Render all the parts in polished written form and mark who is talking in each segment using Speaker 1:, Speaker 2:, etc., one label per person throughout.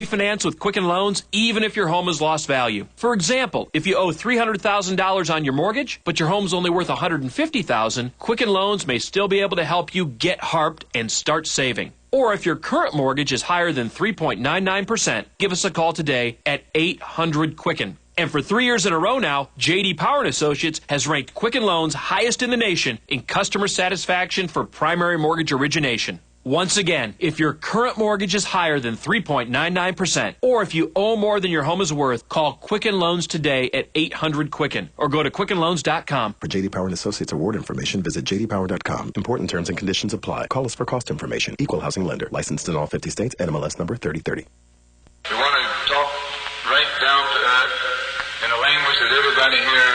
Speaker 1: Finance with Quicken Loans even if your home has lost value. For example, if you owe $300,000 on your mortgage, but your home's only worth $150,000, Quicken Loans may still be able to help you get harped and start saving. Or if your current mortgage is higher than 3.99%, give us a call today at 800-QUICKEN. And for 3 years in a row now, J.D. Power & Associates has ranked Quicken Loans highest in the nation in customer satisfaction for primary mortgage origination. Once again, if your current mortgage is higher than 3.99%, or if you owe more than your home is worth, call Quicken Loans today at 800-QUICKEN or go to QuickenLoans.com.
Speaker 2: For J.D. Power & Associates award information, visit jdpower.com. Important terms and conditions apply. Call us for cost information. Equal housing lender. Licensed in all 50 states. NMLS number 3030.
Speaker 3: We want to talk right down to earth in a language that everybody here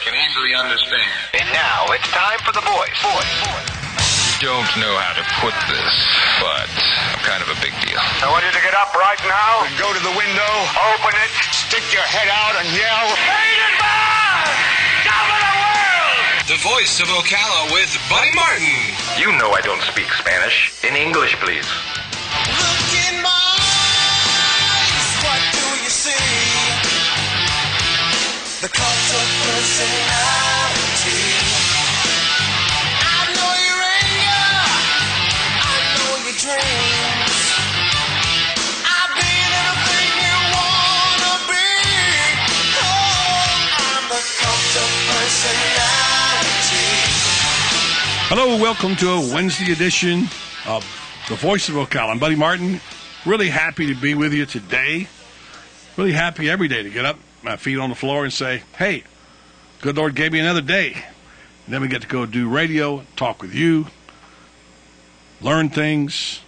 Speaker 3: can easily understand.
Speaker 4: And now it's time for the voice.
Speaker 3: Don't know how to put this, but I'm kind of a big deal.
Speaker 4: I want you to get up right now.
Speaker 3: And go to the window,
Speaker 4: Open it.
Speaker 3: stick your head out and yell.
Speaker 4: Hated man! Top of the world!
Speaker 5: The voice of Ocala with Buddy Martin.
Speaker 4: You know I don't speak Spanish. In English, please.
Speaker 6: Look in my eyes, what do you see? The cult of personality. I know your anger, I know your dreams. I've been everything you wanna be. Oh, I'm the cult of personality.
Speaker 7: Hello, welcome to a Wednesday edition of The Voice of Ocala. I'm Buddy Martin. Really happy to be with you today. Really happy every day to get up, my feet on the floor, and say, hey, good Lord gave me another day. And then we get to go do radio, talk with you, learn things.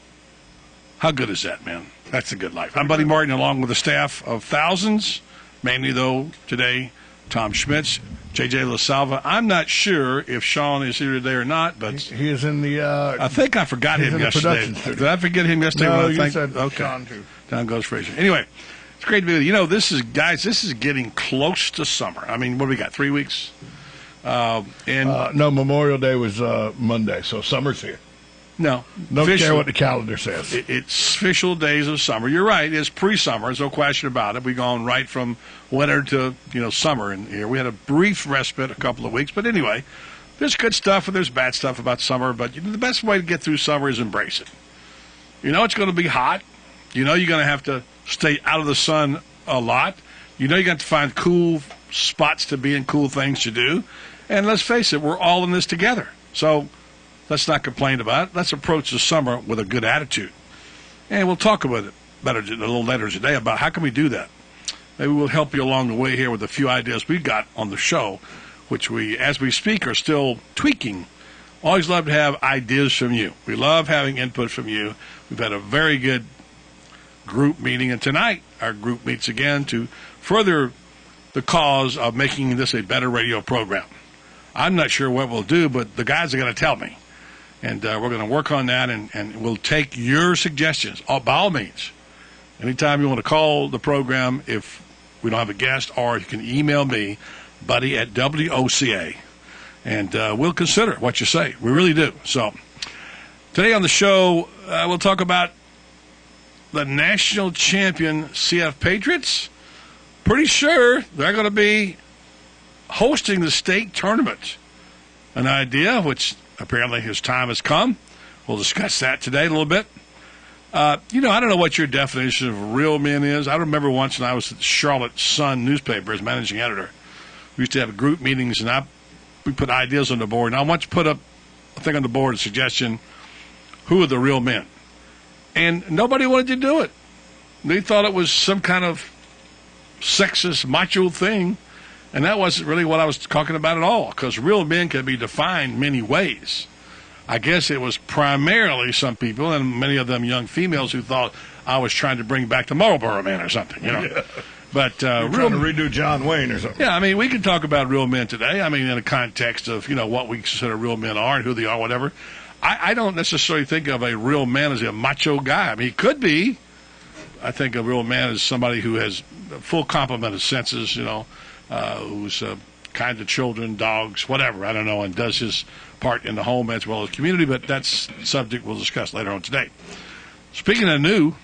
Speaker 7: How good is that, man? That's a good life. I'm Buddy Martin, along with a staff of thousands, mainly, though, today, Tom Schmitz, J.J. LaSalva. I'm not sure if Sean is here today or not, but
Speaker 8: he is in the.
Speaker 7: I think I forgot him yesterday. Did I forget him yesterday?
Speaker 8: No,
Speaker 7: I
Speaker 8: you said
Speaker 7: okay.
Speaker 8: Sean too.
Speaker 7: Down goes Frazier. Anyway, it's great to be with you. You know, this is getting close to summer. I mean, what do we got? 3 weeks?
Speaker 8: No, Memorial Day was Monday, so summer's here.
Speaker 7: No,
Speaker 8: Don't
Speaker 7: official,
Speaker 8: care what the calendar says.
Speaker 7: It's official days of summer. You're right. It's pre-summer. There's no question about it. We've gone right from winter to summer in here. We had a brief respite a couple of weeks, but anyway, there's good stuff and there's bad stuff about summer. But the best way to get through summer is embrace it. You know it's going to be hot. You know you're going to have to stay out of the sun a lot. You know you're going to have to find cool spots to be and cool things to do. And let's face it, we're all in this together. So let's not complain about it. Let's approach the summer with a good attitude. And we'll talk about it better a little later today about how can we do that. Maybe we'll help you along the way here with a few ideas we got on the show, which we, as we speak, are still tweaking. Always love to have ideas from you. We love having input from you. We've had a very good group meeting, and tonight our group meets again to further the cause of making this a better radio program. I'm not sure what we'll do, but the guys are going to tell me. And we're going to work on that, and we'll take your suggestions, by all means. Anytime you want to call the program, if we don't have a guest, or you can email me, Buddy at WOCA, and we'll consider what you say. We really do. So today on the show, we'll talk about the national champion CF Patriots. Pretty sure they're going to be hosting the state tournament. An idea which apparently his time has come. We'll discuss that today a little bit. I don't know what your definition of real men is. I remember once when I was at the Charlotte Sun newspaper as managing editor. We used to have group meetings, and we put ideas on the board. And I want to put up a thing on the board, a suggestion, who are the real men? And nobody wanted to do it. They thought it was some kind of sexist, macho thing. And that wasn't really what I was talking about at all, because real men can be defined many ways. I guess it was primarily some people, and many of them young females, who thought I was trying to bring back the Marlboro Man or something, Yeah. But
Speaker 8: You're trying to redo John Wayne or something.
Speaker 7: Yeah, I mean, we can talk about real men today. I mean, in the context of, what we consider real men are and who they are, whatever. I don't necessarily think of a real man as a macho guy. I mean, he could be. I think a real man is somebody who has a full complement of senses, who's kind to children, dogs, whatever, I don't know, and does his part in the home as well as community, but that's a subject we'll discuss later on today. Speaking of new,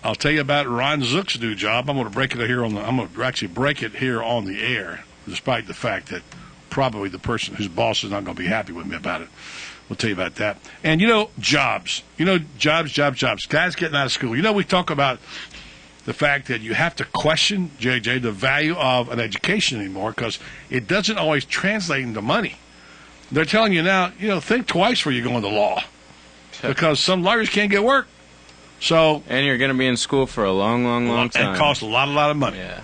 Speaker 7: I'll tell you about Ron Zook's new job. I'm going to break it here I'm going to actually break it here on the air, despite the fact that probably the person whose boss is not going to be happy with me about it. We'll tell you about that. And, jobs. Jobs. Guys getting out of school. We talk about the fact that you have to question, JJ, the value of an education anymore because it doesn't always translate into money. They're telling you now, think twice before you go into law because some lawyers can't get work. So,
Speaker 9: and you're going to be in school for a long time.
Speaker 7: And it costs a lot of money.
Speaker 9: Yeah.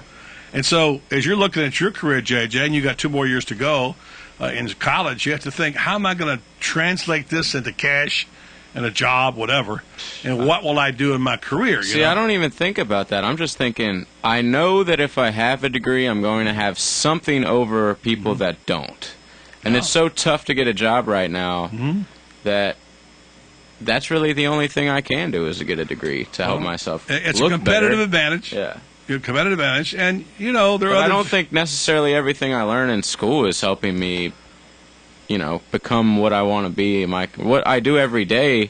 Speaker 7: And so, as you're looking at your career, JJ, and you got 2 more years to go in college, you have to think, how am I going to translate this into cash and a job, whatever, and what will I do in my career?
Speaker 9: See, I don't even think about that. I'm just thinking, I know that if I have a degree, I'm going to have something over people that don't. And it's so tough to get a job right now that that's really the only thing I can do is to get a degree to help myself
Speaker 7: It's
Speaker 9: look
Speaker 7: a competitive
Speaker 9: better.
Speaker 7: advantage.
Speaker 9: Yeah.
Speaker 7: Your competitive advantage. And, there are
Speaker 9: But
Speaker 7: other...
Speaker 9: I don't think necessarily everything I learn in school is helping me, become what I want to be. What I do every day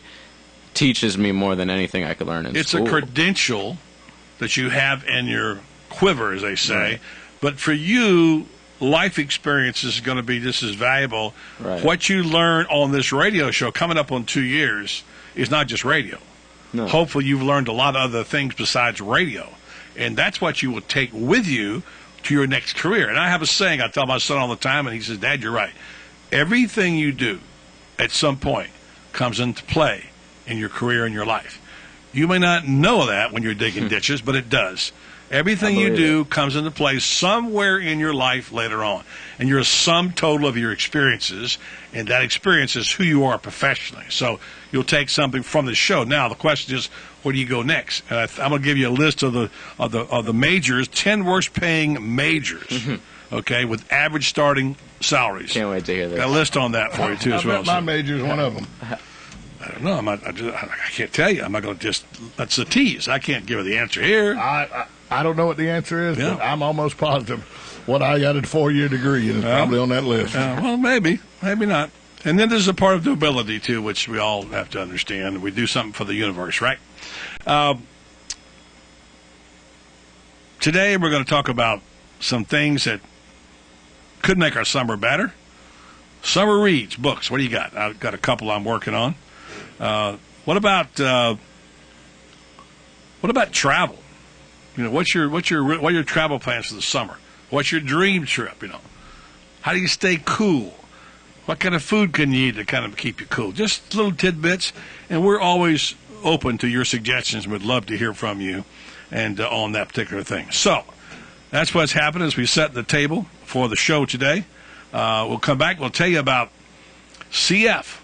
Speaker 9: teaches me more than anything I could learn in school.
Speaker 7: It's a credential that you have in your quiver, as they say.
Speaker 9: Right.
Speaker 7: But for you, life experience is going to be just as valuable.
Speaker 9: Right.
Speaker 7: What you learn on this radio show coming up on 2 years is not just radio.
Speaker 9: No.
Speaker 7: Hopefully you've learned a lot of other things besides radio. And that's what you will take with you to your next career. And I have a saying I tell my son all the time, and he says, Dad, you're right. Everything you do at some point comes into play in your career and your life. You may not know that when you're digging ditches, but it does. Everything you do comes into play somewhere in your life later on. And you're a sum total of your experiences, and that experience is who you are professionally. So you'll take something from the show. Now, the question is, where do you go next? I'm going to give you a list of the majors, 10 worst paying majors, okay, with average starting salaries.
Speaker 9: Can't wait to hear this.
Speaker 7: Got a list on that for you, too, as well.
Speaker 8: My major is one of them.
Speaker 7: I don't know. I can't tell you. I'm not going to just, that's a tease. I can't give you the answer here.
Speaker 8: I don't know what the answer is, but I'm almost positive what I got a 4-year degree is probably on that list.
Speaker 7: Well, maybe not. And then there's a part of nobility, too, which we all have to understand. We do something for the universe, right? Today we're going to talk about some things that could make our summer better. Summer reads, books. What do you got? I've got a couple I'm working on. What about travel? What are your travel plans for the summer? What's your dream trip? How do you stay cool? What kind of food can you eat to kind of keep you cool? Just little tidbits, and we're always open to your suggestions. We'd love to hear from you and on that particular thing. So that's what's happening as we set the table for the show today. We'll come back. We'll tell you about CF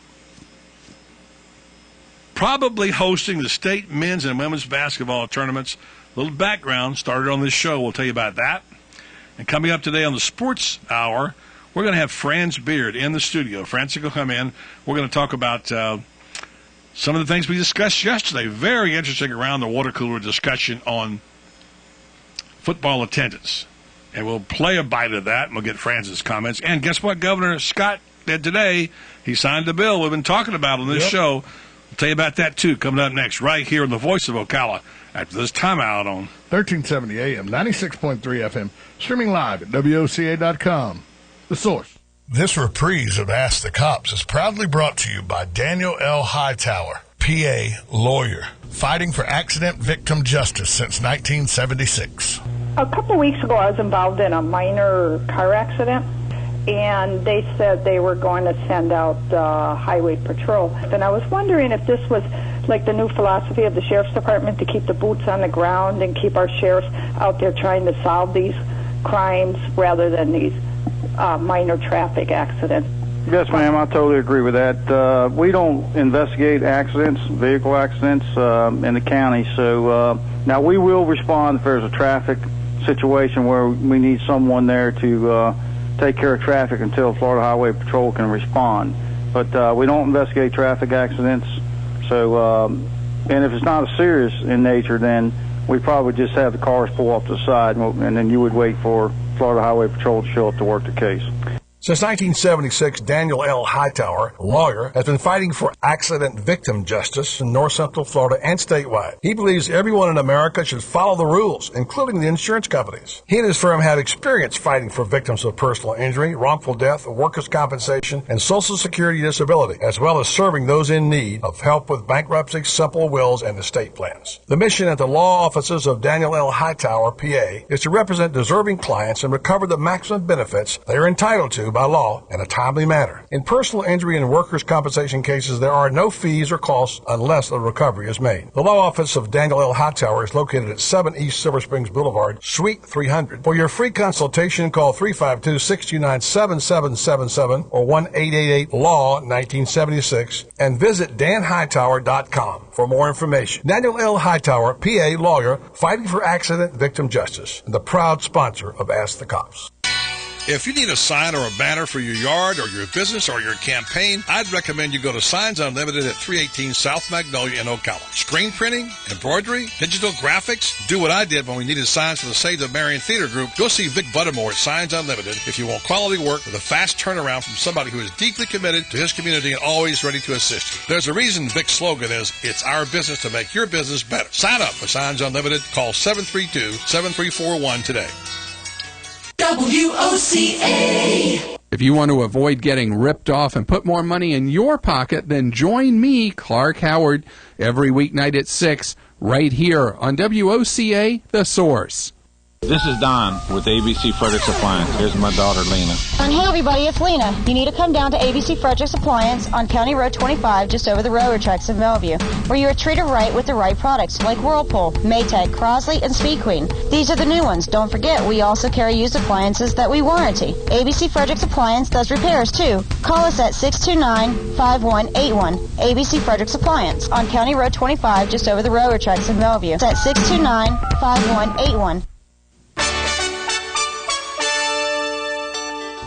Speaker 7: probably hosting the state men's and women's basketball tournaments. A little background started on this show. We'll tell you about that. And coming up today on the Sports Hour, we're going to have Franz Beard in the studio. Franz will come in. We're going to talk about some of the things we discussed yesterday. Very interesting around the water cooler discussion on football attendance. And we'll play a bite of that, and we'll get Franz's comments. And guess what Governor Scott did today? He signed the bill we've been talking about on this show. We'll tell you about that, too, coming up next, right here on the Voice of Ocala after this timeout on
Speaker 8: 1370 AM, 96.3 FM, streaming live at WOCA.com. The Source.
Speaker 10: This reprise of Ask the Cops is proudly brought to you by Daniel L. Hightower, PA lawyer, fighting for accident victim justice since 1976.
Speaker 11: A couple of weeks ago, I was involved in a minor car accident, and they said they were going to send out highway patrol. And I was wondering if this was like the new philosophy of the Sheriff's Department to keep the boots on the ground and keep our sheriffs out there trying to solve these crimes rather than these minor traffic accidents.
Speaker 12: Yes, ma'am, I totally agree with that. We don't investigate accidents, vehicle accidents in the county, so now we will respond if there's a traffic situation where we need someone there to take care of traffic until Florida Highway Patrol can respond. But we don't investigate traffic accidents, so and if it's not serious in nature, then we probably just have the cars pull off to the side, and then you would wait for Florida Highway Patrol to show up to work the case.
Speaker 10: Since 1976, Daniel L. Hightower, a lawyer, has been fighting for accident victim justice in North Central Florida and statewide. He believes everyone in America should follow the rules, including the insurance companies. He and his firm have experience fighting for victims of personal injury, wrongful death, workers' compensation, and Social Security disability, as well as serving those in need of help with bankruptcy, simple wills, and estate plans. The mission at the law offices of Daniel L. Hightower, PA, is to represent deserving clients and recover the maximum benefits they are entitled to by law in a timely manner. In personal injury and workers' compensation cases, there are no fees or costs unless a recovery is made. The law office of Daniel L. Hightower is located at 7 East Silver Springs Boulevard, Suite 300. For your free consultation, call 352-629-7777 or 1-888-LAW-1976 and visit danhightower.com for more information. Daniel L. Hightower, PA lawyer, fighting for accident victim justice, and the proud sponsor of Ask the Cops.
Speaker 7: If you need a sign or a banner for your yard or your business or your campaign, I'd recommend you go to Signs Unlimited at 318 South Magnolia in Ocala. Screen printing, embroidery, digital graphics. Do what I did when we needed signs for the Save the Marion Theater Group. Go see Vic Buttermore at Signs Unlimited if you want quality work with a fast turnaround from somebody who is deeply committed to his community and always ready to assist you. There's a reason Vic's slogan is, "It's our business to make your business better." Sign up for Signs Unlimited. Call 732-7341 today.
Speaker 13: WOCA. If you want to avoid getting ripped off and put more money in your pocket, then join me, Clark Howard, every weeknight at 6, right here on WOCA, The Source.
Speaker 14: This is Don with ABC Frederick's Appliance. Here's my daughter, Lena.
Speaker 15: And hey, everybody, it's Lena. You need to come down to ABC Frederick's Appliance on County Road 25, just over the railroad tracks in Bellevue, where you are treated right with the right products, like Whirlpool, Maytag, Crosley, and Speed Queen. These are the new ones. Don't forget, we also carry used appliances that we warranty. ABC Frederick's Appliance does repairs, too. Call us at 629-5181. ABC Frederick's Appliance on County Road 25, just over the railroad tracks in Bellevue. It's at 629-5181.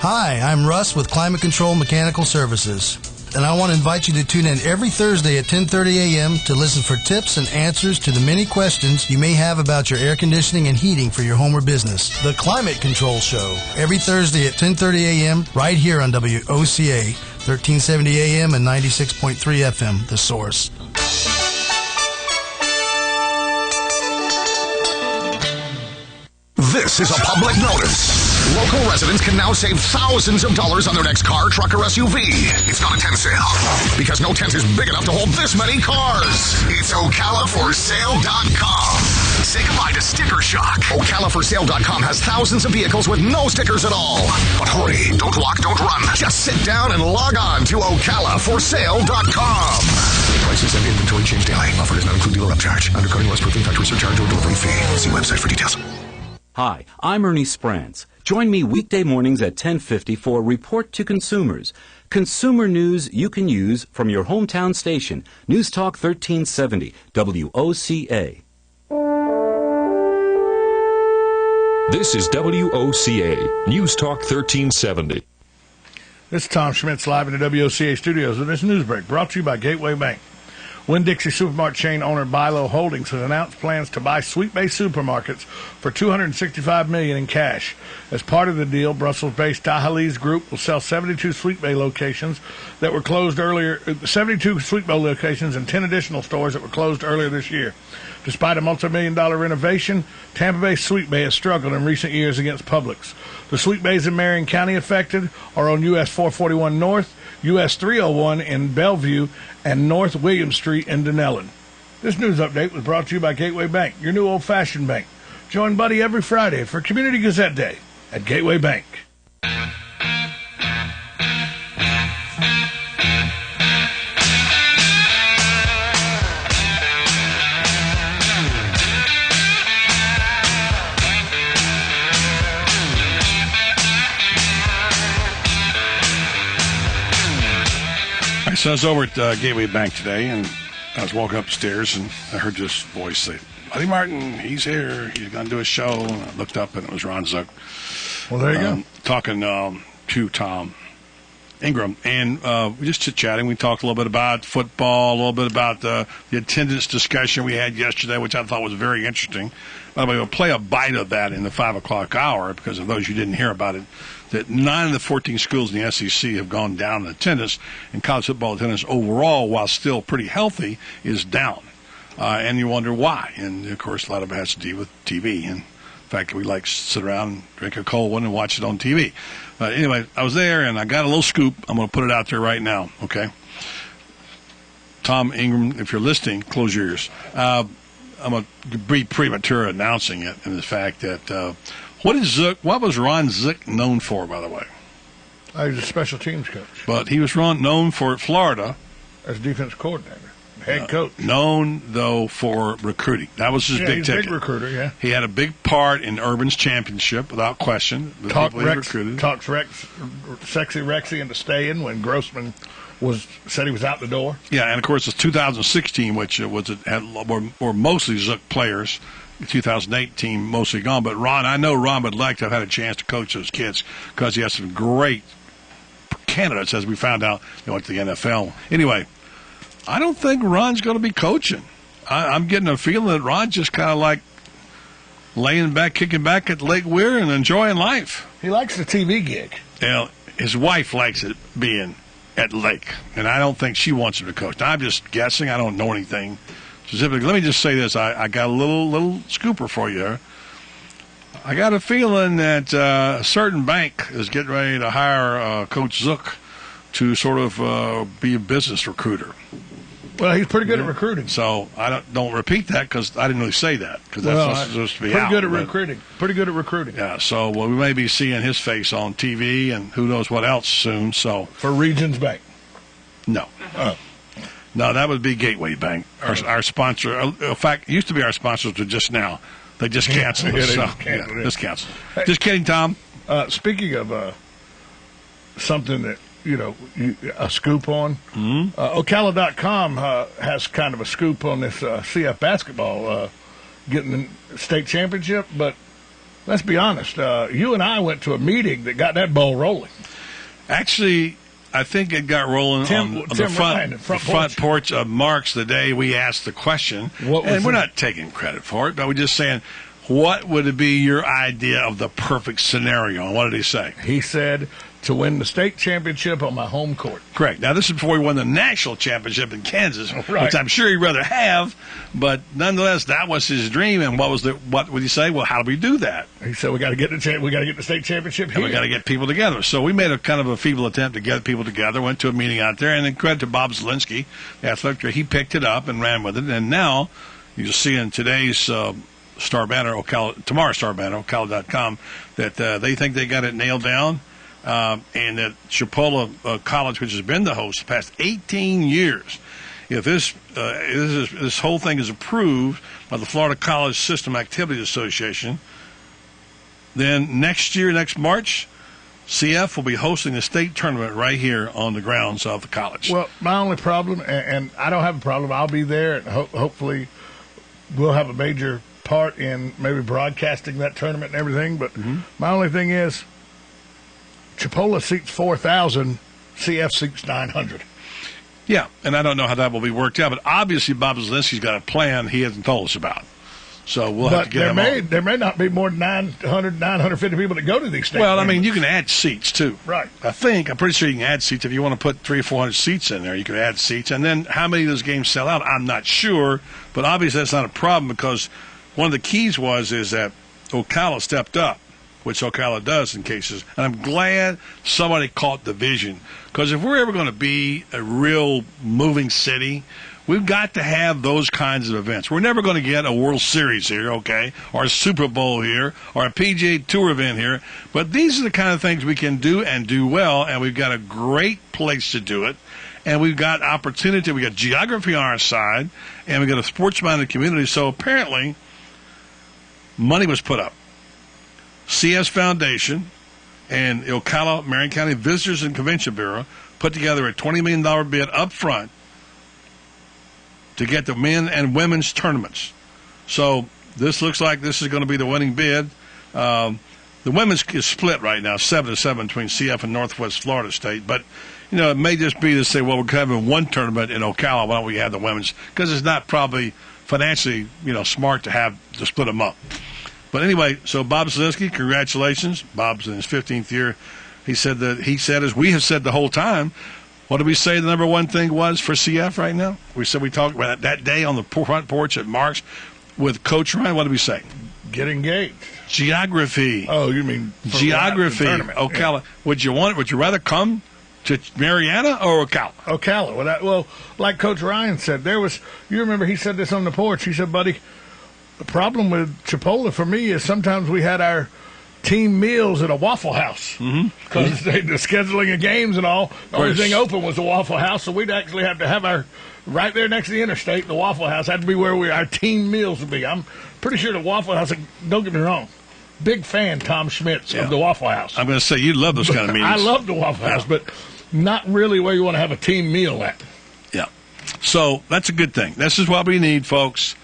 Speaker 16: Hi, I'm Russ with Climate Control Mechanical Services, and I want to invite you to tune in every Thursday at 10:30 a.m. to listen for tips and answers to the many questions you may have about your air conditioning and heating for your home or business. The Climate Control Show, every Thursday at 10:30 a.m. right here on WOCA, 1370 a.m. and 96.3 FM, The Source.
Speaker 17: This is a public notice. Local residents can now save thousands of dollars on their next car, truck, or SUV. It's not a tent sale, because no tent is big enough to hold this many cars. It's ocalaforsale.com. Say goodbye to sticker shock. Ocalaforsale.com has thousands of vehicles with no stickers at all. But hurry, don't walk, don't run. Just sit down and log on to ocalaforsale.com. Prices and inventory change daily. Offer does not include dealer upcharge. Undercutting, less proofing, factory surcharge, or delivery fee. See website for details.
Speaker 18: Hi, I'm Ernie Sprantz. Join me weekday mornings at 10:50 for Report to Consumers. Consumer news you can use from your hometown station. News Talk 1370, WOCA.
Speaker 19: This is WOCA, News Talk 1370.
Speaker 8: This is Tom Schmitz live in the WOCA studios with this news break brought to you by Gateway Bank. Winn-Dixie Supermart chain owner Bilo Holdings has announced plans to buy Sweet Bay Supermarkets for $265 million in cash. As part of the deal, Brussels-based Tahali's Group will sell 72 Sweet Bay locations that were closed earlier, 72 Sweet Bay locations and 10 additional stores that were closed earlier this year. Despite a multi-million-dollar renovation, Tampa Bay Sweet Bay has struggled in recent years against Publix. The Sweet Bays in Marion County affected are on US 441 North, US 301 in Bellevue, and North William Street in Dunellen. This news update was brought to you by Gateway Bank, your new old-fashioned bank. Join Buddy every Friday for Community Gazette Day at Gateway Bank.
Speaker 7: So I was over at Gateway Bank today, and I was walking upstairs, and I heard this voice say, Buddy Martin, he's here. He's going to do a show. And I looked up, and it was Ron Zook.
Speaker 8: Well, there you go.
Speaker 7: Talking to Tom. Ingram, and we just chit-chatting. We talked a little bit about football, a little bit about the attendance discussion we had yesterday, which I thought was very interesting. By the way, we'll play a bite of that in the 5 o'clock hour, because of those who didn't hear about it, that 9 of the 14 schools in the SEC have gone down in attendance, and college football attendance overall, while still pretty healthy, is down. And you wonder why. And, of course, a lot of it has to do with TV and the fact that we like to sit around and drink a cold one and watch it on TV. But anyway, I was there, and I got a little scoop. I'm going to put it out there right now, okay? Tom Ingram, if you're listening, close your ears. I'm going to be premature announcing it, and the fact that what was Ron Zook known for, by the way?
Speaker 8: He was a special teams coach.
Speaker 7: But he was known for Florida
Speaker 8: as defense coordinator. Head coach.
Speaker 7: Known, though, for recruiting. That was his big ticket.
Speaker 8: Big recruiter, yeah.
Speaker 7: He had a big part in Urban's championship, without question.
Speaker 8: Talked Sexy Rexy into staying when Grossman said he was out the door.
Speaker 7: Yeah, and, of course, it's 2016, which were mostly Zook players. The 2008 team mostly gone. But I know Ron would like to have had a chance to coach those kids because he has some great candidates, as we found out, went to the NFL. Anyway, I don't think Ron's going to be coaching. I'm getting a feeling that Ron's just kind of like laying back, kicking back at Lake Weir and enjoying life.
Speaker 8: He likes the TV gig.
Speaker 7: His wife likes it being at Lake, and I don't think she wants him to coach. Now, I'm just guessing. I don't know anything specifically. Let me just say this. I got a little scooper for you there. I got a feeling that a certain bank is getting ready to hire Coach Zook to sort of be a business recruiter.
Speaker 8: Well, he's pretty good at recruiting.
Speaker 7: So I don't repeat that because I didn't really say that because that's not supposed to be
Speaker 8: pretty good at recruiting. Pretty good at recruiting.
Speaker 7: Yeah. So we may be seeing his face on TV and who knows what else soon. So
Speaker 8: for Regions Bank.
Speaker 7: No. No, that would be Gateway Bank, our sponsor. In fact, it used to be our sponsors, but just now they just canceled it. Just canceled.
Speaker 8: Hey,
Speaker 7: just kidding, Tom.
Speaker 8: Speaking of something that a scoop on.
Speaker 7: Mm-hmm.
Speaker 8: Ocala.com has kind of a scoop on this CF basketball getting the state championship. But let's be honest, you and I went to a meeting that got that ball rolling.
Speaker 7: Actually, I think it got rolling on the front porch of Mark's the day we asked the question. And we're not taking credit for it, but we're just saying, what would it be your idea of the perfect scenario? And what did he say?
Speaker 8: He said, to win the state championship on my home court.
Speaker 7: Correct. Now, this is before he won the national championship in Kansas,
Speaker 8: right,
Speaker 7: which I'm sure he'd rather have, but nonetheless, that was his dream. And what would he say? Well, how do we do that?
Speaker 8: He said, we got to get the state championship here.
Speaker 7: And we got to get people together. So we made a kind of a feeble attempt to get people together, went to a meeting out there, and then credit to Bob Zielinski, the athletic director, he picked it up and ran with it. And now, you'll see in today's Star Banner, tomorrow's Star Banner, Ocala.com, that they think they got it nailed down. And that Chipola College, which has been the host the past 18 years, if this whole thing is approved by the Florida College System Activities Association, then next March, CF will be hosting the state tournament right here on the grounds of the college.
Speaker 8: Well, my only problem, and I don't have a problem, I'll be there, and hopefully we'll have a major part in maybe broadcasting that tournament and everything, but my only thing is, Chipola seats 4,000, CF seats 900.
Speaker 7: Yeah, and I don't know how that will be worked out, but obviously Bob Zielinski's got a plan he hasn't told us about. So we'll have to get him on.
Speaker 8: There may not be more than 950 people that go to these states.
Speaker 7: Well, I mean, you can add seats, too.
Speaker 8: Right.
Speaker 7: I'm pretty sure you can add seats. If you want to put 300 or 400 seats in there, you can add seats. And then how many of those games sell out, I'm not sure. But obviously that's not a problem because one of the keys is that Ocala stepped up, which Ocala does in cases. And I'm glad somebody caught the vision. Because if we're ever going to be a real moving city, we've got to have those kinds of events. We're never going to get a World Series here, okay, or a Super Bowl here, or a PGA Tour event here. But these are the kind of things we can do and do well, and we've got a great place to do it. And we've got opportunity. We've got geography on our side, and we've got a sports-minded community. So apparently money was put up. CS Foundation and Ocala, Marion County Visitors and Convention Bureau put together a $20 million bid up front to get the men and women's tournaments. So this looks like this is going to be the winning bid. The the women's is split right now, 7-7 between CF and Northwest Florida State. But, it may just be to say, well, we're having one tournament in Ocala. Why don't we have the women's? Because it's not probably financially, smart to split them up. But anyway, so Bob Zielinski, congratulations. Bob's in his 15th year. He said, as we have said the whole time, what did we say the number one thing was for CF right now? We said we talked about that day on the front porch at Mark's with Coach Ryan. What did we say?
Speaker 8: Get engaged.
Speaker 7: Geography.
Speaker 8: Oh, you mean
Speaker 7: geography? Ocala. Yeah. Would you rather come to Mariana or Ocala?
Speaker 8: Ocala. Well, like Coach Ryan said, you remember he said this on the porch. He said, buddy, the problem with Chipola for me is sometimes we had our team meals at a Waffle House because the scheduling of games and all, the only thing open was the Waffle House, so we'd actually have to have our right there next to the interstate. The Waffle House had to be where our team meals would be. I'm pretty sure the Waffle House, don't get me wrong, big fan, Tom Schmitz, of the Waffle House.
Speaker 7: I'm going to say you love those kind of meetings.
Speaker 8: I love the Waffle House, but not really where you want to have a team meal at.
Speaker 7: Yeah. So that's a good thing. This is what we need, folks.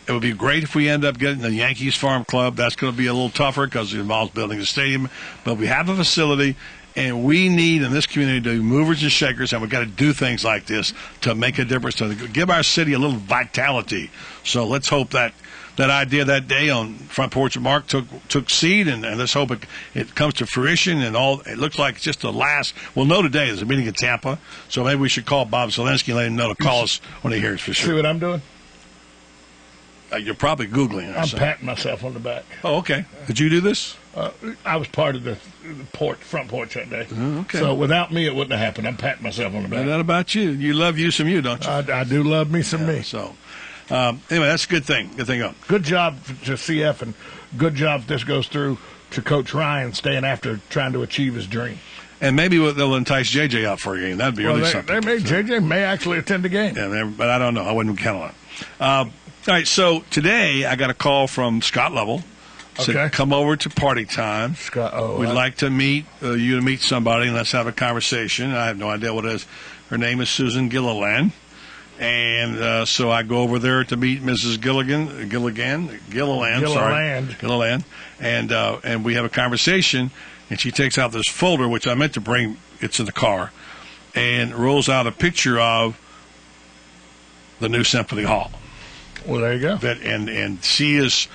Speaker 7: It would be great if we end up getting the Yankees Farm Club. That's going to be a little tougher because it involves building a stadium. But we have a facility, and we need in this community to be movers and shakers, and we've got to do things like this to make a difference, to give our city a little vitality. So let's hope that idea that day on Front Porch of Mark took seed, and let's hope it comes to fruition. And it looks like it's just the last. We'll know today. There's a meeting in Tampa, so maybe we should call Bob Zielinski and let him know to call us when he hears for sure.
Speaker 8: See what I'm doing?
Speaker 7: You're probably Googling.
Speaker 8: I'm patting myself on the back.
Speaker 7: Oh, okay. Did you do this?
Speaker 8: I was part of the front porch that day.
Speaker 7: Okay.
Speaker 8: So without me, it wouldn't have happened. I'm patting myself on the back.
Speaker 7: And that about you? You love you some you, don't you?
Speaker 8: I do love me some me.
Speaker 7: So, anyway, that's a good thing. Good thing.
Speaker 8: Good job to CF, and good job if this goes through to Coach Ryan staying after trying to achieve his dream.
Speaker 7: And maybe they'll entice JJ out for a game. That'd be really something.
Speaker 8: JJ may actually attend the game.
Speaker 7: Yeah, but I don't know. I wouldn't count on it. All right, so today I got a call from Scott Lovell. Said, come over to party time.
Speaker 8: Scott,
Speaker 7: we'd like to meet you to meet somebody, and let's have a conversation. I have no idea what it is. Her name is Susan Gilliland. And so I go over there to meet Mrs. Gilliland. And we have a conversation, and she takes out this folder, which I meant to bring. It's in the car, and rolls out a picture of the new Symphony Hall.
Speaker 8: Well, there you go.
Speaker 7: And she is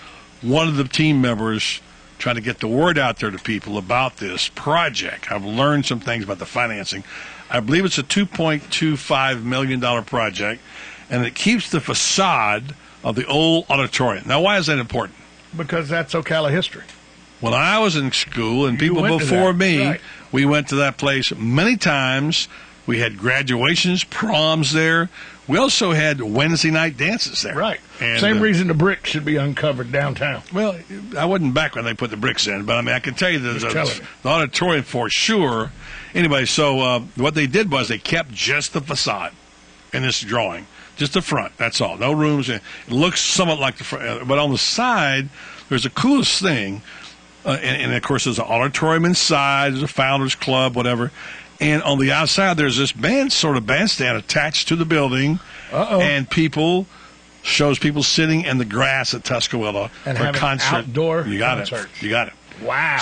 Speaker 7: one of the team members trying to get the word out there to people about this project. I've learned some things about the financing. I believe it's a $2.25 million project, and it keeps the facade of the old auditorium. Now, why is that important?
Speaker 8: Because that's Ocala history.
Speaker 7: When I was in school, and people before me, we went to that place many times. We had graduations, proms there. We also had Wednesday night dances there.
Speaker 8: Right.
Speaker 7: And,
Speaker 8: same reason the bricks should be uncovered downtown.
Speaker 7: Well, I wasn't back when they put the bricks in, but I mean, I can tell you the auditorium for sure. Anyway, so what they did was they kept just the facade in this drawing, just the front. That's all. No rooms. It looks somewhat like the front, but on the side, there's the coolest thing. And of course, there's an auditorium inside. There's a Founders Club, whatever. And on the outside, there's this bandstand attached to the building. And shows people sitting in the grass at Tuscaloosa
Speaker 8: and
Speaker 7: for a
Speaker 8: have
Speaker 7: concert.
Speaker 8: An outdoor
Speaker 7: You got
Speaker 8: concert.
Speaker 7: it. You got it.
Speaker 8: Wow.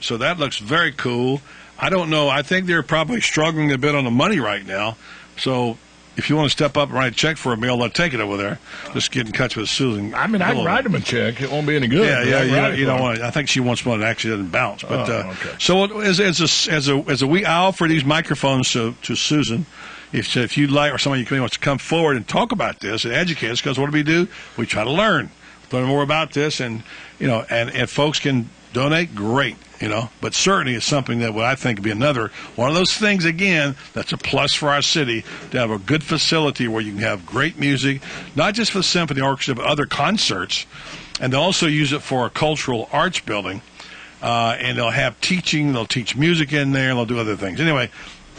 Speaker 7: So that looks very cool. I don't know. I think they're probably struggling a bit on the money right now. So if you want to step up and write a check for a meal, they'll take it over there. Just get in touch with Susan.
Speaker 8: I mean, I can write them a check. It won't be any good.
Speaker 7: Yeah. You don't want. I think she wants one that actually doesn't bounce. But
Speaker 8: okay.
Speaker 7: So as we offer these microphones to Susan, if you'd like, or somebody you wants to come forward and talk about this and educate us, because what do? We try to learn more about this, and and if folks can donate, great. But certainly it's something that I think would be another one of those things, again, that's a plus for our city, to have a good facility where you can have great music, not just for the symphony orchestra, but other concerts. And they'll also use it for a cultural arts building. And they'll have teaching, they'll teach music in there, and they'll do other things. Anyway,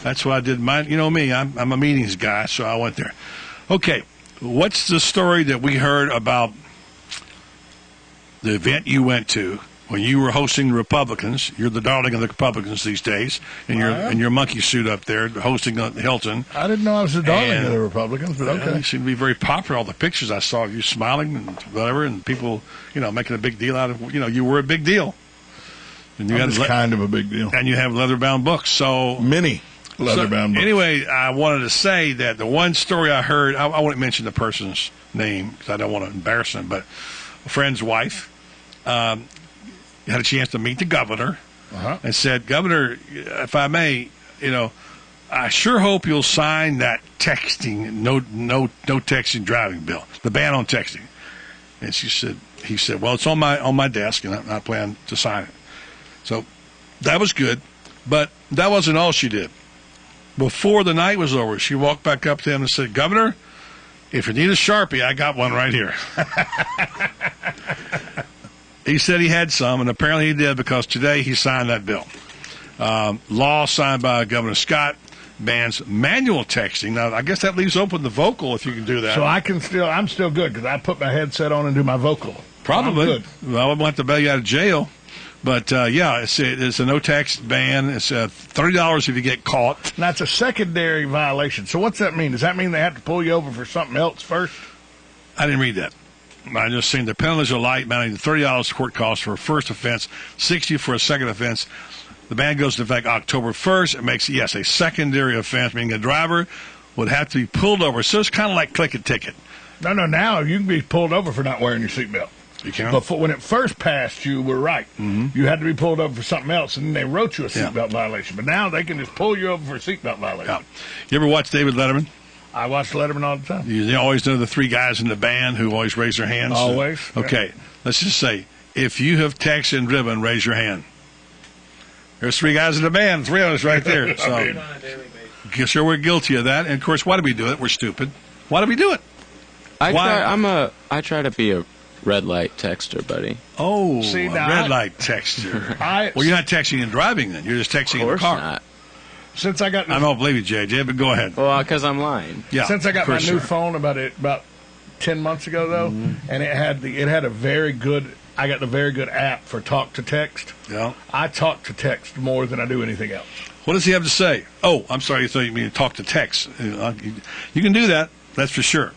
Speaker 7: that's what I did. Me, I'm a meetings guy, so I went there. Okay, what's the story that we heard about the event you went to? When you were hosting the Republicans, you're the darling of the Republicans these days, in your monkey suit up there, hosting Hilton.
Speaker 8: I didn't know I was the darling of the Republicans, but okay.
Speaker 7: You seem to be very popular. All the pictures I saw of you smiling and whatever, and people, making a big deal out of, you were a big deal. And you got
Speaker 8: kind of a big deal.
Speaker 7: And you have leather-bound books. So
Speaker 8: many leather-bound books.
Speaker 7: Anyway, I wanted to say that the one story I heard, I won't mention the person's name because I don't want to embarrass him, but a friend's wife had a chance to meet the governor and said, Governor, if I may, I sure hope you'll sign that texting, no texting driving bill, the ban on texting. And he said, well, it's on my desk, and I'm not planning to sign it. So that was good, but that wasn't all she did. Before the night was over, she walked back up to him and said, Governor, if you need a Sharpie, I got one right here. He said he had some, and apparently he did because today he signed that bill. Law signed by Governor Scott bans manual texting. Now, I guess that leaves open the vocal if you can do that.
Speaker 8: So I'm still good because I put my headset on and do my vocal.
Speaker 7: Probably.
Speaker 8: I'm good.
Speaker 7: Well, I won't have to bail you out of jail. But, it's a no-text ban. It's $30 if you get caught.
Speaker 8: And that's a secondary violation. So what's that mean? Does that mean they have to pull you over for something else first?
Speaker 7: I didn't read that. I just seen the penalties are light, amounting to $30 court costs for a first offense, $60 for a second offense. The ban goes into effect October 1st. It makes, a secondary offense, meaning a driver would have to be pulled over. So it's kind of like click a ticket.
Speaker 8: No, now you can be pulled over for not wearing your seatbelt.
Speaker 7: You can?
Speaker 8: But when it first passed, you were right. Mm-hmm. You had to be pulled over for something else, and then they wrote you a seatbelt violation. But now they can just pull you over for a seatbelt violation.
Speaker 7: Yeah. You ever watch David Letterman?
Speaker 8: I watch Letterman all the time.
Speaker 7: You always know the three guys in the band who always raise their hands?
Speaker 8: Always.
Speaker 7: Okay. Let's just say, if you have texted and driven, raise your hand. There's three guys in the band, three of us right there. So, sure, we're guilty of that. And, of course, why do we do it? We're stupid. Why do we do it?
Speaker 9: I try to be a red light texter, buddy.
Speaker 7: Oh, red light texter. Well, you're not texting and driving then. You're just texting in the car.
Speaker 9: Not.
Speaker 8: Since I got
Speaker 7: I don't believe you, JJ, but go ahead.
Speaker 9: Well, because I'm lying.
Speaker 7: Yeah.
Speaker 8: Since I got my new phone about 10 months ago, though, and it had a very good. I got the very good app for talk to text.
Speaker 7: Yeah.
Speaker 8: I talk to text more than I do anything else.
Speaker 7: What does he have to say? Oh, I'm sorry. You thought you mean talk to text. You can do that. That's for sure.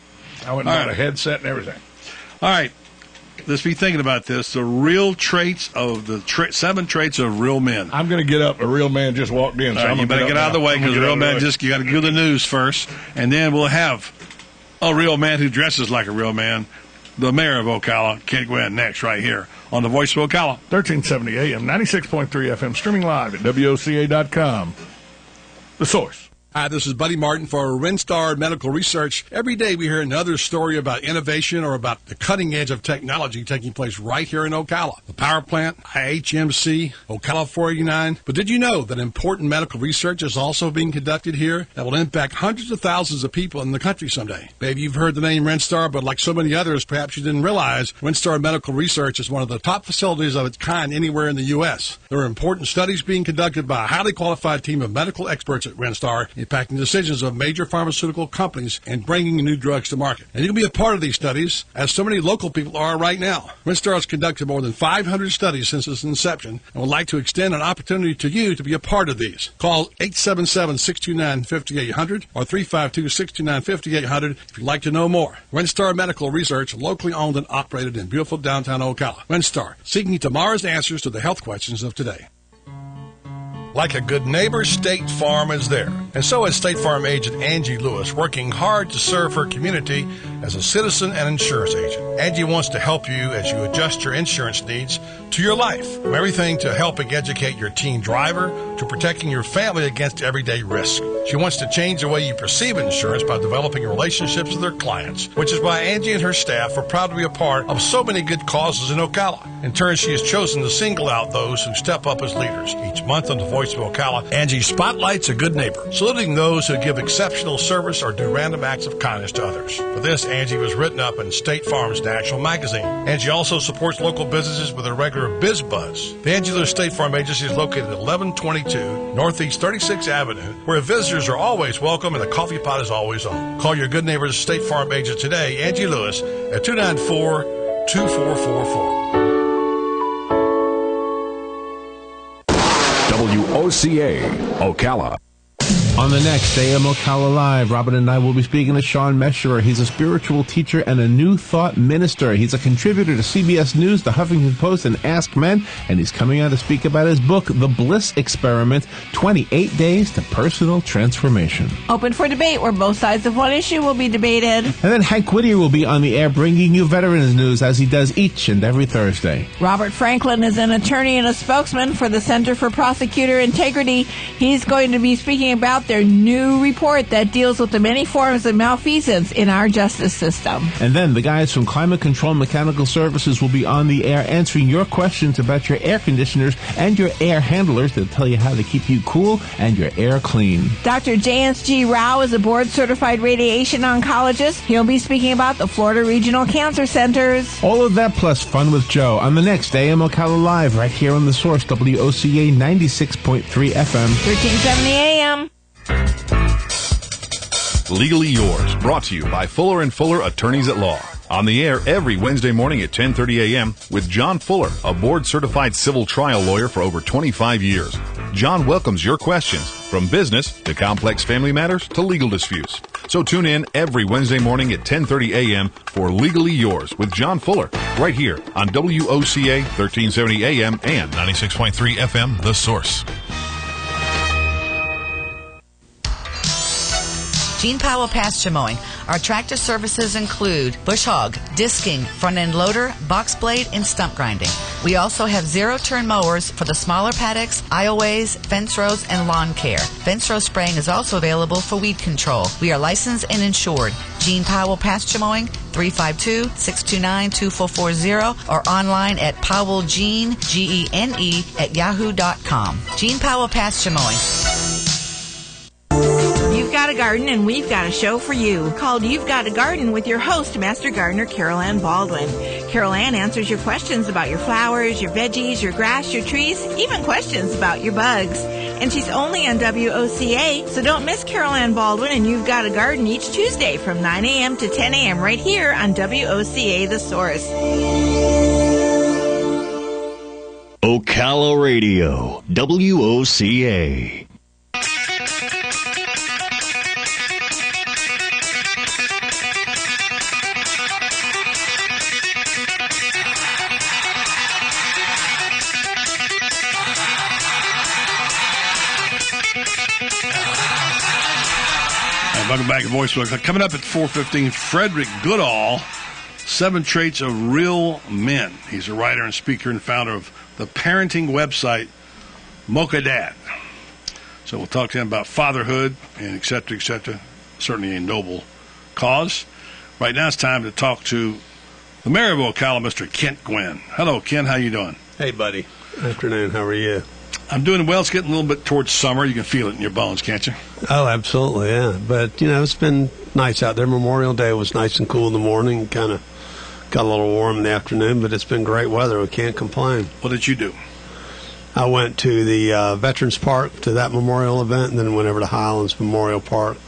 Speaker 8: I went and bought a headset and everything.
Speaker 7: All right. Let's be thinking about this. The real traits of the 7 traits of real men.
Speaker 8: I'm going to get up. A real man just walked in. So
Speaker 7: you better get out of the way because a real man you got to do the news first. And then we'll have a real man who dresses like a real man. The mayor of Ocala, Kent Gwynn, next right here on the Voice of Ocala.
Speaker 8: 1370 AM, 96.3 FM, streaming live at WOCA.com. The Source.
Speaker 10: Hi, this is Buddy Martin for Renstar Medical Research. Every day we hear another story about innovation or about the cutting edge of technology taking place right here in Ocala. The power plant, IHMC, Ocala 489. But did you know that important medical research is also being conducted here that will impact hundreds of thousands of people in the country someday? Maybe you've heard the name Renstar, but like so many others, perhaps you didn't realize Renstar Medical Research is one of the top facilities of its kind anywhere in the U.S. There are important studies being conducted by a highly qualified team of medical experts at Renstar, impacting decisions of major pharmaceutical companies and bringing new drugs to market. And you can be a part of these studies, as so many local people are right now. Renstar has conducted more than 500 studies since its inception and would like to extend an opportunity to you to be a part of these. Call 877-629-5800 or 352-629-5800 if you'd like to know more. Renstar Medical Research, locally owned and operated in beautiful downtown Ocala. Renstar, seeking tomorrow's answers to the health questions of today. Like a good neighbor, State Farm is there. And so is State Farm agent Angie Lewis, working hard to serve her community as a citizen and insurance agent. Angie wants to help you as you adjust your insurance needs to your life. From everything to helping educate your teen driver to protecting your family against everyday risk. She wants to change the way you perceive insurance by developing relationships with her clients, which is why Angie and her staff are proud to be a part of so many good causes in Ocala. In turn, she has chosen to single out those who step up as leaders. Each month on the Voice of Ocala, Angie spotlights a good neighbor, saluting those who give exceptional service or do random acts of kindness to others. For this, Angie was written up in State Farm's national magazine. Angie also supports local businesses with a regular Biz Buzz. The Angie Lewis State Farm Agency is located at 1122 Northeast 36th Avenue, where visitors are always welcome and the coffee pot is always on. Call your good neighbor's State Farm agent today, Angie Lewis, at 294-2444.
Speaker 19: WOCA, Ocala.
Speaker 20: On the next AM Ocala Live, Robin and I will be speaking to Sean Mesherer. He's a spiritual teacher and a New Thought minister. He's a contributor to CBS News, the Huffington Post, and Ask Men, and he's coming on to speak about his book, The Bliss Experiment, 28 Days to Personal Transformation.
Speaker 21: Open for debate, where both sides of one issue will be debated.
Speaker 20: And then Hank Whittier will be on the air bringing you veterans news as he does each and every Thursday.
Speaker 21: Robert Franklin is an attorney and a spokesman for the Center for Prosecutor Integrity. He's going to be speaking about their new report that deals with the many forms of malfeasance in our justice system.
Speaker 20: And then the guys from Climate Control Mechanical Services will be on the air answering your questions about your air conditioners and your air handlers. They'll tell you how to keep you cool and your air clean.
Speaker 21: Dr. J.S.G. Rao is a board-certified radiation oncologist. He'll be speaking about the Florida Regional Cancer Centers.
Speaker 20: All of that plus Fun with Joe on the next AM Ocala Live right here on The Source, WOCA 96.3 FM.
Speaker 21: 1370 AM.
Speaker 22: Legally Yours, brought to you by Fuller & Fuller Attorneys at Law. On the air every Wednesday morning at 10:30 a.m. with John Fuller, a board-certified civil trial lawyer for over 25 years. John welcomes your questions, from business to complex family matters to legal disputes. So tune in every Wednesday morning at 10:30 a.m. for Legally Yours with John Fuller, right here on WOCA 1370 AM and 96.3 FM, The Source.
Speaker 23: Gene Powell Pasture Mowing. Our tractor services include bush hog, disking, front-end loader, box blade, and stump grinding. We also have zero-turn mowers for the smaller paddocks, aisleways, fence rows, and lawn care. Fence row spraying is also available for weed control. We are licensed and insured. Gene Powell Pasture Mowing, 352-629-2440, or online at powellgene, Gene, at yahoo.com. Gene Powell Pasture Mowing.
Speaker 21: You've got a garden, and we've got a show for you called You've Got a Garden with your host, Master Gardener Carol Ann Baldwin. Carol Ann answers your questions about your flowers, your veggies, your grass, your trees, even questions about your bugs. And she's only on WOCA, so don't miss Carol Ann Baldwin and You've Got a Garden each Tuesday from 9 a.m. to 10 a.m. right here on WOCA The Source.
Speaker 24: Ocala Radio, WOCA.
Speaker 7: Welcome back to Voicebook. Coming up at 4:15, Frederick Goodall, 7 Traits of Real Men. He's a writer and speaker and founder of the parenting website, Mocha Dad. So we'll talk to him about fatherhood and et cetera, et cetera. Certainly a noble cause. Right now it's time to talk to the mayor of Ocala, Mr. Kent Gwynn. Hello, Kent. How you doing?
Speaker 25: Hey, buddy. Afternoon. How are you?
Speaker 7: I'm doing well. It's getting a little bit towards summer. You can feel it in your bones, can't you?
Speaker 25: Oh, absolutely, yeah. But, it's been nice out there. Memorial Day was nice and cool in the morning. Kind of got a little warm in the afternoon, but it's been great weather. We can't complain.
Speaker 7: What did you do?
Speaker 25: I went to the Veterans Park to that memorial event, and then went over to Highlands Memorial Park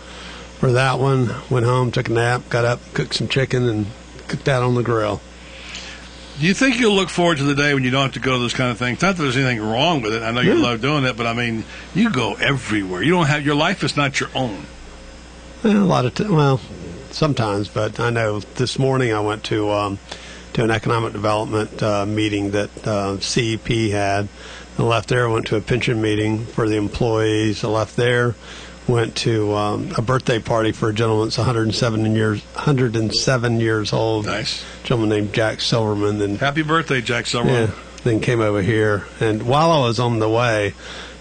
Speaker 25: for that one. Went home, took a nap, got up, cooked some chicken, and cooked that on the grill.
Speaker 7: Do you think you'll look forward to the day when you don't have to go to those kind of things? Not that there's anything wrong with it. I know you love doing it, but I mean, you go everywhere. You don't have your life is not your own.
Speaker 25: Well, sometimes, but I know this morning I went to an economic development meeting that CEP had. I left there, went to a pension meeting for the employees. I left there, went to a birthday party for a gentleman that's 107 years old.
Speaker 7: Nice.
Speaker 25: A gentleman named Jack Silverman. Then,
Speaker 7: happy birthday, Jack Silverman.
Speaker 25: Yeah, then came over here. And while I was on the way,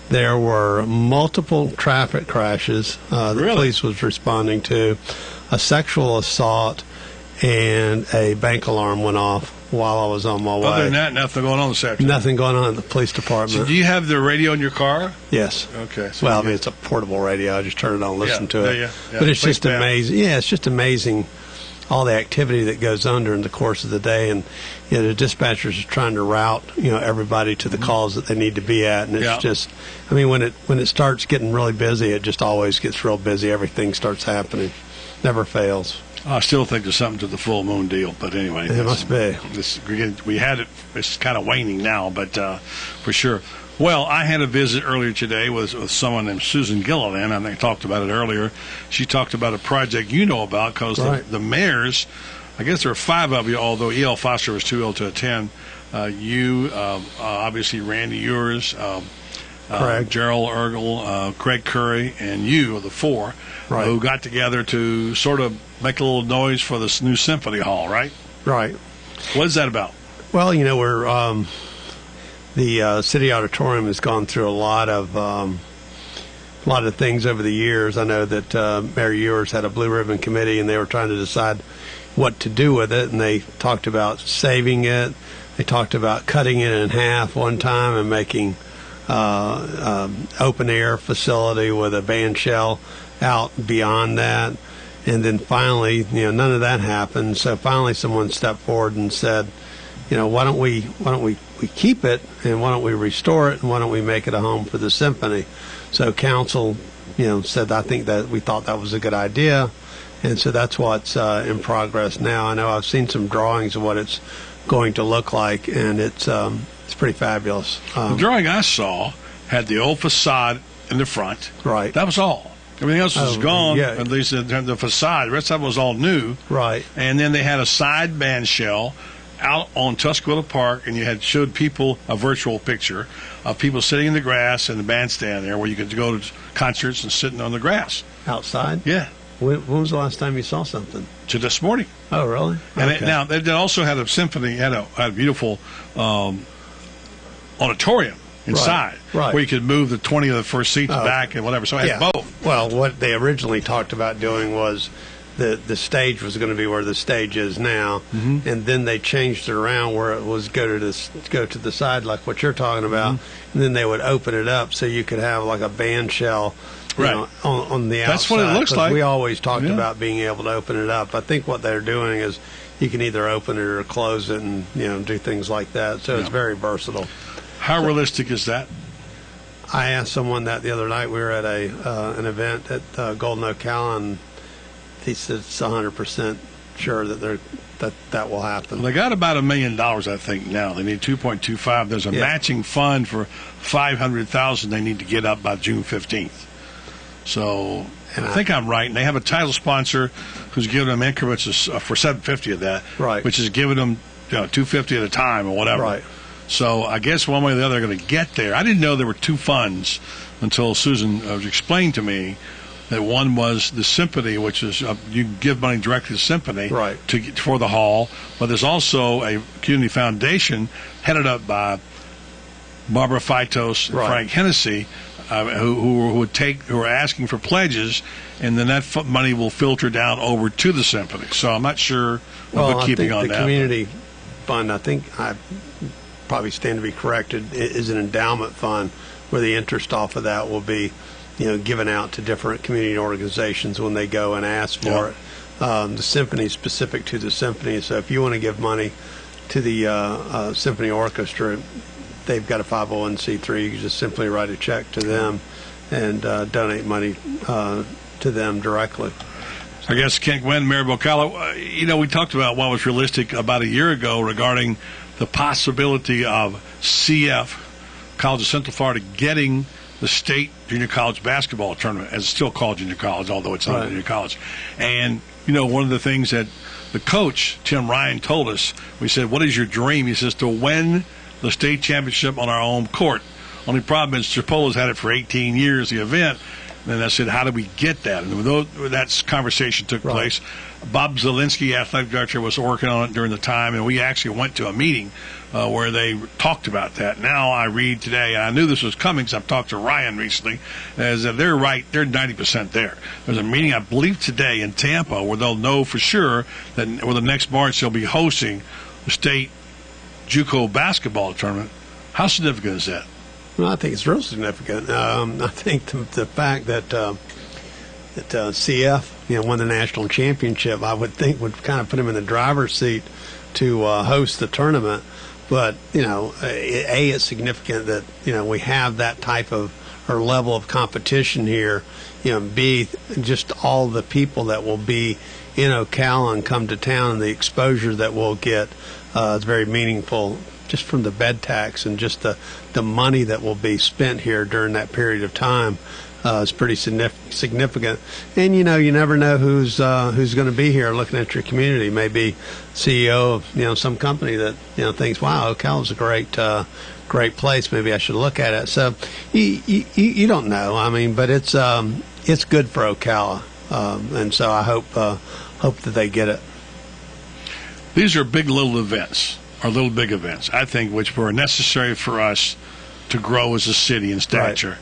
Speaker 25: there were multiple traffic crashes the police was responding to. A sexual assault and a bank alarm went off while I was on my way.
Speaker 7: Other than that, nothing going on this afternoon?
Speaker 25: Nothing going on at the police department.
Speaker 7: So do you have the radio in your car?
Speaker 25: Yes.
Speaker 7: Okay. So
Speaker 25: well, I mean, it's a portable radio. I just turn it on and listen to it.
Speaker 7: Yeah.
Speaker 25: But it's just amazing. Yeah, it's just amazing all the activity that goes on during the course of the day. And the dispatchers are trying to route, everybody to the calls that they need to be at. And it's just, I mean, when it starts getting really busy, it just always gets real busy. Everything starts happening. Never fails.
Speaker 7: I still think there's something to the full moon deal, but anyway.
Speaker 25: It must be.
Speaker 7: We had it. It's kind of waning now, but for sure. Well, I had a visit earlier today with someone named Susan Gilliland. I think I talked about it earlier. She talked about a project you know about because the mayors, I guess there are 5 of you, although E.L. Foster was too ill to attend. You, obviously Randy Ewers,
Speaker 25: Craig.
Speaker 7: Gerald Ergel, Craig Curry, and you are the 4 who got together to sort of make a little noise for this new symphony hall, right?
Speaker 25: Right.
Speaker 7: What is that about?
Speaker 25: Well, we're the city auditorium has gone through a lot of things over the years. I know that Mayor Ewers had a blue ribbon committee, and they were trying to decide what to do with it, and they talked about saving it. They talked about cutting it in half one time and making open air facility with a band shell out beyond that. And then finally, none of that happened. So finally, someone stepped forward and said, why don't we keep it, and why don't we restore it, and why don't we make it a home for the symphony? So council, said, I think that we thought that was a good idea, and so that's what's in progress now. I know I've seen some drawings of what it's going to look like, and it's pretty fabulous.
Speaker 7: The drawing I saw had the old facade in the front.
Speaker 25: Right.
Speaker 7: That was all. Everything else was gone,
Speaker 25: yeah.
Speaker 7: at least in terms of the facade. The rest of it was all new.
Speaker 25: Right.
Speaker 7: And then they had a side band shell out on Tuscaloosa Park, and you showed people a virtual picture of people sitting in the grass and the bandstand there where you could go to concerts and sitting on the grass.
Speaker 25: Outside?
Speaker 7: Yeah.
Speaker 25: When was the last time you saw something?
Speaker 7: To this morning.
Speaker 25: Oh, really?
Speaker 7: And
Speaker 25: Okay.
Speaker 7: now, they also had a symphony, had a beautiful auditorium inside
Speaker 25: Right.
Speaker 7: where you could move the 20 of the first seats back and whatever. So it had both.
Speaker 25: Well, what they originally talked about doing was the stage was going to be where the stage is now, and then they changed it around where it was go to the side like what you're talking about, and then they would open it up so you could have like a band shell on the outside.
Speaker 7: That's what it looks like.
Speaker 25: We always talked about being able to open it up. I think what they're doing is you can either open it or close it and do things like that. So it's very versatile.
Speaker 7: How realistic is that?
Speaker 25: I asked someone that the other night. We were at an event at Golden Ocala, and he said it's 100% sure that will happen.
Speaker 7: Well, they got about $1 million, I think, now. They need 2.25. There's a matching fund for $500,000 they need to get up by June 15th. So I think I'm right. And they have a title sponsor who's giving them increments for $750 of that, which is giving them $250 at a time or whatever.
Speaker 25: Right.
Speaker 7: So I guess one way or the other they're going to get there. I didn't know there were 2 funds until Susan explained to me that one was the symphony, which is you give money directly to the symphony for the hall, but there's also a community foundation headed up by Barbara Fitos and Frank Hennessy, who are asking for pledges, and then that money will filter down over to the symphony. So I'm not sure what bookkeeping on that.
Speaker 25: The community fund, I think I probably stand to be corrected, is an endowment fund where the interest off of that will be given out to different community organizations when they go and ask for it. The symphony is specific to the symphony, so if you want to give money to the symphony orchestra, they've got a 501c3. You can just simply write a check to them and donate money to them directly.
Speaker 7: I guess Kent Gwynn, Mayor of Ocala, we talked about what was realistic about a year ago regarding the possibility of CF, College of Central Florida, getting the state junior college basketball tournament, as it's still called junior college, although it's not junior college. And, one of the things that the coach, Tim Ryan, told us, we said, what is your dream? He says, to win the state championship on our home court. Only problem is Chipola's had it for 18 years, the event. And I said, how do we get that? And that conversation took place. Bob Zielinski, athletic director, was working on it during the time, and we actually went to a meeting where they talked about that. Now I read today, and I knew this was coming because I've talked to Ryan recently, is that they're right, they're 90% there. There's a meeting, I believe, today in Tampa where they'll know for sure that the next March they'll be hosting the state JUCO basketball tournament. How significant is that?
Speaker 25: Well, I think it's real significant. I think the fact that CF, won the national championship, I would think would kind of put them in the driver's seat to host the tournament. But it's significant that we have that type of or level of competition here. B, just all the people that will be in Ocala and come to town, and the exposure that we'll get is very meaningful just from the bed tax and just the money that will be spent here during that period of time is pretty significant. And you never know who's going to be here looking at your community. Maybe CEO of some company that thinks, wow, Ocala's a great place. Maybe I should look at it. So you don't know. I mean, but it's good for Ocala, and so I hope that they get it.
Speaker 7: These are big little events, or little big events, I think, which were necessary for us to grow as a city in stature.
Speaker 25: Right.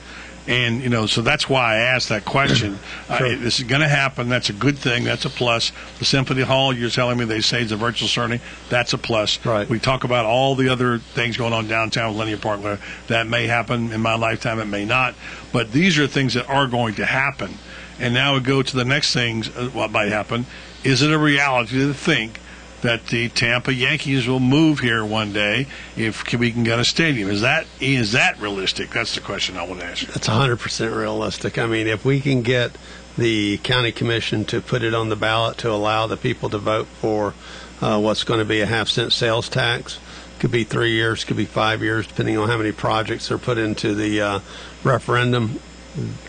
Speaker 7: And, so that's why I asked that question.
Speaker 25: Sure.
Speaker 7: This is going to happen. That's a good thing. That's a plus. The Symphony Hall, you're telling me they say it's a virtual ceremony. That's a plus.
Speaker 25: Right.
Speaker 7: We talk about all the other things going on downtown with Linear Park. Where that may happen in my lifetime. It may not. But these are things that are going to happen. And now we go to the next things, what might happen. Is it a reality to think that the Tampa Yankees will move here one day if we can get a stadium? Is that realistic? That's the question I want to ask you.
Speaker 25: That's 100% realistic. I mean, if we can get the county commission to put it on the ballot to allow the people to vote for what's going to be a half-cent sales tax, could be 3 years, could be 5 years, depending on how many projects are put into the referendum,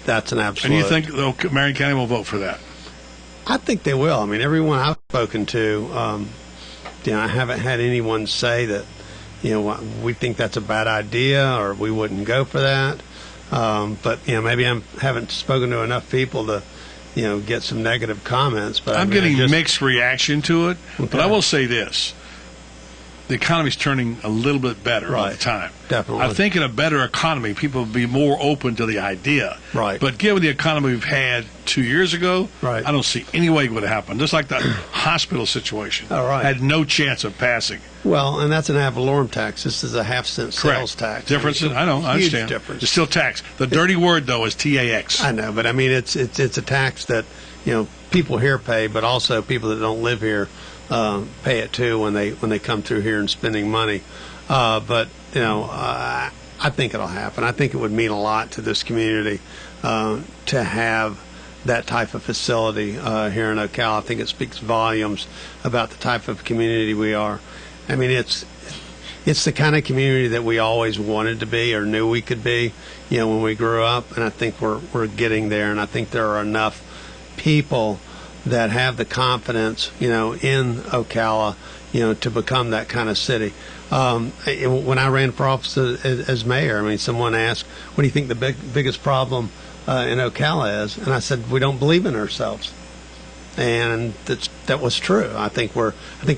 Speaker 25: that's an absolute.
Speaker 7: And you think Marion County will vote for that?
Speaker 25: I think they will. I mean, everyone I've spoken to, I haven't had anyone say that, we think that's a bad idea or we wouldn't go for that. But, maybe I haven't spoken to enough people to, get some negative comments. But
Speaker 7: I'm getting mixed reaction to it.
Speaker 25: Okay.
Speaker 7: But I will say this. The economy's turning a little bit better all the time.
Speaker 25: Definitely.
Speaker 7: I think in a better economy, people will be more open to the idea.
Speaker 25: Right.
Speaker 7: But given the economy we've had 2 years ago,
Speaker 25: right.
Speaker 7: I don't see any way it would have happened. Just like the hospital situation.
Speaker 25: All right.
Speaker 7: Had no chance of passing.
Speaker 25: Well, and that's an ad valorem tax. This is a half-cent sales tax.
Speaker 7: Differences? I know. I understand.
Speaker 25: Difference.
Speaker 7: It's still tax. The dirty word, though, is TAX.
Speaker 25: I know, but I mean, it's a tax that, people here pay, but also people that don't live here pay it too when they come through here and spending money. But I think it'll happen. I think it would mean a lot to this community to have that type of facility here in Ocala. I think it speaks volumes about the type of community we are. I mean, it's the kind of community that we always wanted to be or knew we could be, when we grew up. And I think we're getting there. And I think there are enough people that have the confidence, in Ocala, to become that kind of city. When I ran for office as mayor, I mean, someone asked, "What do you think the biggest problem in Ocala is?" And I said, "We don't believe in ourselves." And that was true. I think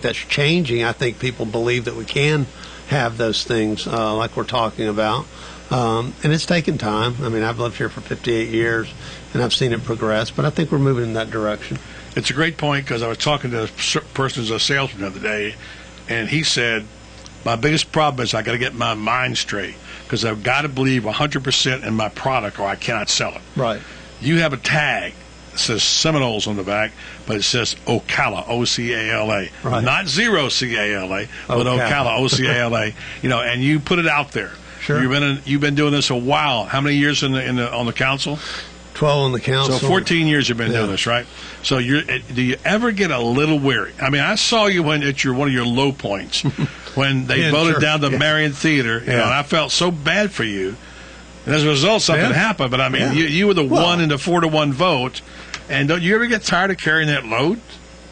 Speaker 25: that's changing. I think people believe that we can have those things like we're talking about. And it's taken time. I mean, I've lived here for 58 years, and I've seen it progress, but I think we're moving in that direction.
Speaker 7: It's a great point because I was talking to a person who's a salesman the other day, and he said, my biggest problem is I got to get my mind straight because I've got to believe 100% in my product or I cannot sell it.
Speaker 25: Right.
Speaker 7: You have a tag that says Seminoles on the back, but it says Ocala, O-C-A-L-A.
Speaker 25: Right.
Speaker 7: Not zero C-A-L-A, but Ocala, O-C-A-L-A. And you put it out there.
Speaker 25: Sure.
Speaker 7: You've been doing this a while. How many years on the council?
Speaker 25: 12 on the council.
Speaker 7: So 14 years you've been doing this, right? So do you ever get a little weary? I mean, I saw you at one of your low points when they voted down the Marion Theater, and I felt so bad for you. And as a result, something happened. But I mean, you were the 1 in the 4-1 vote, and don't you ever get tired of carrying that load?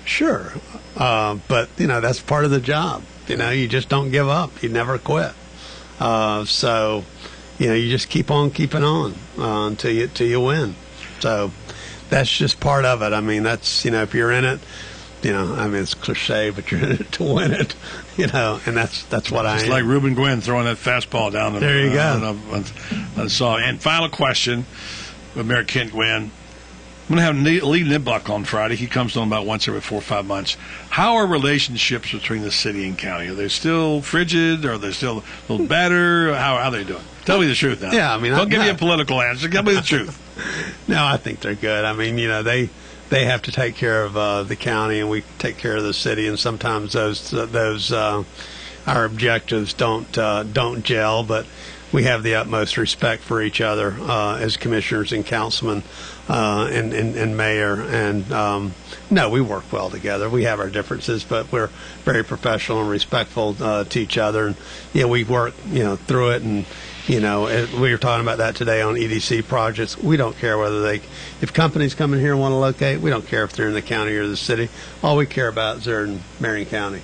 Speaker 25: Sure, but that's part of the job. You just don't give up. You never quit. So. You just keep on keeping on until you win. So that's just part of it. I mean, that's if you're in it, I mean it's cliche, but you're in it to win it. And that's what I am.
Speaker 7: It's like Reuben Gwynn throwing that fastball down.
Speaker 25: There you go.
Speaker 7: And final question with Mayor Kent Gwynn. I'm going to have Lee Niblock on Friday. He comes on about once every 4 or 5 months. How are relationships between the city and county? Are they still frigid? Are they still a little better? How are they doing? Tell me the truth now.
Speaker 25: Yeah, I mean,
Speaker 7: don't give me a political answer. Give me the truth.
Speaker 25: No, I think they're good. I mean, they have to take care of the county, and we take care of the city. And sometimes those our objectives don't gel. But we have the utmost respect for each other as commissioners and councilmen and mayor. And no, we work well together. We have our differences, but we're very professional and respectful to each other. And we work through it. And we were talking about that today on EDC projects. We don't care if companies come in here and want to locate, we don't care if they're in the county or the city. All we care about is they're in Marion County.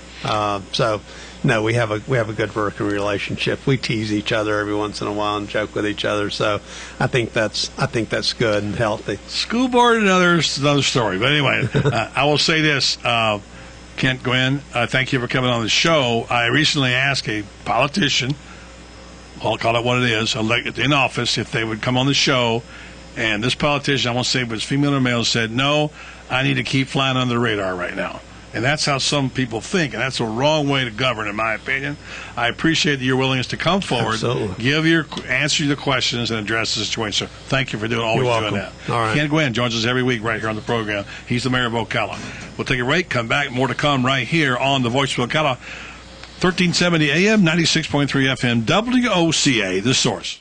Speaker 25: No, we have a good working relationship. We tease each other every once in a while and joke with each other. So I think that's good and healthy.
Speaker 7: School board and others, another story. But anyway, I will say this, Kent Gwynn, thank you for coming on the show. I recently asked a politician, I'll call it what it is, elected in office, if they would come on the show. And this politician, I won't say if it was female or male, said, no, I need to keep flying under the radar right now. And that's how some people think, and that's a wrong way to govern, in my opinion. I appreciate your willingness to come forward, answer the questions, and address the situation. So thank you for always doing that.
Speaker 25: All right.
Speaker 7: Ken Gwynn joins us every week right here on the program. He's the mayor of Ocala. We'll take a break, come back, more to come right here on the Voice of Ocala, 1370 AM, 96.3 FM, WOCA, The Source.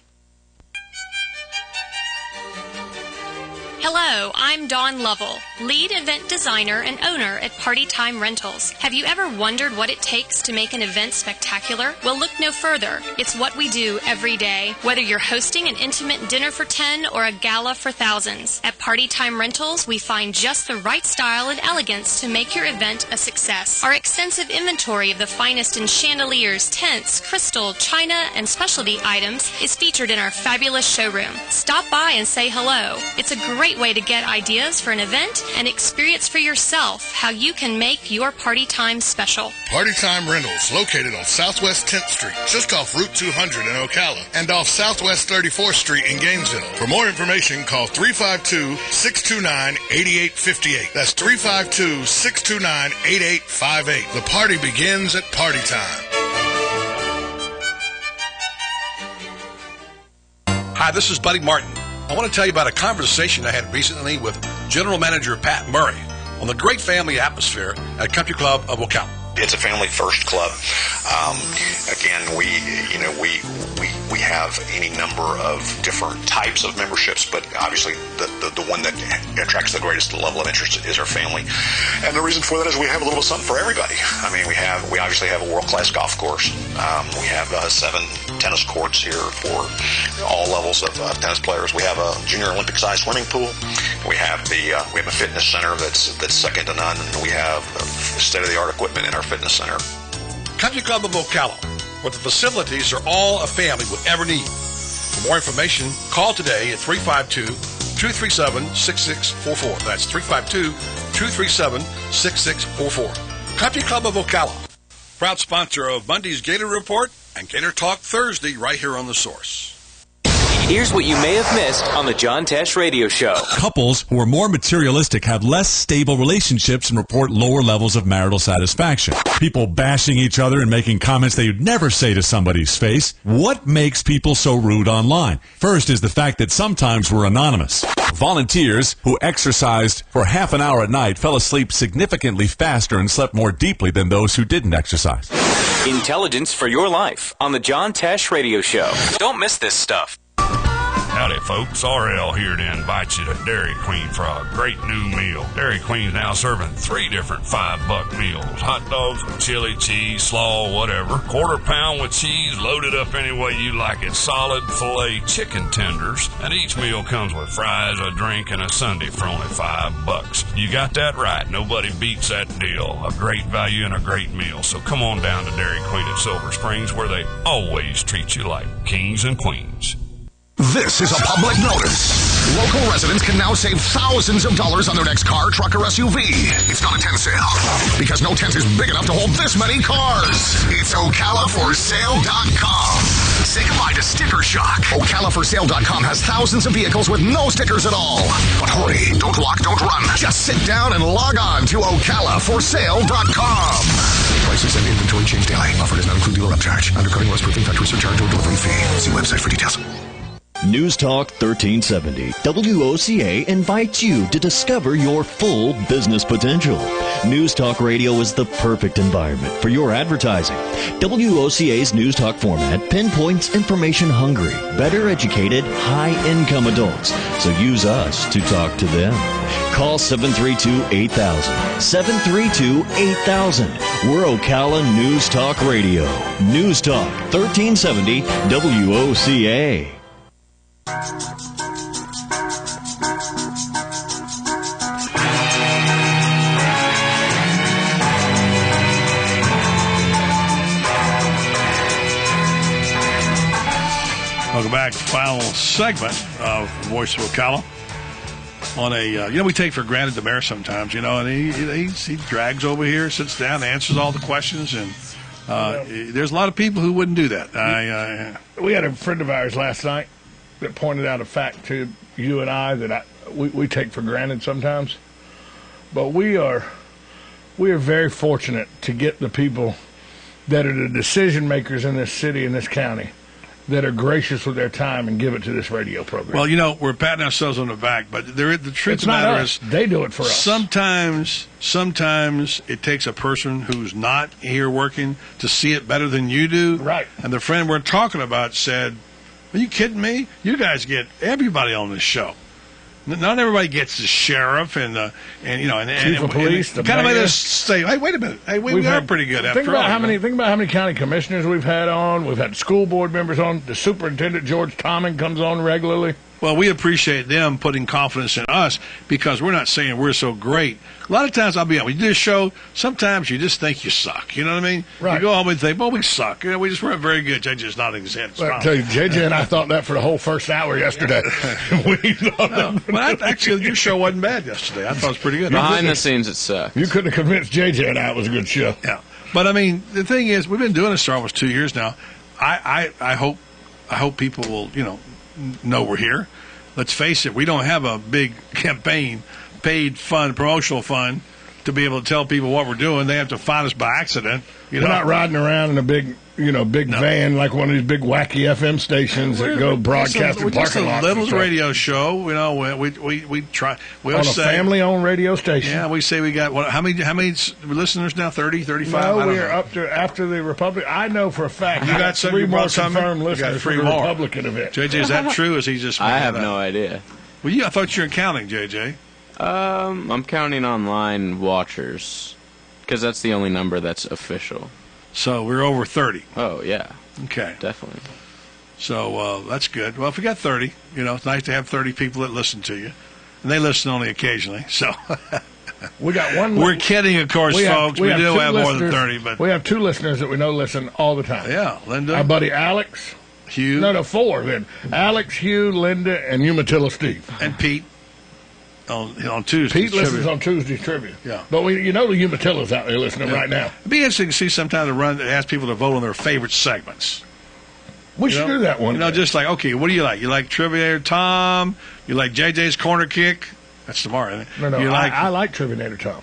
Speaker 1: Hello, I'm Dawn Lovell, lead event designer and owner at Party Time Rentals. Have you ever wondered what it takes to make an event spectacular? Well, look no further. It's what we do every day. Whether you're hosting an intimate dinner for 10 or a gala for thousands, at Party Time Rentals, we find just the right style and elegance to make your event a success. Our extensive inventory of the finest in chandeliers, tents, crystal, china, and specialty items is featured in our fabulous showroom. Stop by and say hello. It's a great way to get ideas for an event and experience for yourself how you can make your party time special.
Speaker 2: Party Time Rentals, located on Southwest 10th Street, just off Route 200 in Ocala, and off Southwest 34th Street in Gainesville. For more information, call 352-629-8858. That's 352-629-8858. The party begins at Party Time.
Speaker 3: Hi, this is Buddy Martin. I want to tell you about a conversation I had recently with General Manager Pat Murray on the great family atmosphere at Country Club of Ocala.
Speaker 4: It's a family-first club. Again, we have any number of different types of memberships, but obviously the one that attracts the greatest level of interest is our family. And the reason for that is we have a little something for everybody. I mean, we obviously have a world-class golf course. We have 7 tennis courts here for all levels of tennis players. We have a junior Olympic-sized swimming pool. We have a fitness center that's second to none, and we have state-of-the-art equipment in our fitness center.
Speaker 3: Country Club of Ocala, where the facilities are all a family would ever need. For more information, call today at 352-237-6644. That's 352-237-6644. Country Club of Ocala, proud sponsor of Monday's Gator Report and Gator Talk Thursday right here on The Source.
Speaker 5: Here's what you may have missed on the John Tesh Radio Show.
Speaker 26: Couples who are more materialistic have less stable relationships and report lower levels of marital satisfaction. People bashing each other and making comments they would never say to somebody's face. What makes people so rude online? First is the fact that sometimes we're anonymous. Volunteers who exercised for half an hour at night fell asleep significantly faster and slept more deeply than those who didn't exercise.
Speaker 5: Intelligence for your life on the John Tesh Radio Show. Don't miss this stuff.
Speaker 27: Howdy, folks. RL here to invite you to Dairy Queen for a great new meal. Dairy Queen's now serving 3 different $5 meals. Hot dogs with chili, cheese, slaw, whatever. Quarter pound with cheese, loaded up any way you like it. Solid filet chicken tenders. And each meal comes with fries, a drink, and a sundae for only $5. You got that right. Nobody beats that deal. A great value and a great meal. So come on down to Dairy Queen at Silver Springs, where they always treat you like kings and queens.
Speaker 17: This is a public notice. Local residents can now save thousands of dollars on their next car, truck, or SUV. It's not a tent sale, because no tent is big enough to hold this many cars. It's ocalaforsale.com. Say goodbye to sticker shock. Ocalaforsale.com has thousands of vehicles with no stickers at all. But hurry, don't walk, don't run. Just sit down and log on to ocalaforsale.com. Prices and inventory change daily. Offer does not include dealer upcharge, undercutting, rust proofing, factory surcharge, or delivery fee. See website for details.
Speaker 24: News Talk 1370. WOCA invites you to discover your full business potential. News Talk Radio is the perfect environment for your advertising. WOCA's News Talk format pinpoints information-hungry, better educated, high-income adults. So use us to talk to them. Call 732-8000. 732-8000. We're Ocala News Talk Radio. News Talk 1370 WOCA.
Speaker 7: Welcome back to the final segment of Voice of Ocala. On a, we take for granted the mayor sometimes, and he drags over here, sits down, answers all the questions, and there's a lot of people who wouldn't do that.
Speaker 8: We had a friend of ours last night that pointed out a fact to you and I that we take for granted sometimes. But we are very fortunate to get the people that are the decision makers in this city and this county that are gracious with their time and give it to this radio program.
Speaker 7: Well, we're patting ourselves on the back, but the truth of the matter is
Speaker 8: they do it for us.
Speaker 7: Sometimes it takes a person who's not here working to see it better than you do.
Speaker 8: Right.
Speaker 7: And the friend we're talking about said, "Are you kidding me? You guys get everybody on this show. Not everybody gets the sheriff and
Speaker 8: chief of police.
Speaker 7: And kind of made us say, hey, wait a minute. Hey, we are pretty good after all.
Speaker 8: Think about how many county commissioners we've had on. We've had school board members on. The superintendent, George Tommen, comes on regularly.
Speaker 7: Well, we appreciate them putting confidence in us because we're not saying we're so great. A lot of times, I'll be honest, when you do a show, sometimes you just think you suck. You know what I mean?
Speaker 8: Right.
Speaker 7: You go home and think, well, we suck. We just weren't very good. JJ's nodding his head.
Speaker 8: I tell you, JJ and I thought that for the whole first hour yesterday.
Speaker 7: Actually, your show wasn't bad yesterday. I thought it was pretty good.
Speaker 9: Behind the scenes, it sucked.
Speaker 8: You couldn't have convinced JJ and I it was a good show.
Speaker 7: Yeah. But, I mean, the thing is, we've been doing this for almost 2 years now. I hope people will, know we're here. Let's face it, we don't have a big campaign, paid fund, promotional fund to be able to tell people what we're doing. They have to find us by accident.
Speaker 8: We're not riding around in a big van like one of these big wacky FM stations that go broadcast in parking lots.
Speaker 7: We're just a little radio show. We try. We
Speaker 8: on a family-owned radio station.
Speaker 7: Yeah, we say we got how many listeners now? 30, 35?
Speaker 8: No, we're up to after the Republic. I know for a fact
Speaker 7: you got
Speaker 8: three more confirmed listeners for the Republican event.
Speaker 7: JJ, is that true? Or is he just?
Speaker 9: I have no idea.
Speaker 7: Well, I thought you were counting, JJ.
Speaker 9: I'm counting online watchers because that's the only number that's official.
Speaker 7: So we're over 30.
Speaker 9: Oh, yeah.
Speaker 7: Okay.
Speaker 9: Definitely.
Speaker 7: So that's good. Well, if we got 30, it's nice to have 30 people that listen to you. And they listen only occasionally. So
Speaker 8: we got one.
Speaker 7: We're kidding, of course, folks. We do have more than 30. But
Speaker 8: we have 2 listeners that we know listen all the time.
Speaker 7: Yeah, Linda.
Speaker 8: Our buddy Alex.
Speaker 7: Hugh.
Speaker 8: No, 4 then. Alex, Hugh, Linda, and Umatilla Steve.
Speaker 7: And Pete. On Tuesday.
Speaker 8: Pete listens on Tuesday's trivia.
Speaker 7: Yeah.
Speaker 8: But the Umatilla's out there listening right now.
Speaker 7: It'd be interesting to see sometime to ask people to vote on their favorite segments.
Speaker 8: We should do that one.
Speaker 7: Just like, okay, what do you like? You like Trivia Tom? You like JJ's Corner Kick? That's tomorrow, isn't it?
Speaker 8: No, I like Trivia Tom.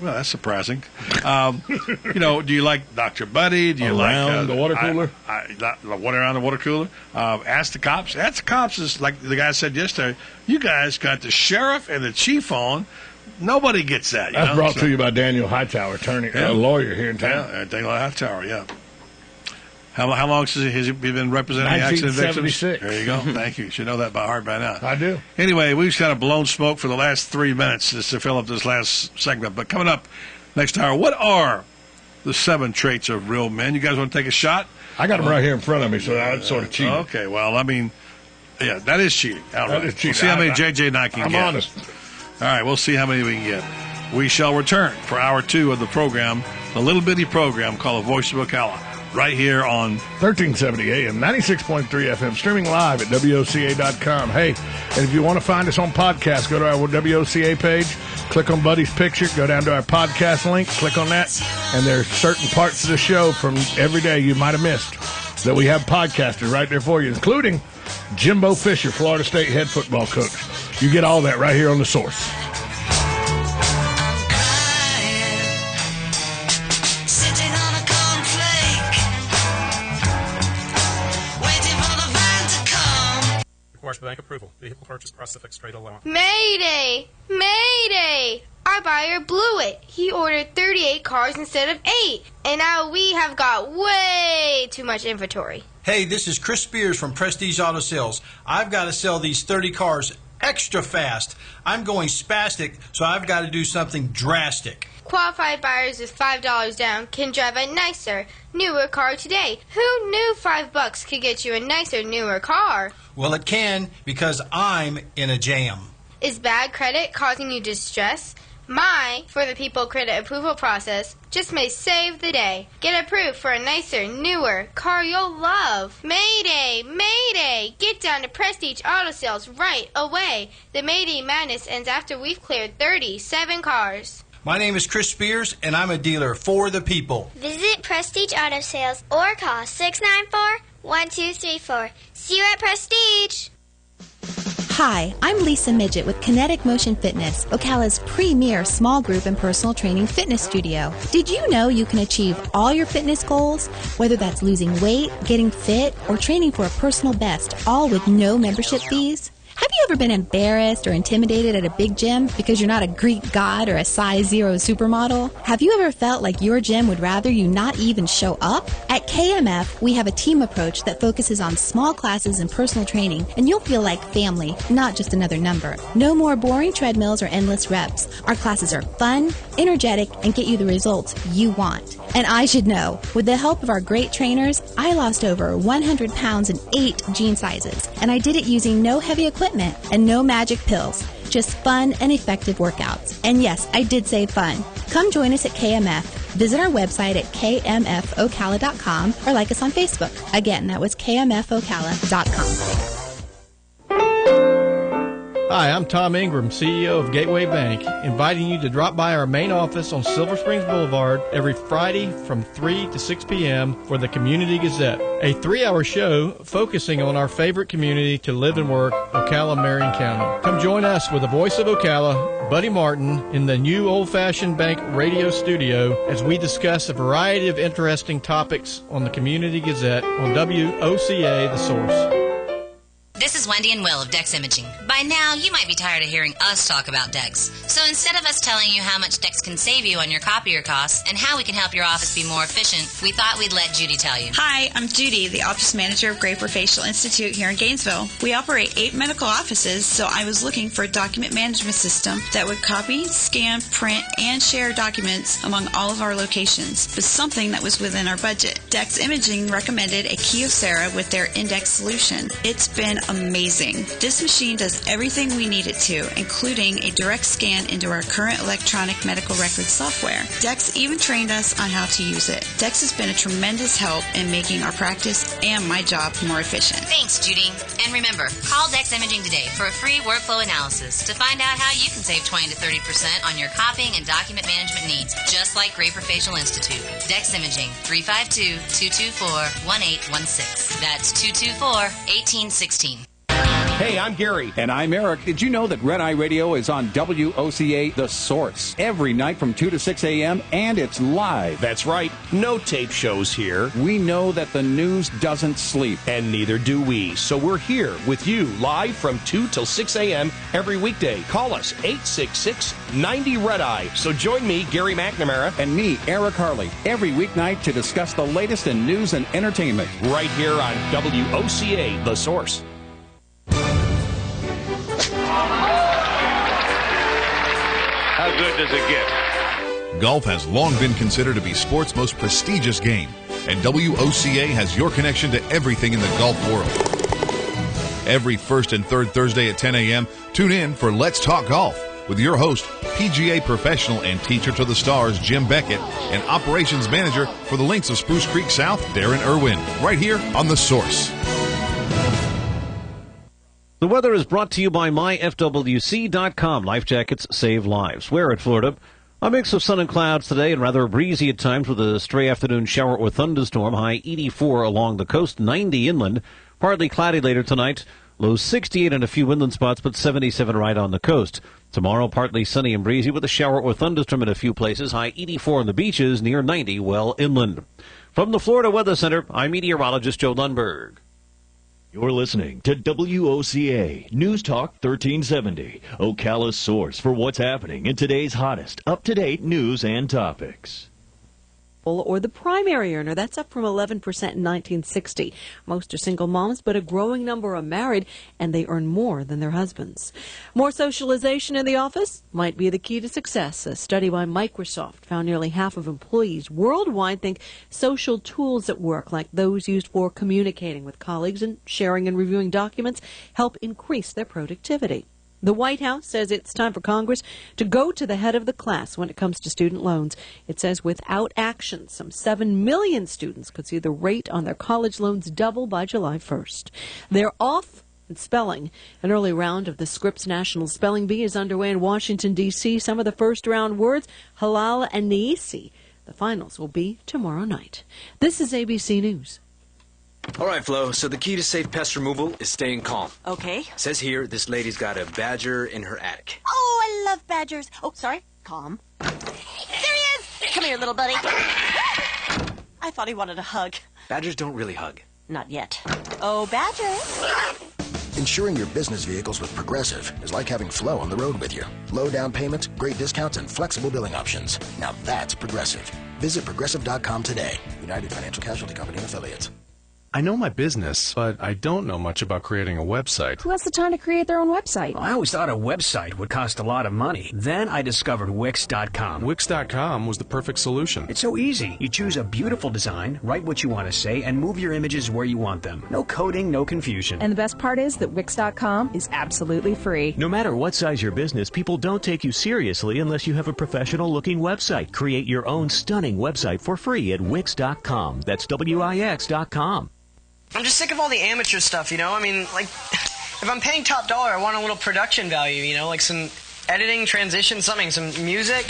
Speaker 7: Well, that's surprising. Do you like Dr. Buddy? Do you
Speaker 8: like the water cooler?
Speaker 7: The water around the water cooler. Ask the Cops. Ask the Cops is like the guy said yesterday. You guys got the sheriff and the chief on. Nobody gets that.
Speaker 8: That's brought to you by Daniel Hightower, attorney, a lawyer here in town.
Speaker 7: Yeah, Daniel Hightower. Yeah. How long has he been representing accident victims?
Speaker 8: 1976.
Speaker 7: There you go. Thank you. You should know that by heart by now.
Speaker 8: I do.
Speaker 7: Anyway, we've kind of blown smoke for the last 3 minutes just to fill up this last segment. But coming up next hour, what are the 7 traits of real men? You guys want to take a shot?
Speaker 8: I got them right here in front of me, so that's sort of cheating.
Speaker 7: Okay, well, I mean, yeah, that is cheating.
Speaker 8: That is cheating.
Speaker 7: We'll see how many JJ and I can get.
Speaker 8: I'm honest.
Speaker 7: All right, we'll see how many we can get. We shall return for hour 2 of the program, the little bitty program called The Voice of Ocala. Right here on
Speaker 8: 1370 AM, 96.3 FM, streaming live at WOCA.com. Hey, and if you want to find us on podcast, go to our WOCA page, click on Buddy's picture, go down to our podcast link, click on that, and there's certain parts of the show from every day you might have missed that we have podcasted right there for you, including Jimbo Fisher, Florida State head football coach. You get all that right here on The Source.
Speaker 6: requires bank approval. Vehicle purchase processed with fixed rate allowance.
Speaker 11: Mayday! Mayday! Our buyer blew it. He ordered 38 cars instead of 8. And now we have got way too much inventory.
Speaker 12: Hey, this is Chris Spears from Prestige Auto Sales. I've got to sell these 30 cars extra fast. I'm going spastic, so I've got to do something drastic.
Speaker 11: Qualified buyers with $5 down can drive a nicer, newer car today. Who knew $5 could get you a nicer, newer car?
Speaker 12: Well, it can, because I'm in a jam.
Speaker 11: Is bad credit causing you distress? My For the People credit approval process just may save the day. Get approved for a nicer, newer car you'll love. Mayday! Mayday! Get down to Prestige Auto Sales right away. The Mayday Madness ends after we've cleared 37 cars.
Speaker 12: My name is Chris Spears, and I'm a dealer for the people.
Speaker 13: Visit Prestige Auto Sales or call 694-1234. See you at Prestige.
Speaker 14: Hi, I'm Lisa Midget with Kinetic Motion Fitness, Ocala's premier small group and personal training fitness studio. Did you know you can achieve all your fitness goals, whether that's losing weight, getting fit, or training for a personal best, all with no membership fees? Have you ever been embarrassed or intimidated at a big gym because you're not a Greek god or a size 0 supermodel? Have you ever felt like your gym would rather you not even show up? At KMF, we have a team approach that focuses on small classes and personal training, and you'll feel like family, not just another number. No more boring treadmills or endless reps. Our classes are fun, energetic, and get you the results you want. And I should know, with the help of our great trainers, I lost over 100 pounds in 8 jean sizes, and I did it using no heavy equipment and no magic pills. Just fun and effective workouts. And yes, I did say fun. Come join us at KMF. Visit our website at kmfocala.com or like us on Facebook. Again, that was kmfocala.com.
Speaker 15: Hi, I'm Tom Ingram, CEO of Gateway Bank, inviting you to drop by our main office on Silver Springs Boulevard every Friday from 3 to 6 p.m. for the Community Gazette, a 3-hour show focusing on our favorite community to live and work, Ocala, Marion County. Come join us with the voice of Ocala, Buddy Martin, in the new old-fashioned bank radio studio as we discuss a variety of interesting topics on the Community Gazette on WOCA The Source.
Speaker 16: This is Wendy and Will of Dex Imaging. By now, you might be tired of hearing us talk about Dex. So instead of us telling you how much Dex can save you on your copier costs and how we can help your office be more efficient, we thought we'd let Judy tell you.
Speaker 28: Hi, I'm Judy, the office manager of Graper Facial Institute here in Gainesville. We operate 8 medical offices, so I was looking for a document management system that would copy, scan, print, and share documents among all of our locations, but something that was within our budget. Dex Imaging recommended a Kyocera with their Index solution. It's been amazing. This machine does everything we need it to, including a direct scan into our current electronic medical record software. Dex even trained us on how to use it. Dex has been a tremendous help in making our practice and my job more efficient.
Speaker 16: Thanks, Judy. And remember, call Dex Imaging today for a free workflow analysis to find out how you can save 20 to 30% on your copying and document management needs, just like Graper Facial Institute. Dex Imaging, 352-224-1816. That's 224-1816.
Speaker 29: Hey, I'm Gary. And I'm Eric. Did you know that Red Eye Radio is on WOCA The Source every night from 2 to 6 a.m. and it's live?
Speaker 30: That's right. No tape shows here.
Speaker 29: We know that the news doesn't sleep.
Speaker 30: And neither do we. So we're here with you live from 2 till 6 a.m. every weekday. Call us 866-90-RED-EYE. So join me, Gary McNamara.
Speaker 29: And me, Eric Harley, every weeknight to discuss the latest in news and entertainment.
Speaker 30: Right here on WOCA The Source.
Speaker 31: How good does it get?
Speaker 22: Golf has long been considered to be sport's most prestigious game, and WOCA has your connection to everything in the golf world. Every first and third Thursday at 10 a.m., tune in for Let's Talk Golf with your host, PGA professional and teacher to the stars, Jim Beckett, and operations manager for the Links of Spruce Creek South, Darren Irwin, right here on The Source.
Speaker 32: The weather is brought to you by myfwc.com. Life jackets save lives. We're at Florida. A mix of sun and clouds today and rather breezy at times with a stray afternoon shower or thunderstorm. High 84 along the coast, 90 inland. Partly cloudy later tonight. Low 68 in a few inland spots, but 77 right on the coast. Tomorrow, partly sunny and breezy with a shower or thunderstorm in a few places. High 84 on the beaches, near 90 well inland. From the Florida Weather Center, I'm meteorologist Joe Lundberg.
Speaker 24: You're listening to WOCA News Talk 1370, Ocala's source for what's happening in today's hottest, up-to-date news and topics.
Speaker 1: Or the primary earner. That's up from 11% in 1960. Most are single moms, but a growing number are married, and they earn more than their husbands. More socialization in the office might be the key to success. A study by Microsoft found nearly half of employees worldwide think social tools at work, like those used for communicating with colleagues and sharing and reviewing documents, help increase their productivity. The White House says it's time for Congress to go to the head of the class when it comes to student loans. It says without action, some 7 million students could see the rate on their college loans double by July 1st. They're off in spelling. An early round of the Scripps National Spelling Bee is underway in Washington, D.C. Some of the first-round words, halal and neisi. The finals will be tomorrow night. This is ABC News.
Speaker 2: All right, Flo, so the key to safe pest removal is staying calm.
Speaker 3: Okay.
Speaker 2: Says here, this lady's got a badger in her attic.
Speaker 3: Oh, I love badgers. Oh, sorry. Calm. There he is! Come here, little buddy. I thought he wanted a hug.
Speaker 2: Badgers don't really hug.
Speaker 3: Not yet. Oh, badger.
Speaker 4: Insuring your business vehicles with Progressive is like having Flo on the road with you. Low down payments, great discounts, and flexible billing options. Now that's Progressive. Visit Progressive.com today. United Financial Casualty Company and Affiliates.
Speaker 10: I know my business, but I don't know much about creating a website.
Speaker 18: Who has the time to create their own website?
Speaker 19: I always thought a website would cost a lot of money. Then I discovered Wix.com.
Speaker 10: Wix.com was the perfect solution.
Speaker 19: It's so easy. You choose a beautiful design, write what you want to say, and move your images where you want them. No coding, no confusion.
Speaker 18: And the best part is that Wix.com is absolutely free.
Speaker 24: No matter what size your business, people don't take you seriously unless you have a professional-looking website. Create your own stunning website for free at Wix.com. That's Wix.com.
Speaker 20: I'm just sick of all the amateur stuff, you know? I mean, like, if I'm paying top dollar, I want a little production value, you know? Like some editing, transition, something, some music.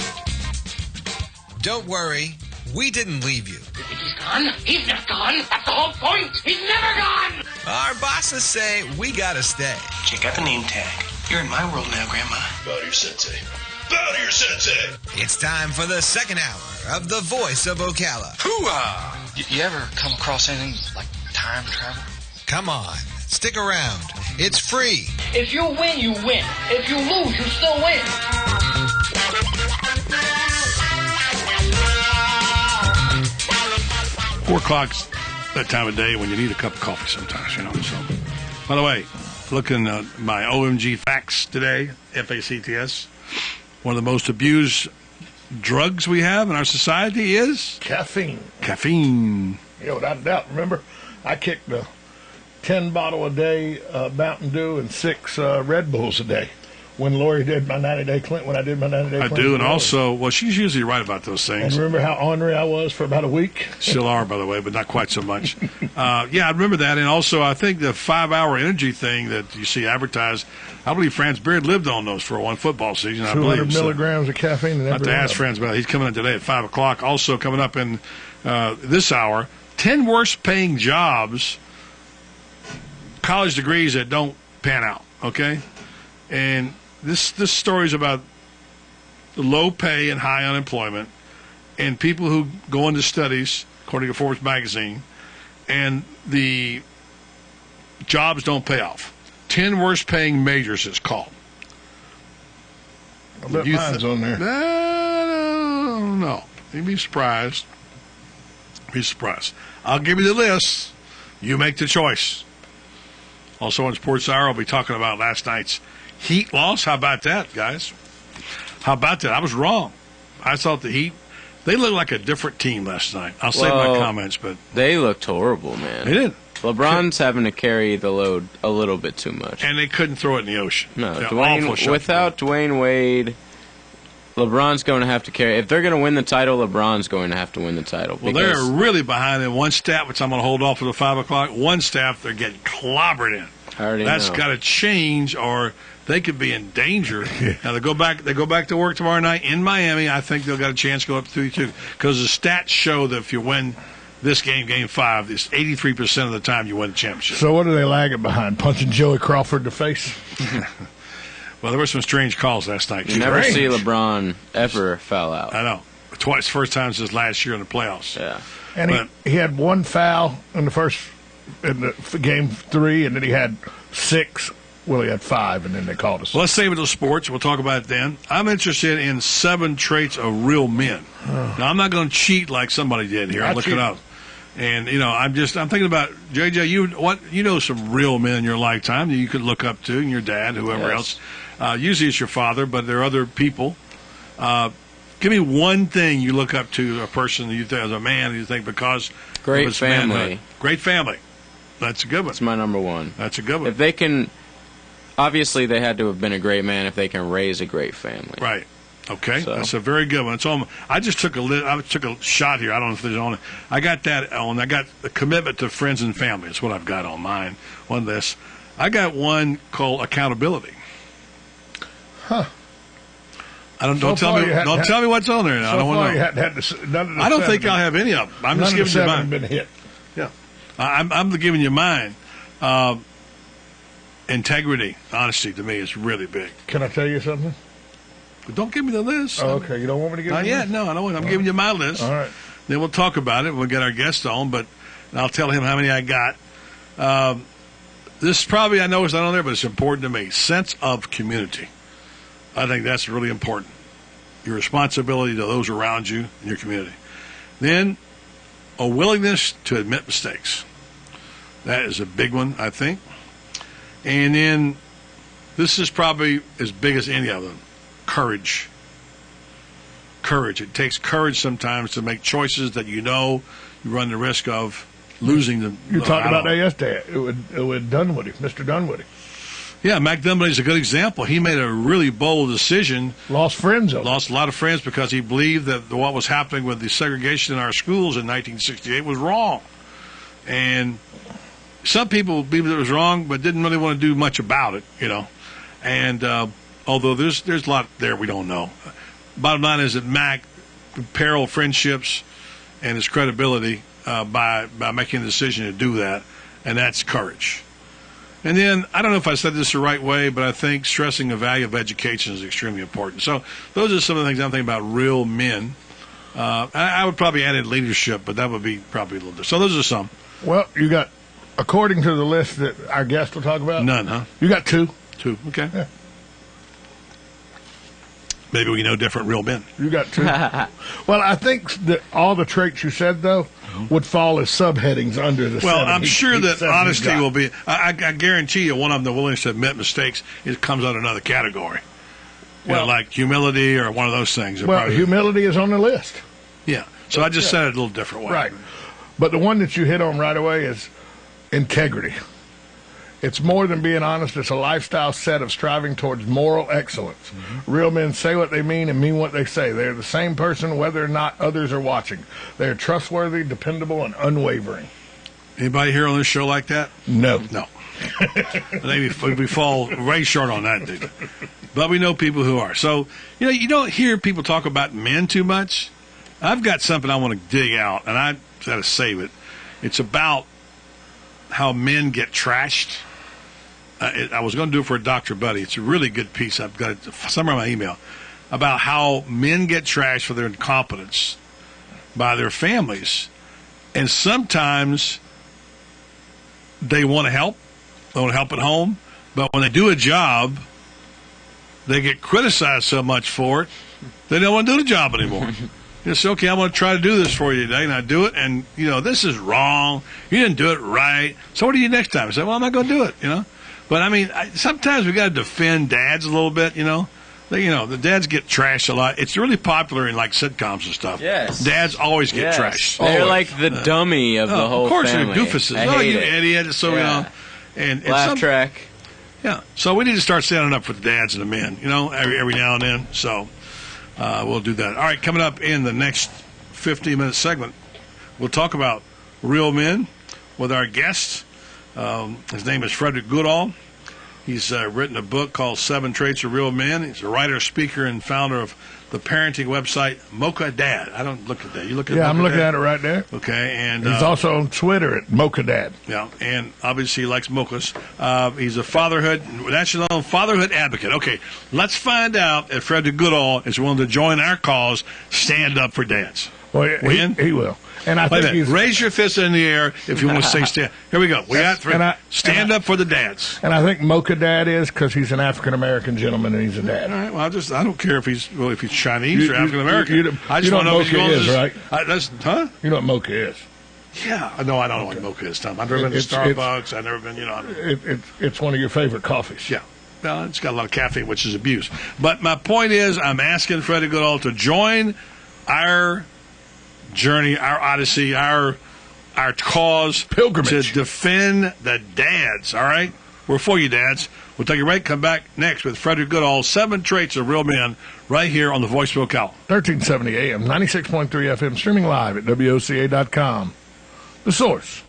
Speaker 21: Don't worry, we didn't leave you.
Speaker 23: He's gone? He's not gone. That's the whole point. He's never gone.
Speaker 21: Our bosses say we gotta stay.
Speaker 23: Check out the name tag. You're in my world now, Grandma.
Speaker 21: Bow to your sensei. Bow to your sensei. It's time for the second hour of The Voice of Ocala.
Speaker 23: Hoo-ah! You ever come across anything like time travel?
Speaker 21: Come on, stick around. It's free.
Speaker 23: If you win, you win. If you lose, you still win.
Speaker 7: 4 o'clock's that time of day when you need a cup of coffee sometimes, you know. So, by the way, looking at my OMG facts today, FACTS, one of the most abused drugs we have in our society is
Speaker 8: caffeine.
Speaker 7: Caffeine.
Speaker 8: Yeah, without a doubt. Remember, I kicked a 10-bottle-a-day Mountain Dew and 6 Red Bulls a day when Lori did my 90-day Clinton. When I did my 90-day Clinton.
Speaker 7: I do, and also, well, she's usually right about those things.
Speaker 8: And remember how ornery I was for about a week?
Speaker 7: Still are, by the way, but not quite so much. Yeah, I remember that, and also I think the 5-hour energy thing that you see advertised, I believe Franz Beard lived on those for one football season.
Speaker 8: 200 milligrams of caffeine.
Speaker 7: I have to ask Franz about it. He's coming in today at 5 o'clock. Also coming up in this hour, 10 worst paying jobs, college degrees that don't pan out, okay? And this story is about low pay and high unemployment and people who go into studies, according to Forbes magazine, and the jobs don't pay off. 10 worst paying majors is called.
Speaker 8: I bet mine's on there.
Speaker 7: No. You'd be surprised. Be surprised. I'll give you the list. You make the choice. Also on Sports Hour, I'll be talking about last night's Heat loss. How about that, guys? How about that? I was wrong. I thought the Heat, they looked like a different team last night. I'll save my comments, but
Speaker 9: they looked horrible, man.
Speaker 7: They did.
Speaker 9: LeBron's having to carry the load a little bit too much.
Speaker 7: And they couldn't throw it in the ocean.
Speaker 9: No, without Dwayne Wade, LeBron's going to have to carry. If they're going to win the title, LeBron's going to have to win the title.
Speaker 7: Well, they're really behind in one stat, which I'm going to hold off for the 5 o'clock. One staff they're getting clobbered in. That's got to change, or they could be in danger. Now they go back to work tomorrow night in Miami. I think they'll got a chance to go up 3-2 because the stats show that if you win this game, Game 5, it's 83% of the time you win the championship.
Speaker 8: So what are they lagging behind? Punching Joey Crawford in the face?
Speaker 7: Well, there were some strange calls last night.
Speaker 9: You never see LeBron ever foul out.
Speaker 7: I know. Twice, first time since last year in the playoffs.
Speaker 9: Yeah.
Speaker 8: And he had one foul in the first in the game 3, and then he had 6. Well, he had 5, and then they called us.
Speaker 7: Well, let's save it to sports. We'll talk about it then. I'm interested in 7 traits of real men. Now, I'm not going to cheat like somebody did here. I'm looking up. And, I'm thinking about, JJ, you know some real men in your lifetime that you could look up to, and your dad, whoever else. Usually it's your father, but there are other people. Give me one thing you look up to a person you think as a man, you think because
Speaker 9: Great
Speaker 7: of his
Speaker 9: family.
Speaker 7: manhood. Great family. That's a good one.
Speaker 9: That's my number one.
Speaker 7: That's a good one.
Speaker 9: If they can, obviously they had to have been a great man if they can raise a great family.
Speaker 7: Right. Okay,
Speaker 9: So.
Speaker 7: that's a very good one. It's on. I just took a shot here. I don't know if there's on it. I got that on. I got the commitment to friends and family. That's what I've got on mine. On this, I got one called accountability.
Speaker 8: Huh.
Speaker 7: Don't tell me what's on there. Now. I don't want to know. I don't think I'll have any of them. I'm just giving you mine.
Speaker 8: Been hit.
Speaker 7: Yeah, I'm giving you mine. Integrity, honesty to me is really big.
Speaker 8: Can I tell you something?
Speaker 7: Don't give me the list.
Speaker 8: Oh, okay, you don't want me to give you the list?
Speaker 7: No, I don't want. I'm giving you my list.
Speaker 8: All right.
Speaker 7: Then we'll talk about it. We'll get our guest on, but I'll tell him how many I got. This probably, I know it's not on there, but it's important to me. Sense of community. I think that's really important. Your responsibility to those around you in your community. Then, a willingness to admit mistakes. That is a big one, I think. And then, this is probably as big as any of them. Courage. Courage. It takes courage sometimes to make choices that you run the risk of losing them.
Speaker 8: You talked about that yesterday. It would Dunwoody, Mr. Dunwoody.
Speaker 7: Yeah, Mac Dunwoody is a good example. He made a really bold decision.
Speaker 8: Lost friends.
Speaker 7: Lost a lot of friends because he believed that what was happening with the segregation in our schools in 1968 was wrong. And some people believed it was wrong, but didn't really want to do much about it, And although there's a lot there we don't know. Bottom line is that Mac imperiled friendships and his credibility by making the decision to do that, and that's courage. And then, I don't know if I said this the right way, but I think stressing the value of education is extremely important. So those are some of the things I'm thinking about real men. I would probably add in leadership, but that would be probably a little different. So those are some.
Speaker 8: Well, you got, according to the list that our guest will talk about?
Speaker 7: None, huh?
Speaker 8: You got 2.
Speaker 7: 2, okay.
Speaker 8: Yeah.
Speaker 7: Maybe we know different real men.
Speaker 8: You got 2. Well, I think that all the traits you said, though, would fall as subheadings under the
Speaker 7: Well,
Speaker 8: 7.
Speaker 7: I'm sure that honesty will
Speaker 8: be.
Speaker 7: I guarantee you one of them, the willingness to admit mistakes, it comes out another category. Like humility or one of those things.
Speaker 8: Well, humility is on the list.
Speaker 7: Yeah. So I just said it a little different way.
Speaker 8: Right. But the one that you hit on right away is integrity. It's more than being honest. It's a lifestyle set of striving towards moral excellence. Mm-hmm. Real men say what they mean and mean what they say. They're the same person whether or not others are watching. They're trustworthy, dependable, and unwavering.
Speaker 7: Anybody here on this show like that?
Speaker 8: No.
Speaker 7: Maybe we fall way short on that, dude. But we know people who are. So, you don't hear people talk about men too much. I've got something I want to dig out, and I've got to save it. It's about how men get trashed. I was going to do it for a Dr. Buddy. It's a really good piece. I've got it somewhere in my email about how men get trashed for their incompetence by their families. And sometimes they want to help. They want to help at home. But when they do a job, they get criticized so much for it, they don't want to do the job anymore. It's okay, I'm going to try to do this for you today, and I do it, and, this is wrong. You didn't do it right. So what do you do next time? I say, well, I'm not going to do it, But, I mean, sometimes we got to defend dads a little bit, The dads get trashed a lot. It's really popular in, sitcoms and stuff.
Speaker 9: Yes.
Speaker 7: Dads always get trashed.
Speaker 9: They're
Speaker 7: always.
Speaker 9: like the dummy of the whole family.
Speaker 7: Of course, they're doofuses.
Speaker 9: You
Speaker 7: idiot. So, and
Speaker 9: laugh track.
Speaker 7: Yeah. So we need to start standing up for the dads and the men, every now and then. So we'll do that. All right, coming up in the next 15-minute segment, we'll talk about real men with our guest. His name is Frederick Goodall. He's written a book called 7 Traits of Real Men. He's a writer, speaker, and founder of the parenting website Mocha Dad. I don't look at that. You look at
Speaker 8: Yeah,
Speaker 7: Mocha
Speaker 8: I'm looking
Speaker 7: Dad?
Speaker 8: at it right there.
Speaker 7: Okay, and
Speaker 8: he's also on Twitter at Mocha Dad.
Speaker 7: Yeah, and obviously he likes mochas. He's a national fatherhood advocate. Okay, let's find out if Frederick Goodall is willing to join our cause, Stand Up for Dads.
Speaker 8: Well, he will. And I
Speaker 7: Wait a
Speaker 8: think
Speaker 7: minute. Raise your fist in the air if you want to say stand. Here we go. We got three. Stand up for the dads.
Speaker 8: And I think Mocha Dad is because he's an African American gentleman and he's a dad.
Speaker 7: All right. Well, I don't care if he's Chinese or African American. I just
Speaker 8: you
Speaker 7: want to know if
Speaker 8: Mocha
Speaker 7: he's
Speaker 8: is, right? You know what Mocha is?
Speaker 7: Yeah. No, I don't know what Mocha is, Tom. I've never been to Starbucks. I've never been,
Speaker 8: It's one of your favorite coffees.
Speaker 7: Yeah. Well, it's got a lot of caffeine, which is abuse. But my point is, I'm asking Freddie Goodall to join our journey, our odyssey, our cause,
Speaker 8: pilgrimage,
Speaker 7: to defend the dads. All right, we're for you, dads. We'll take a break. Come back next with Frederick Goodall. 7 Traits of Real Men, right here on the Voice of Ocala.
Speaker 8: 1370 AM, 96.3 FM, streaming live at WOCA.com. The Source.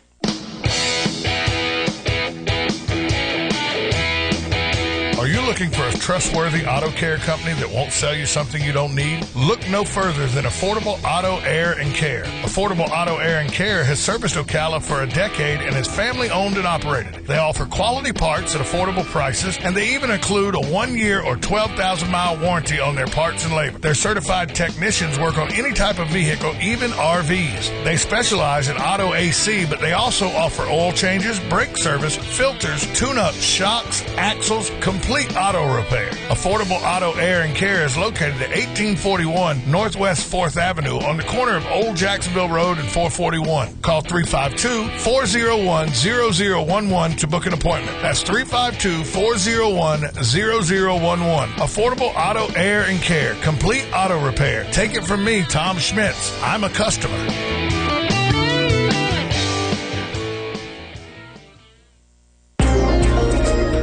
Speaker 8: Are you looking for a trustworthy auto care company that won't sell you something you don't need? Look no further than Affordable Auto Air and Care. Affordable Auto Air and Care has serviced Ocala for a decade and is family owned and operated. They offer quality parts at affordable prices, and they even include a 1-year or 12,000-mile warranty on their parts and labor. Their certified technicians work on any type of vehicle, even RVs. They specialize in auto AC, but they also offer oil changes, brake service, filters, tune-ups, shocks, axles, complete auto repair. Affordable Auto Air and Care is located at 1841 Northwest 4th Avenue on the corner of Old Jacksonville Road and 441. Call 352-401-0011 to book an appointment. That's 352-401-0011. Affordable Auto Air and Care. Complete auto repair. Take it from me, Tom Schmitz. I'm a customer.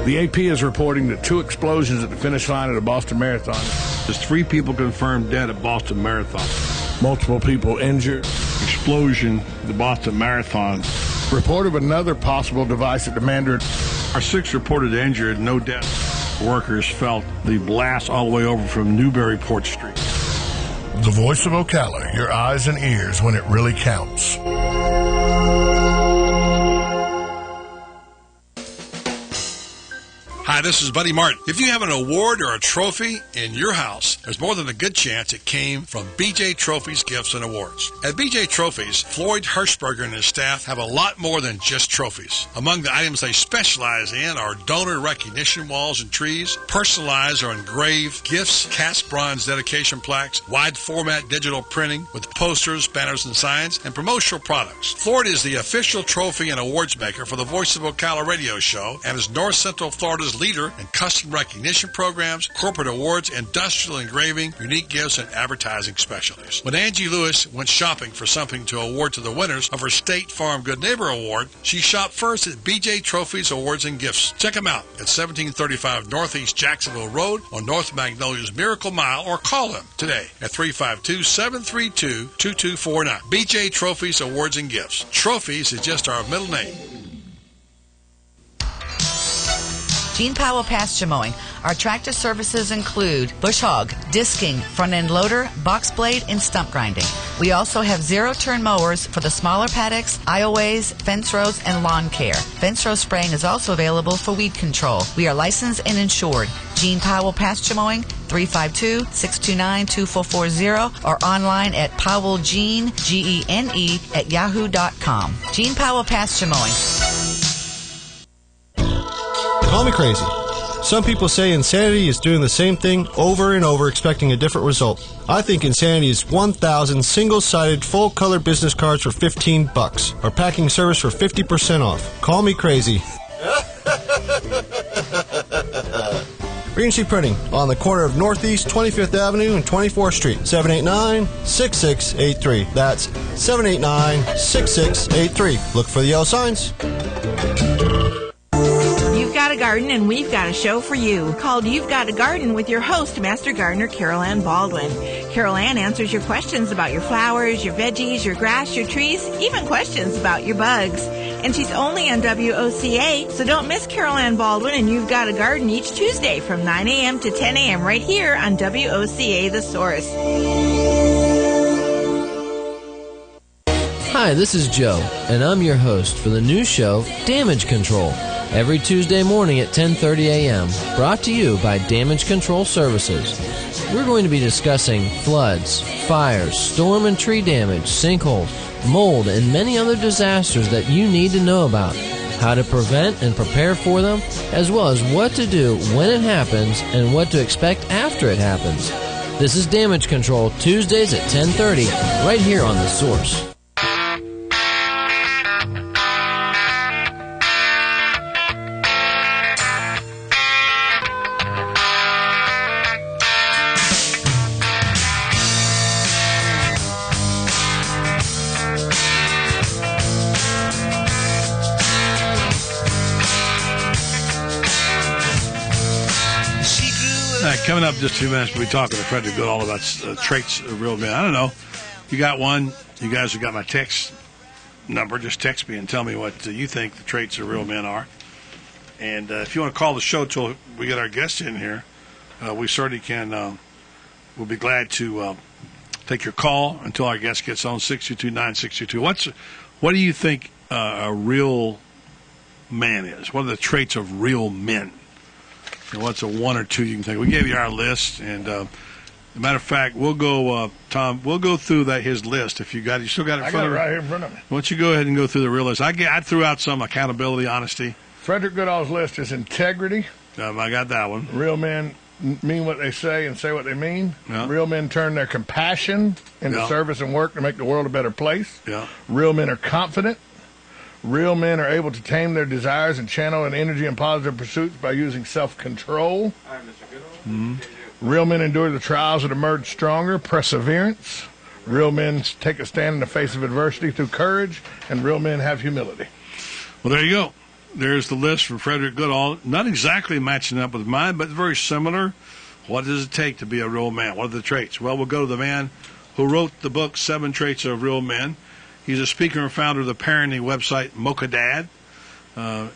Speaker 8: The AP is reporting that 2 explosions at the finish line at a Boston Marathon.
Speaker 7: There's 3 people confirmed dead at Boston Marathon.
Speaker 8: Multiple people injured.
Speaker 7: Explosion at the Boston Marathon.
Speaker 8: Report of another possible device at the Mandarin.
Speaker 7: Our 6 reported injured, no deaths. Workers felt the blast all the way over from Newburyport Street.
Speaker 8: The Voice of Ocala, your eyes and ears when it really counts.
Speaker 7: Hi, this is Buddy Martin. If you have an award or a trophy in your house, there's more than a good chance it came from BJ Trophies Gifts and Awards. At BJ Trophies, Floyd Hirschberger and his staff have a lot more than just trophies. Among the items they specialize in are donor recognition walls and trees, personalized or engraved gifts, cast bronze dedication plaques, wide format digital printing with posters, banners, and signs, and promotional products. Floyd is the official trophy and awards maker for the Voice of Ocala radio show and is North Central Florida's leader in custom recognition programs, corporate awards, industrial engraving, unique gifts, and advertising specialties. When Angie Lewis went shopping for something to award to the winners of her State Farm Good Neighbor Award, she shopped first at BJ Trophies Awards and Gifts. Check them out at 1735 Northeast Jacksonville Road on North Magnolia's Miracle Mile, or call them today at 352-732-2249. BJ Trophies Awards and Gifts. Trophies is just our middle name.
Speaker 5: Gene Powell Pasture Mowing. Our tractor services include bush hog, disking, front end loader, box blade, and stump grinding. We also have zero-turn mowers for the smaller paddocks, aisleways, fence rows, and lawn care. Fence row spraying is also available for weed control. We are licensed and insured. Gene Powell Pasture Mowing, 352-629-2440, or online at powellgene, Gene, at yahoo.com. Gene Powell Pasture Mowing.
Speaker 6: Call me crazy. Some people say insanity is doing the same thing over and over expecting a different result. I think insanity is 1,000 single-sided full-color business cards for $15 or packing service for 50% off. Call me crazy. Regency Printing on the corner of Northeast 25th Avenue and 24th Street. 789-6683. That's 789-6683. Look for the yellow signs.
Speaker 11: You've got a garden and we've got a show for you called You've Got a Garden with your host, Master Gardener Carol Ann Baldwin. Carol Ann answers your questions about your flowers, your veggies, your grass, your trees, even questions about your bugs. And she's only on WOCA, so don't miss Carol Ann Baldwin and You've Got a Garden each Tuesday from 9 a.m. to 10 a.m. right here on WOCA The Source.
Speaker 12: Hi, this is Joe, and I'm your host for the new show, Damage Control. Every Tuesday morning at 10:30 a.m., brought to you by Damage Control Services. We're going to be discussing floods, fires, storm and tree damage, sinkholes, mold, and many other disasters that you need to know about, how to prevent and prepare for them, as well as what to do when it happens and what to expect after it happens. This is Damage Control, Tuesdays at 10:30, right here on The Source.
Speaker 7: Coming up in just a few minutes, we'll be talking to Frederick Goodall about traits of real men. I don't know. You got one. You guys have got my text number. Just text me and tell me what you think the traits of real men are. And if you want to call the show till we get our guests in here, we certainly can. We'll be glad to take your call until our guest gets on 622-9622. What do you think a real man is? What are the traits of real men? And what's a one or two you can think? We gave you our list, and as a matter of fact, we'll go, Tom. We'll go through his list. If you still got it in front of you. I got it right here in front of me. Why don't you go ahead and go through the real list? I threw out some accountability, honesty.
Speaker 8: Frederick Goodall's list is integrity.
Speaker 7: I got that one.
Speaker 8: Real men mean what they say and say what they mean.
Speaker 7: Yeah.
Speaker 8: Real men turn their compassion into service and work to make the world a better place.
Speaker 7: Yeah.
Speaker 8: Real men are confident. Real men are able to tame their desires and channel an energy in positive pursuits by using self-control. Real men endure the trials and emerge stronger. Perseverance. Real men take a stand in the face of adversity through courage. And real men have humility.
Speaker 7: Well, there you go. There's the list from Frederick Goodall. Not exactly matching up with mine, but very similar. What does it take to be a real man? What are the traits? Well, we'll go to the man who wrote the book, 7 Traits of Real Men. He's a speaker and founder of the parenting website Mocha Dad.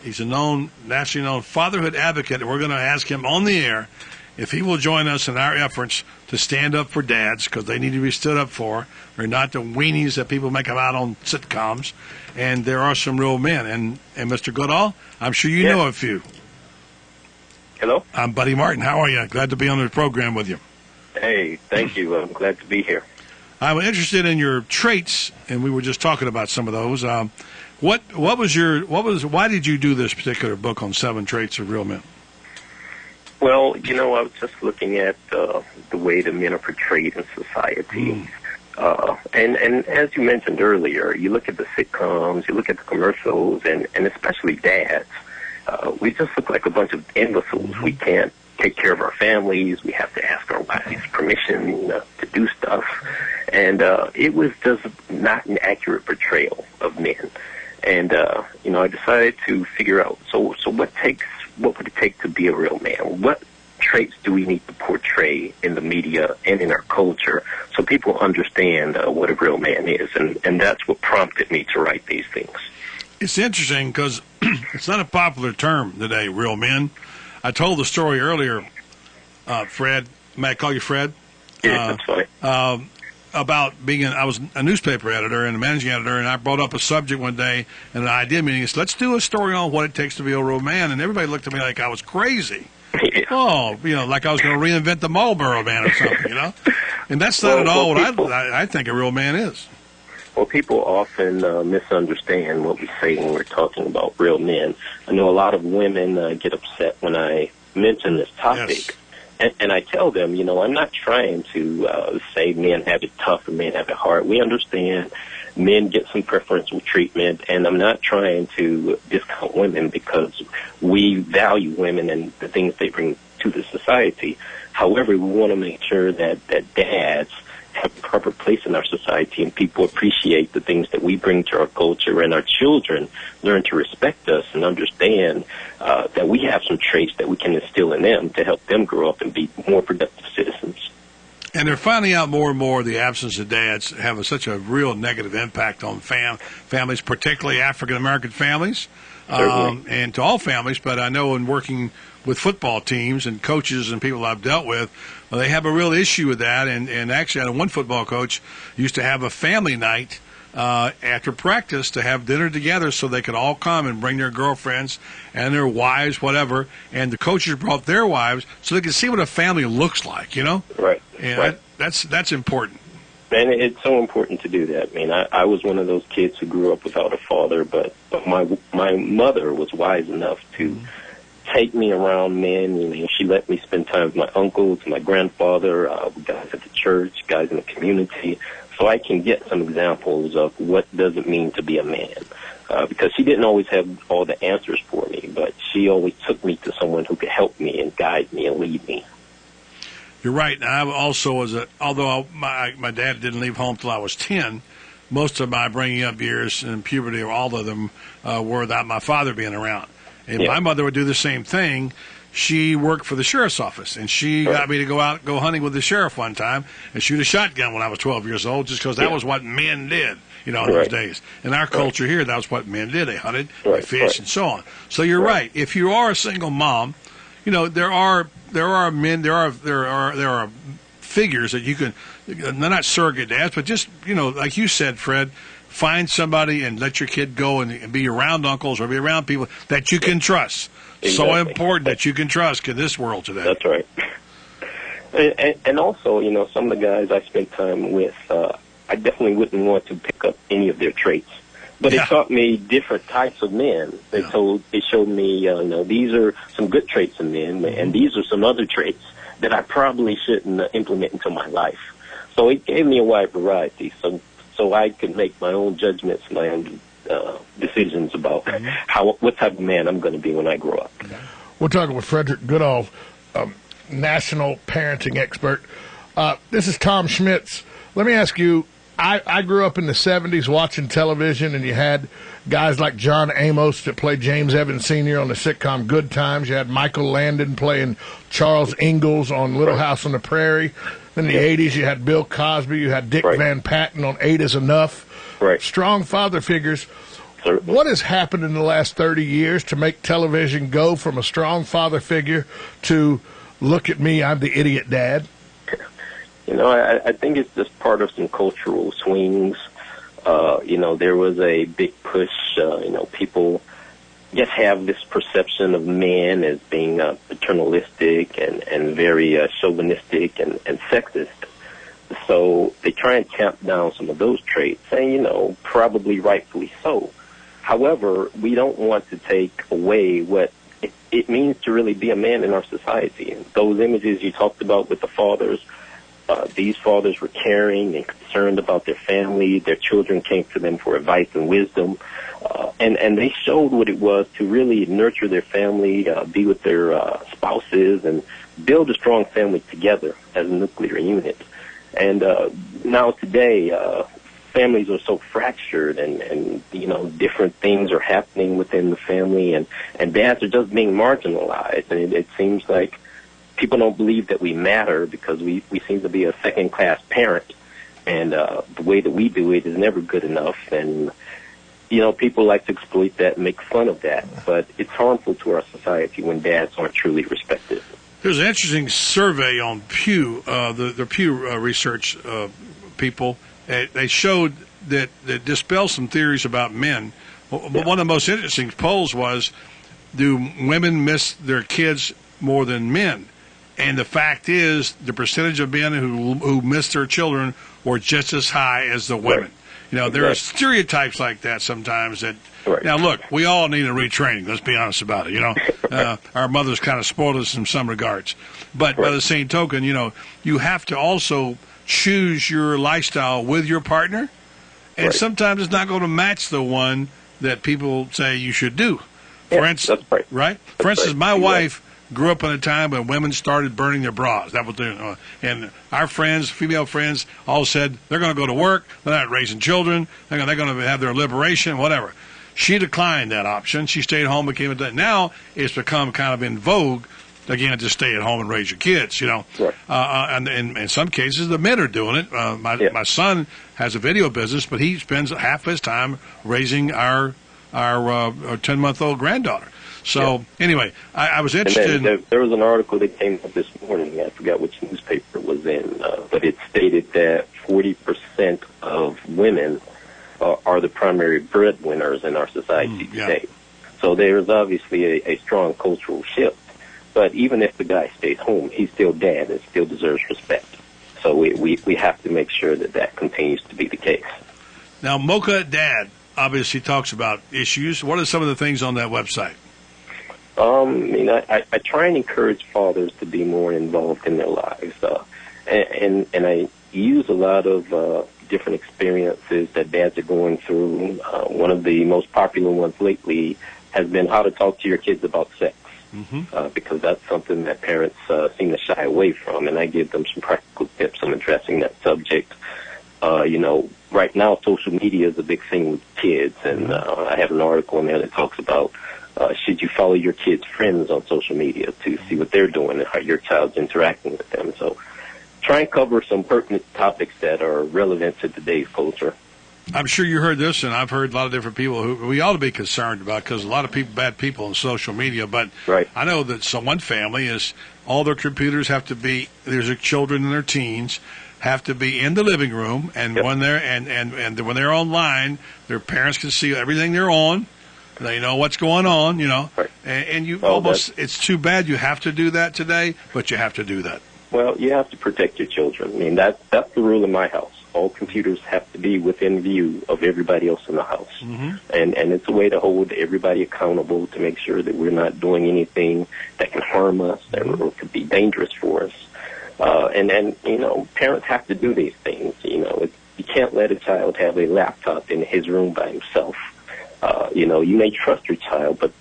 Speaker 7: He's a nationally known fatherhood advocate, and we're going to ask him on the air if he will join us in our efforts to stand up for dads, because they need to be stood up for. They're not the weenies that people make them out on sitcoms. And there are some real men. And Mr. Goodall, I'm sure you know a few.
Speaker 13: Hello?
Speaker 7: I'm Buddy Martin. How are you? Glad to be on the program with you.
Speaker 13: Hey, thank you. I'm glad to be here.
Speaker 7: I'm interested in your traits, and we were just talking about some of those. Why did you do this particular book on 7 Traits of Real Men?
Speaker 13: Well, I was just looking at the way the men are portrayed in society. And as you mentioned earlier, you look at the sitcoms, you look at the commercials, and especially dads. We just look like a bunch of imbeciles. We can't take care of our families. We have to ask our wives permission to do stuff. And it was just not an accurate portrayal of men. And, I decided to figure out, so what would it take to be a real man? What traits do we need to portray in the media and in our culture so people understand what a real man is? And that's what prompted me to write these things.
Speaker 7: It's interesting because it's not a popular term today, real men. I told the story earlier, Fred. May I call you Fred?
Speaker 13: Yeah, that's fine.
Speaker 7: About I was a newspaper editor and a managing editor, and I brought up a subject one day in an idea meeting. Said, let's do a story on what it takes to be a real man. And everybody looked at me like I was crazy.
Speaker 13: Yeah.
Speaker 7: Oh, like I was going to reinvent the Marlboro Man or something, And that's not at all what I think a real man is.
Speaker 13: Well, people often misunderstand what we say when we're talking about real men. I know a lot of women get upset when I mention this topic.
Speaker 7: Yes.
Speaker 13: And I tell them, I'm not trying to say men have it tough and men have it hard. We understand men get some preferential treatment, and I'm not trying to discount women because we value women and the things they bring to the society. However, we want to make sure that dads have a proper place in our society and people appreciate the things that we bring to our culture, and our children learn to respect us and understand that we have some traits that we can instill in them to help them grow up and be more productive citizens.
Speaker 7: And they're finding out more and more the absence of dads have such a real negative impact on families, particularly African-American families, and to all families. But I know in working with football teams and coaches and people I've dealt with, they have a real issue with that. And actually, I had one football coach used to have a family night after practice to have dinner together so they could all come and bring their girlfriends and their wives, whatever. And the coaches brought their wives so they could see what a family looks like,
Speaker 13: Right.
Speaker 7: And
Speaker 13: right.
Speaker 7: that's important.
Speaker 13: And it's so important to do that. I mean, I was one of those kids who grew up without a father, but my mother was wise enough to take me around men. You know, she let me spend time with my uncles, my grandfather, guys at the church, guys in the community, so I can get some examples of what does it mean to be a man. Because she didn't always have all the answers for me, but she always took me to someone who could help me and guide me and lead me.
Speaker 7: You're right. And I also although my dad didn't leave home till I was 10, most of my bringing up years in puberty, or all of them, were without my father being around. And my mother would do the same thing. She worked for the sheriff's office, and she got me to go hunting with the sheriff one time and shoot a shotgun when I was 12 years old, just because that was what men did, in those days. In our culture here, that was what men did. They hunted, they fished, and so on. So you're right. If you are a single mom, there are men, there are figures that you can, they're not surrogate dads, but just, like you said, Fred, find somebody and let your kid go and be around uncles or be around people that you can trust. Exactly. So important that you can trust in this world today.
Speaker 13: That's right. And also, some of the guys I spent time with, I definitely wouldn't want to pick up any of their traits. But it taught me different types of men. It showed me, these are some good traits in men, and these are some other traits that I probably shouldn't implement into my life. So it gave me a wide variety, so I could make my own judgments, my own decisions about what type of man I'm going to be when I grow up.
Speaker 8: We're talking with Frederick Goodall, national parenting expert. This is Tom Schmitz. Let me ask you, I grew up in the 70s watching television, and you had guys like John Amos that played James Evans Sr. on the sitcom Good Times. You had Michael Landon playing Charles Ingalls on Little House on the Prairie. In the 80s, you had Bill Cosby. You had Dick Van Patten on 8 is Enough. Strong father figures. What has happened in the last 30 years to make television go from a strong father figure to, look at me, I'm the idiot dad?
Speaker 13: I think it's just part of some cultural swings. There was a big push. People just have this perception of men as being paternalistic and very chauvinistic and sexist. So they try and tamp down some of those traits, and, probably rightfully so. However, we don't want to take away what it means to really be a man in our society. Those images you talked about with the fathers, these fathers were caring and concerned about their family. Their children came to them for advice and wisdom. And they showed what it was to really nurture their family, be with their spouses, and build a strong family together as a nuclear unit. And now today, families are so fractured, and different things are happening within the family, and dads are just being marginalized. And it seems like people don't believe that we matter because we seem to be a second-class parent, and the way that we do it is never good enough. And people like to exploit that and make fun of that, but it's harmful to our society when dads aren't truly respected.
Speaker 7: There's an interesting survey on Pew, the Pew research people. They showed that dispelled some theories about men. One of the most interesting polls was, do women miss their kids more than men? And the fact is, the percentage of men who miss their children were just as high as the women. There are stereotypes like that sometimes that, now look, we all need a retraining, let's be honest about it, our mothers kind of spoiled us in some regards. But by the same token, you have to also choose your lifestyle with your partner, and sometimes it's not going to match the one that people say you should do. For instance, For instance, my wife grew up in a time when women started burning their bras. That was and our friends, female friends, all said they're going to go to work, they're not raising children, they're going to have their liberation, whatever. She declined that option. She stayed home, became a. Now it's become kind of in vogue again to stay at home and raise your kids. And in some cases the men are doing it. My son has a video business, but he spends half his time raising our 10-month-old granddaughter. So anyway, I was interested.
Speaker 13: And there was an article that came up this morning. I forgot which newspaper it was in, but it stated that 40% of women are the primary breadwinners in our society today. So there's obviously a strong cultural shift. But even if the guy stays home, he's still dad and still deserves respect. so we have to make sure that continues to be the case.
Speaker 7: Now, Mocha Dad obviously talks about issues. What are some of the things on that website?
Speaker 13: I try and encourage fathers to be more involved in their lives, and I use a lot of different experiences that dads are going through. One of the most popular ones lately has been how to talk to your kids about sex, because that's something that parents seem to shy away from, and I give them some practical tips on addressing that subject. Right now, social media is a big thing with kids, and I have an article in there that talks about should you follow your kids' friends on social media to see what they're doing and how your child's interacting with them. So try and cover some pertinent topics that are relevant to today's culture.
Speaker 7: I'm sure you heard this, and I've heard a lot of different people who we ought to be concerned about, because a lot of people, bad people on social media. But I know that one family is all their computers have to be, there's their children and their teens have to be in the living room, and when they're and when they're online, their parents can see everything they're on. They know what's going on, and you it's too bad you have to do that today, but you have to do that.
Speaker 13: Well, you have to protect your children. I mean, that's the rule in my house. All computers have to be within view of everybody else in the house. And it's a way to hold everybody accountable to make sure that we're not doing anything that can harm us or could be dangerous for us. And parents have to do these things. You can't let a child have a laptop in his room by himself. You may trust your child, but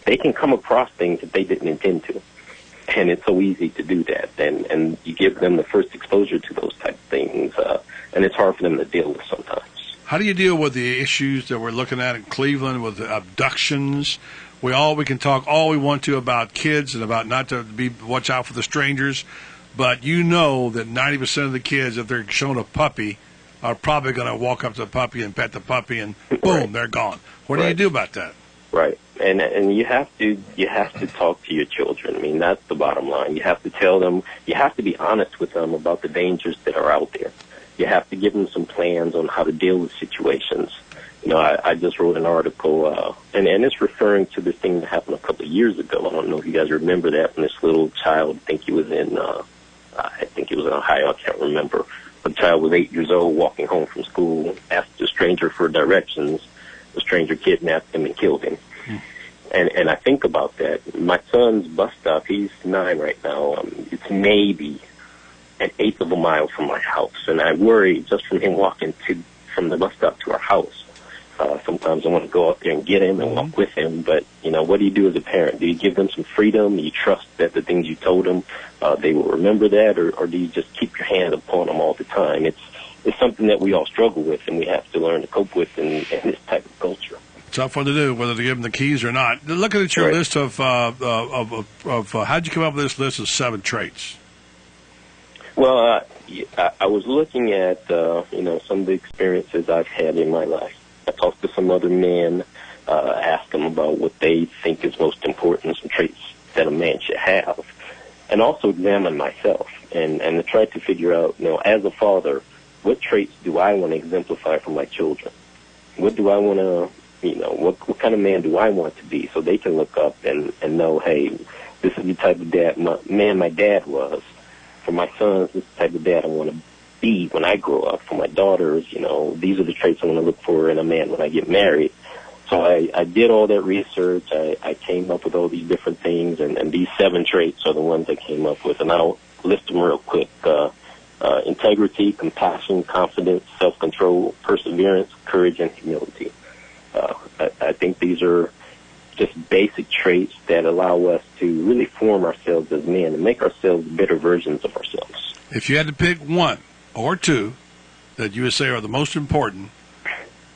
Speaker 13: they can come across things that they didn't intend to. And it's so easy to do that. And you give them the first exposure to those type of things, and it's hard for them to deal with sometimes.
Speaker 7: How do you deal with the issues that we're looking at in Cleveland with the abductions? We can talk all we want to about kids and about not to watch out for the strangers, but that 90% of the kids, if they're shown a puppy, are probably going to walk up to the puppy and pet the puppy, and boom, they're gone. What do you do about that?
Speaker 13: Right, and you have to talk to your children. I mean, that's the bottom line. You have to tell them. You have to be honest with them about the dangers that are out there. You have to give them some plans on how to deal with situations. I just wrote an article, and it's referring to this thing that happened a couple of years ago. I don't know if you guys remember that. When this little child, I think he was in Ohio. I can't remember. A child was 8 years old, walking home from school, asked a stranger for directions. The stranger kidnapped him and killed him. And I think about that. My son's bus stop, he's 9 right now. It's maybe an eighth of a mile from my house. And I worry just from him walking from the bus stop to our house. Sometimes I want to go out there and get him and walk with him. But, what do you do as a parent? Do you give them some freedom? Do you trust that the things you told them, they will remember that? Or do you just keep your hand upon them all the time? It's something that we all struggle with, and we have to learn to cope with in this type of culture.
Speaker 7: Tough one to do, whether to give them the keys or not. Looking at your list of how'd you come up with this list of 7 traits?
Speaker 13: Well, I was looking at some of the experiences I've had in my life. I talked to some other men, asked them about what they think is most important, some traits that a man should have, and also examined myself and to try to figure out, as a father, what traits do I want to exemplify for my children? What do I want to, what kind of man do I want to be, so they can look up and know, hey, this is the type of man my dad was. For my sons, this is the type of dad I want to be when I grow up. For my daughters, these are the traits I want to look for in a man when I get married. So I did all that research. I came up with all these different things, and these 7 traits are the ones I came up with, and I'll list them real quick. Integrity, compassion, confidence, self-control, perseverance, courage, and humility. I think these are just basic traits that allow us to really form ourselves as men and make ourselves better versions of ourselves.
Speaker 7: If you had to pick 1 or 2 that you would say are the most important,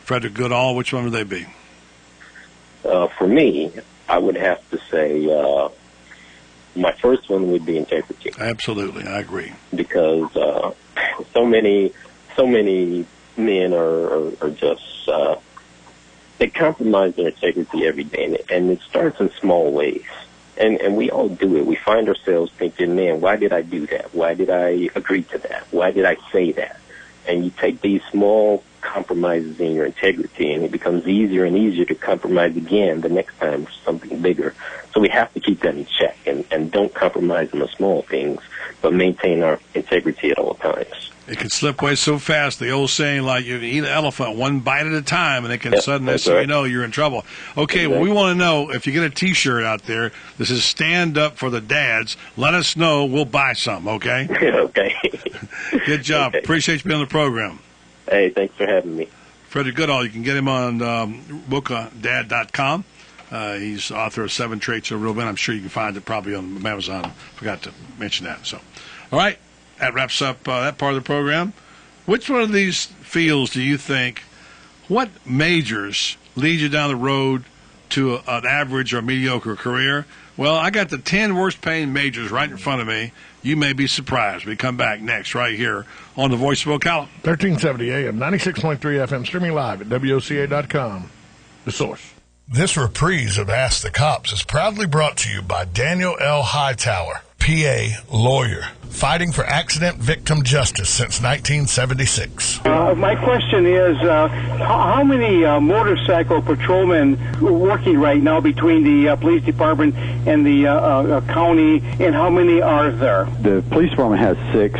Speaker 7: Frederick Goodall, which one would they be?
Speaker 13: For me, I would have to say my first one would be integrity.
Speaker 7: Absolutely, I agree.
Speaker 13: Because so many men are just they compromise their integrity every day, and it starts in small ways. And we all do it. We find ourselves thinking, man, why did I do that? Why did I agree to that? Why did I say that? And you take these small compromises in your integrity, and it becomes easier and easier to compromise again the next time for something bigger. So we have to keep that in check and don't compromise on the small things, but maintain our integrity at all times.
Speaker 7: It can slip away so fast. The old saying, like, you can eat an elephant one bite at a time, and it can suddenly, so you know you're in trouble. Okay, well, we want to know, if you get a T-shirt out there, this is Stand Up for the Dads. Let us know. We'll buy some, okay?
Speaker 13: Okay.
Speaker 7: Good job.
Speaker 13: Okay.
Speaker 7: Appreciate you being on the program.
Speaker 13: Hey, thanks for having me.
Speaker 7: Freddie Goodall, you can get him on bookadad.com. He's author of 7 Traits of a Real Man. I'm sure you can find it probably on Amazon. Forgot to mention that. So, all right. That wraps up that part of the program. Which one of these fields do you think, what majors lead you down the road to an average or mediocre career? Well, I got the 10 worst paying majors right in front of me. You may be surprised. We come back next right here on the Voice of Ocala.
Speaker 8: 1370 AM, 96.3 FM, streaming live at WOCA.com. The Source.
Speaker 14: This reprise of Ask the Cops is proudly brought to you by Daniel L. Hightower, PA, lawyer, fighting for accident victim justice since 1976.
Speaker 15: My question is, how many motorcycle patrolmen are working right now between the police department and the county, and how many are there?
Speaker 16: The police department has 6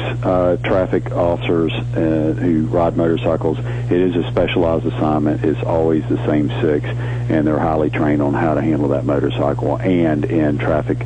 Speaker 16: traffic officers who ride motorcycles. It is a specialized assignment. It's always the same 6, and they're highly trained on how to handle that motorcycle and in traffic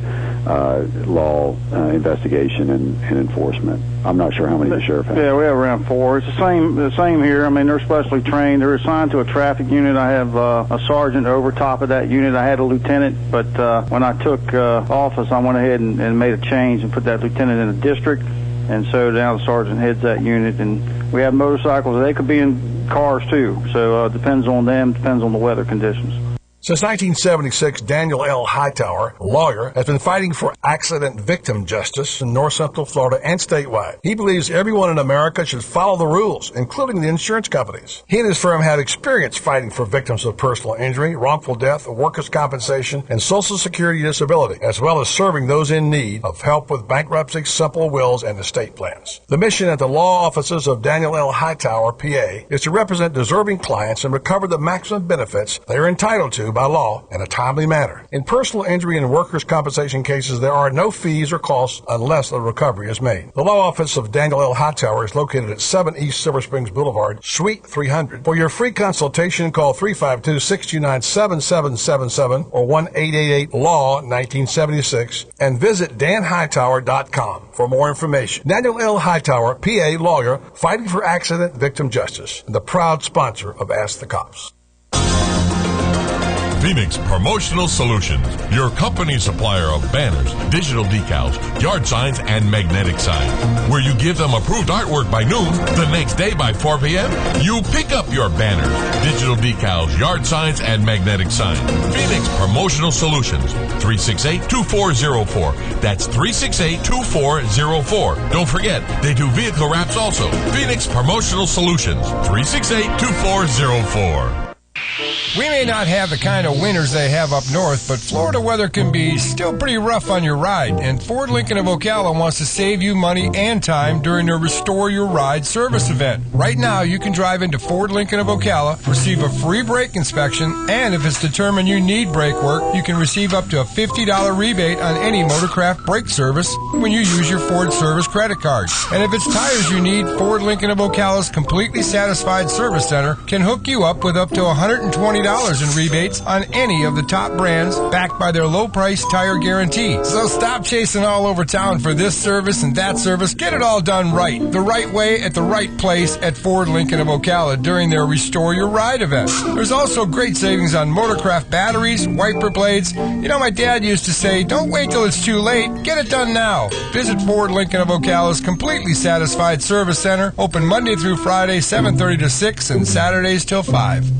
Speaker 16: law investigation and enforcement. I'm not sure how many the sheriff has.
Speaker 15: Yeah, we have around 4. It's the same here. I mean, they're specially trained. They're assigned to a traffic unit. I have a sergeant over top of that unit. I had a lieutenant, but when I took office, I went ahead and made a change and put that lieutenant in a district, and so now the sergeant heads that unit. And we have motorcycles. They could be in cars too, so it depends on them, depends on the weather conditions.
Speaker 14: Since 1976, Daniel L. Hightower, a lawyer, has been fighting for accident victim justice in North Central Florida and statewide. He believes everyone in America should follow the rules, including the insurance companies. He and his firm had experience fighting for victims of personal injury, wrongful death, workers' compensation, and Social Security disability, as well as serving those in need of help with bankruptcy, simple wills, and estate plans. The mission at the law offices of Daniel L. Hightower, PA, is to represent deserving clients and recover the maximum benefits they are entitled to by law in a timely manner. In personal injury and workers' compensation cases, there are no fees or costs unless a recovery is made. The law office of Daniel L. Hightower is located at 7 East Silver Springs Boulevard, Suite 300. For your free consultation, call 352-629-7777 or 1-888-LAW-1976 and visit danhightower.com for more information. Daniel L. Hightower, PA lawyer, fighting for accident victim justice, and the proud sponsor of Ask the Cops.
Speaker 17: Phoenix Promotional Solutions, your company supplier of banners, digital decals, yard signs, and magnetic signs. Where you give them approved artwork by noon, the next day by 4 p.m., you pick up your banners, digital decals, yard signs, and magnetic signs. Phoenix Promotional Solutions, 368-2404. That's 368-2404. Don't forget, they do vehicle wraps also. Phoenix Promotional Solutions, 368-2404.
Speaker 22: We may not have the kind of winters they have up north, but Florida weather can be still pretty rough on your ride, and Ford Lincoln of Ocala wants to save you money and time during their Restore Your Ride service event. Right now, you can drive into Ford Lincoln of Ocala, receive a free brake inspection, and if it's determined you need brake work, you can receive up to a $50 rebate on any Motorcraft brake service when you use your Ford service credit card. And if it's tires you need, Ford Lincoln of Ocala's Completely Satisfied Service Center can hook you up with up to $120 in rebates on any of the top brands backed by their low price tire guarantee. So stop chasing all over town for this service and that service. Get it all done right, the right way at the right place at Ford Lincoln of Ocala during their Restore Your Ride event. There's also great savings on Motorcraft batteries, wiper blades. You know, my dad used to say, don't wait till it's too late. Get it done now. Visit Ford Lincoln of Ocala's Completely Satisfied Service Center, open Monday through Friday, 7:30 to 6, and Saturdays till 5.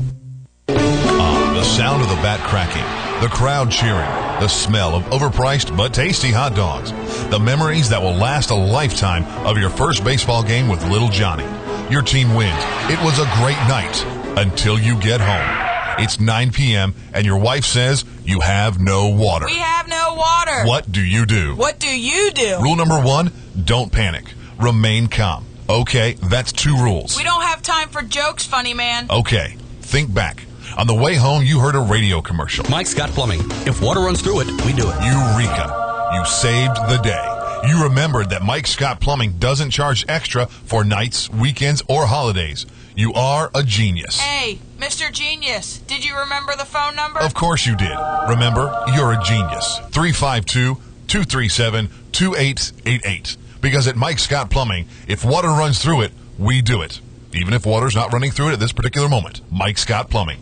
Speaker 21: The sound of the bat cracking, the crowd cheering, the smell of overpriced but tasty hot dogs, the memories that will last a lifetime of your first baseball game with little Johnny. Your team wins. It was a great night until you get home. It's 9 p.m. and your wife says you have no water.
Speaker 25: We have no water.
Speaker 21: What do you do?
Speaker 25: What do you do?
Speaker 21: Rule number 1, don't panic. Remain calm. Okay, that's 2 rules.
Speaker 25: We don't have time for jokes, funny man.
Speaker 21: Okay, think back. On the way home, you heard a radio commercial.
Speaker 1: Mike's Got Plumbing. If water runs through it, we do it.
Speaker 21: Eureka. You saved the day. You remembered that Mike Scott Plumbing doesn't charge extra for nights, weekends, or holidays. You are a genius.
Speaker 25: Hey, Mr. Genius, did you remember the phone number?
Speaker 21: Of course you did. Remember, you're a genius. 352-237-2888. Because at Mike Scott Plumbing, if water runs through it, we do it. Even if water's not running through it at this particular moment. Mike Scott Plumbing.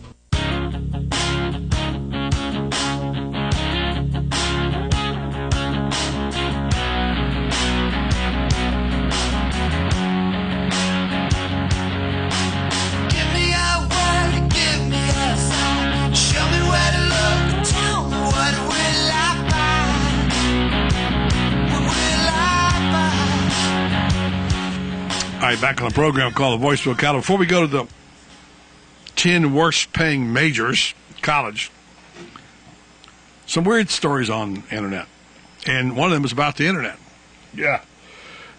Speaker 7: All right, back on the program called The Voice of Ocala. Before we go to the 10 worst paying majors, college, some weird stories on the internet. And one of them is about the internet.
Speaker 8: Yeah.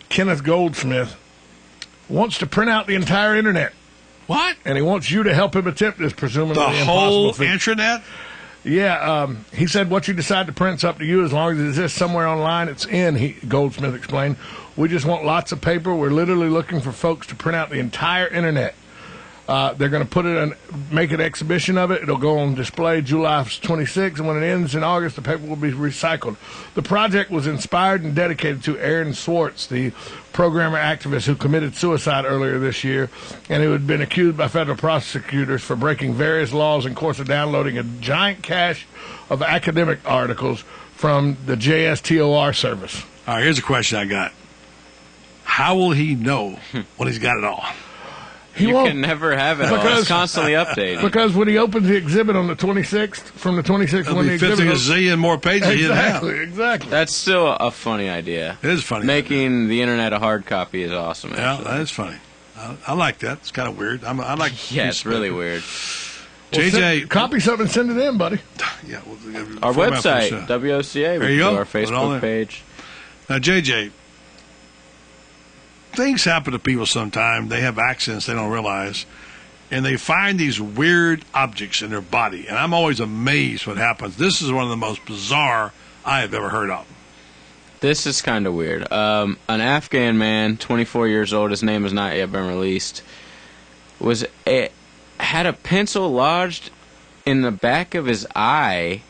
Speaker 8: Kenneth Goldsmith wants to print out the entire internet.
Speaker 7: What?
Speaker 8: And he wants you to help him attempt this, presumably
Speaker 7: The
Speaker 8: impossible
Speaker 7: whole
Speaker 8: feat.
Speaker 7: intranet?
Speaker 8: Yeah, he said what you decide to print's up to you as long as it exists somewhere online it's in, Goldsmith explained. We just want lots of paper. We're literally looking for folks to print out the entire internet. They're going to put it in, make an exhibition of it. It'll go on display July 26th, and when it ends in August, the paper will be recycled. The project was inspired and dedicated to Aaron Swartz, the programmer activist who committed suicide earlier this year, and who had been accused by federal prosecutors for breaking various laws in course of downloading a giant cache of academic articles from the JSTOR service.
Speaker 7: All right, here's a question I got. How will he know when he's got it all?
Speaker 9: You can never have it all. It's constantly updated.
Speaker 8: Because when he opens the exhibit on the 26th, from the 26th when the exhibit...
Speaker 7: It'll be 50 a zillion more pages he'd have.
Speaker 8: Exactly.
Speaker 9: That's still a funny idea.
Speaker 7: It is funny.
Speaker 9: Making the internet a hard copy is awesome.
Speaker 7: Yeah,
Speaker 9: actually.
Speaker 7: that is funny. I like that. It's kind of weird. I like.
Speaker 9: Yeah, it's really weird.
Speaker 7: JJ,
Speaker 8: copy something and send it in, buddy.
Speaker 7: Yeah,
Speaker 9: our website, WOCA,
Speaker 7: there you go.
Speaker 9: Our Facebook page.
Speaker 7: Now, JJ, things happen to people sometimes. They have accidents they don't realize, and they find these weird objects in their body. And I'm always amazed what happens. This is one of the most bizarre I have ever heard of.
Speaker 9: This is kind of weird. An Afghan man, 24 years old, his name has not yet been released, had a pencil lodged in the back of his eye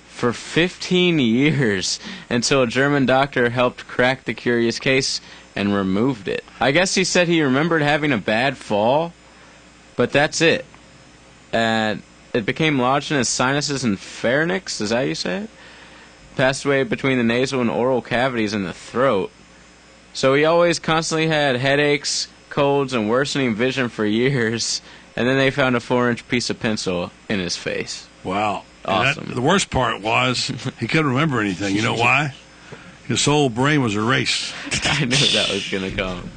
Speaker 9: for 15 years until a German doctor helped crack the curious case and removed it. I guess he said he remembered having a bad fall, but that's it. And it became lodged in his sinuses and pharynx, is that how you say it? Passed away between the nasal and oral cavities in the throat. So he always constantly had headaches, colds, and worsening vision for years, and then they found a 4-inch piece of pencil in his face.
Speaker 7: Wow.
Speaker 9: Awesome.
Speaker 7: The worst part was he couldn't remember anything. You know why? His whole brain was erased.
Speaker 9: I knew that was going to come.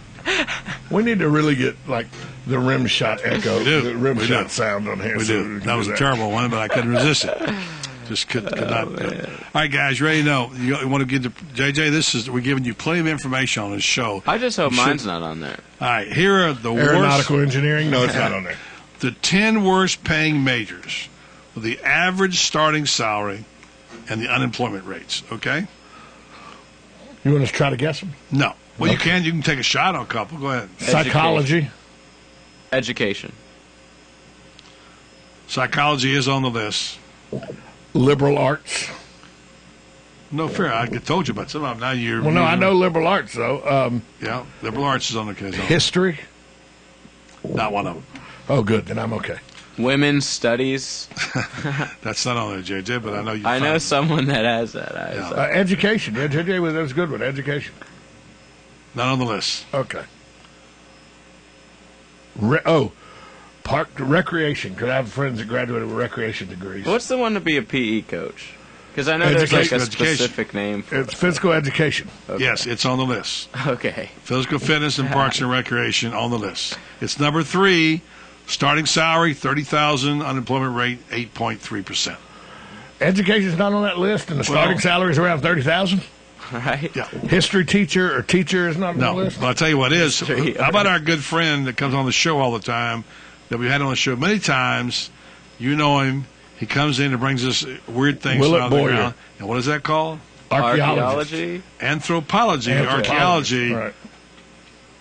Speaker 8: We need to really get, like, the rim shot echo,
Speaker 7: We do.
Speaker 8: the rim
Speaker 7: We
Speaker 8: shot
Speaker 7: do.
Speaker 8: sound on here.
Speaker 7: We
Speaker 8: so
Speaker 7: do.
Speaker 8: can
Speaker 7: That was
Speaker 8: do
Speaker 7: a terrible one, but I couldn't resist it. Just could not. All right, guys, you ready to know? You want to get to JJ? We're giving you plenty of information on this show.
Speaker 9: I just hope mine's not on there.
Speaker 7: All right, here are the
Speaker 8: Aeronautical
Speaker 7: worst.
Speaker 8: engineering? No, it's not on there.
Speaker 7: The 10 worst paying majors with the average starting salary and the unemployment rates. Okay.
Speaker 8: You want us to try to guess them?
Speaker 7: No. Well,
Speaker 8: Okay.
Speaker 7: you can take a shot on a couple. Go ahead.
Speaker 8: Psychology.
Speaker 9: Education.
Speaker 7: Psychology is on the list.
Speaker 8: Liberal arts.
Speaker 7: No fair. I told you about some of them. Now you're.
Speaker 8: Well, no, I know liberal arts, though.
Speaker 7: Yeah, liberal arts is on the case.
Speaker 8: History.
Speaker 7: Not one of them.
Speaker 8: Oh, good. Then I'm okay.
Speaker 9: Women's studies.
Speaker 7: That's not on there, JJ, but I know you.
Speaker 9: I know someone that has that.
Speaker 8: Education. Yeah, JJ was a good one. Education.
Speaker 7: Not on the list.
Speaker 8: Okay. Park recreation. Because I have friends that graduated with recreation degrees.
Speaker 9: What's the one to be a PE coach? Because I know there's like a specific name for
Speaker 8: It's physical education.
Speaker 9: Okay.
Speaker 7: Yes, it's on the list.
Speaker 9: Okay.
Speaker 7: Physical fitness and parks and recreation on the list. It's number 3. Starting salary $30,000. Unemployment rate 8.3%.
Speaker 8: Education's not on that list, and the starting salary is around $30,000.
Speaker 9: Right?
Speaker 7: Yeah.
Speaker 8: History teacher or teacher is not on the list?
Speaker 7: But I'll tell you what is. How about our good friend that comes on the show all the time, that we've had on the show many times? You know him. He comes in and brings us weird things
Speaker 8: Willett
Speaker 7: out of the
Speaker 8: Boyer.
Speaker 7: ground. And what is that called?
Speaker 8: Archaeology.
Speaker 7: Anthropology. Archaeology.
Speaker 8: Right.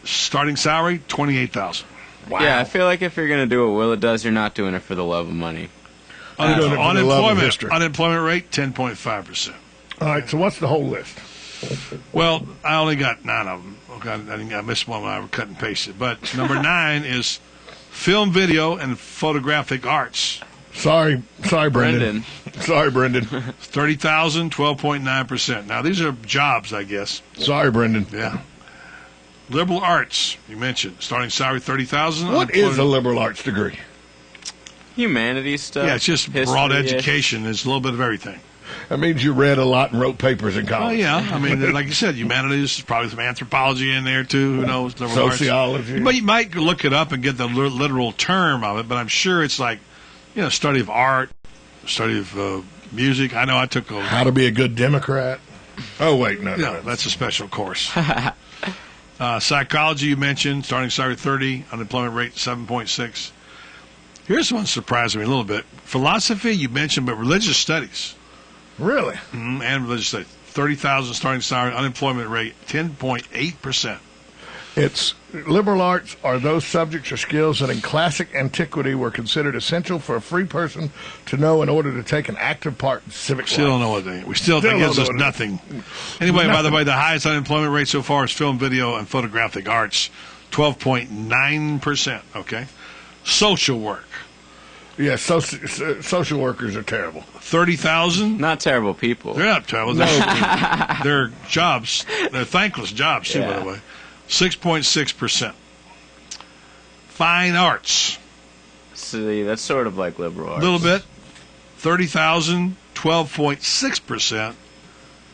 Speaker 7: Starting salary, $28,000.
Speaker 8: Wow.
Speaker 9: Yeah, I feel like if you're going to do what Willett does, you're not doing it for the love of money.
Speaker 7: Unemployment rate, 10.5%.
Speaker 8: All right, so what's the whole list?
Speaker 7: Well, I only got 9 of them. Okay, I missed one when I cut and pasted. But number 9 is film, video, and photographic arts.
Speaker 8: Sorry, Brendan. Sorry, Brendan.
Speaker 7: 30,000, 12.9%. Now these are jobs, I guess.
Speaker 8: Sorry, Brendan.
Speaker 7: Yeah. Liberal arts, you mentioned, starting salary 30,000.
Speaker 8: What is a liberal arts degree?
Speaker 9: Humanities stuff.
Speaker 7: Yeah, it's just
Speaker 9: history-ish.
Speaker 7: broad education. It's a little bit of everything.
Speaker 8: That means you read a lot and wrote papers in college.
Speaker 7: Oh yeah, I mean, like you said, humanities, probably some anthropology in there too. Who knows? Liberal
Speaker 8: Sociology.
Speaker 7: Arts. But you might look it up and get the literal term of it. But I'm sure it's like, study of art, study of music. I know I took
Speaker 8: how to be a good Democrat. Oh wait, no,
Speaker 7: that's a special course. Psychology, you mentioned, starting salary 30, unemployment rate 7.6. Here's one surprising me a little bit. Philosophy, you mentioned, but religious studies.
Speaker 8: Really?
Speaker 7: Mm-hmm, and religious studies. 30,000 starting salary, unemployment rate 10.8%.
Speaker 8: It's liberal arts are those subjects or skills that in classic antiquity were considered essential for a free person to know in order to take an active part in civic life.
Speaker 7: Still don't know what they. We still think it's just nothing. Anyway, by the way, the highest unemployment rate so far is film, video, and photographic arts, 12.9%. Okay, social work.
Speaker 8: Yeah, social workers are terrible.
Speaker 7: 30,000.
Speaker 9: Not terrible people.
Speaker 7: They're not terrible.
Speaker 8: No.
Speaker 7: They're jobs. They're thankless jobs too, by the way. 6.6%. Fine arts.
Speaker 9: See, that's sort of like liberal arts.
Speaker 7: A little bit. 30,000, 12.6%.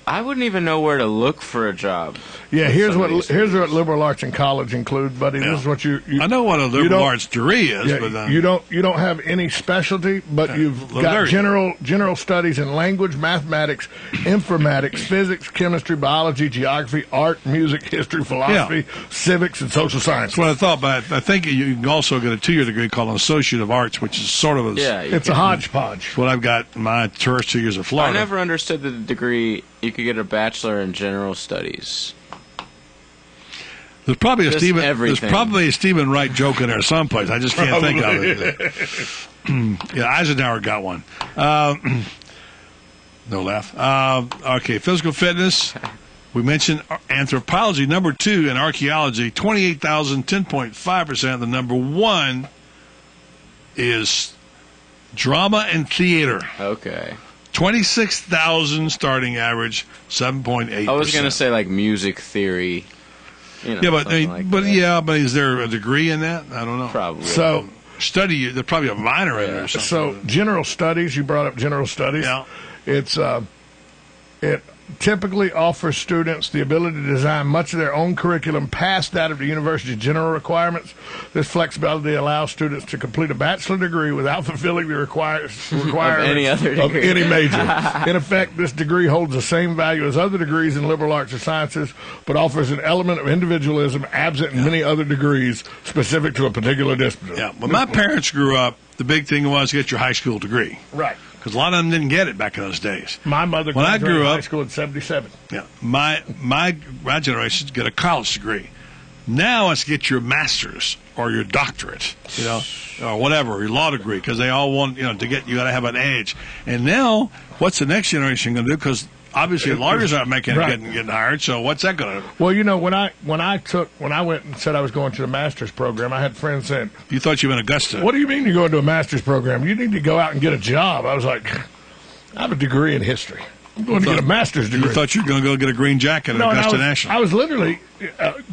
Speaker 9: I wouldn't even know where to look for a job.
Speaker 8: Yeah, here's what liberal arts in college include, buddy.
Speaker 7: Yeah.
Speaker 8: This is what you
Speaker 7: I know what a liberal arts degree is,
Speaker 8: yeah,
Speaker 7: but
Speaker 8: you don't have any specialty, but you've got general studies in language, mathematics, informatics, physics, chemistry, biology, geography, art, music, history, philosophy, civics, and social science.
Speaker 7: That's what I thought, but I think you can also get a 2-year degree called an Associate of Arts, which is sort of
Speaker 8: it's a hodgepodge.
Speaker 7: What I've got in my first 2 years of Florida.
Speaker 9: I never understood the degree. You could get a bachelor in general studies.
Speaker 7: There's probably
Speaker 9: There's
Speaker 7: probably a Stephen Wright joke in there someplace. I just can't think of it. Yeah, Eisenhower got one. No laugh. Okay, physical fitness. We mentioned anthropology, number 2, and archaeology, 28,000, 10.5%. The number 1 is drama and theater.
Speaker 9: Okay.
Speaker 7: 26,000 starting average, 7.8%.
Speaker 9: I was going to say like music theory.
Speaker 7: Yeah, but but is there a degree in that? I don't know.
Speaker 9: Probably.
Speaker 8: So
Speaker 7: there's probably a minor in it or something.
Speaker 8: So general studies, you brought up general studies.
Speaker 7: Yeah.
Speaker 8: It's it typically offers students the ability to design much of their own curriculum past that of the university's general requirements. This flexibility allows students to complete a bachelor degree without fulfilling the requirements
Speaker 9: of any other degree.
Speaker 8: of any major. In effect, this degree holds the same value as other degrees in liberal arts or sciences, but offers an element of individualism absent in many other degrees specific to a particular discipline.
Speaker 7: Yeah, when my parents grew up, the big thing was get your high school degree.
Speaker 8: Right.
Speaker 7: Because a lot of them didn't get it back in those days.
Speaker 8: My mother
Speaker 7: when I grew up,
Speaker 8: high school in '77.
Speaker 7: Yeah, my generation get a college degree. Now it's get your master's or your doctorate, or whatever, your law degree, because they all want to get. You got to have an edge. And now, what's the next generation going to do? Because obviously lawyers aren't getting hired. So what's that going to do?
Speaker 8: Well, when I went and said I was going to the master's program, I had friends saying,
Speaker 7: "You thought you were in Augusta?
Speaker 8: What do you mean you're going to a master's program? You need to go out and get a job." I was like, "I have a degree in history. I'm going to get a master's degree."
Speaker 7: You thought you were going to go get a green jacket at Augusta National?
Speaker 8: I was literally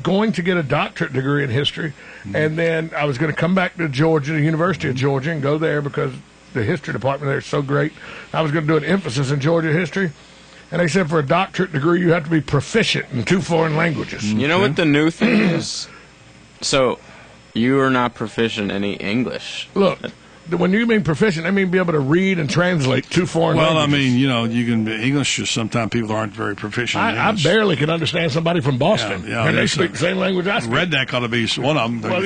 Speaker 8: going to get a doctorate degree in history, and then I was going to come back to Georgia, the University of Georgia, and go there because the history department there is so great. I was going to do an emphasis in Georgia history. And they said for a doctorate degree, you have to be proficient in 2 foreign languages.
Speaker 9: You know what the new thing is? So, you are not proficient in any English.
Speaker 8: Look, when you mean proficient, I mean be able to read and translate two foreign languages.
Speaker 7: Well, I mean, you can be English. Just sometimes people aren't very proficient in
Speaker 8: I
Speaker 7: English.
Speaker 8: barely can understand somebody from Boston, and they speak the same language I speak.
Speaker 7: Redneck ought to be one of them.
Speaker 8: Well,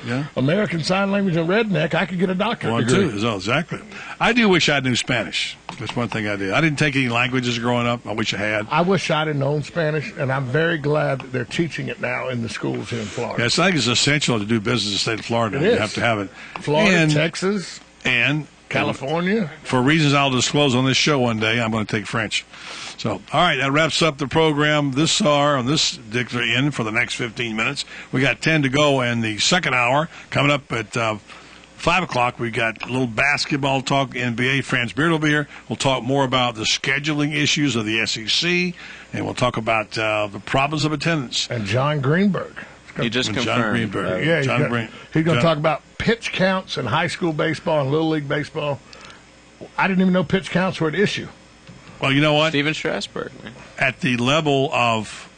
Speaker 8: yeah. American Sign Language and Redneck, I could get a doctorate degree.
Speaker 7: One, too. Exactly. I do wish I knew Spanish. That's one thing I did. I didn't take any languages growing up. I wish I had.
Speaker 8: I wish I'd have known Spanish, and I'm very glad that they're teaching it now in the schools here in Florida.
Speaker 7: Yes, I think it's essential to do business in the state of Florida.
Speaker 8: It
Speaker 7: You
Speaker 8: is.
Speaker 7: have to have it.
Speaker 8: Florida, Texas,
Speaker 7: and
Speaker 8: California.
Speaker 7: For reasons I'll disclose on this show one day, I'm going to take French. So, all right, that wraps up the program this hour on this particular end for the next 15 minutes. We got 10 to go in the second hour. Coming up at 5 o'clock, we got a little basketball talk, NBA. Franz Beard will be here. We'll talk more about the scheduling issues of the SEC, and we'll talk about the problems of attendance.
Speaker 8: And John Greenberg.
Speaker 9: He just confirmed.
Speaker 7: John Greenberg.
Speaker 8: Yeah, he's going to
Speaker 7: John-
Speaker 8: talk about pitch counts in high school baseball and Little League baseball. I didn't even know pitch counts were an issue.
Speaker 7: Well, you know what?
Speaker 9: Steven Strasburg, man.
Speaker 7: At the level of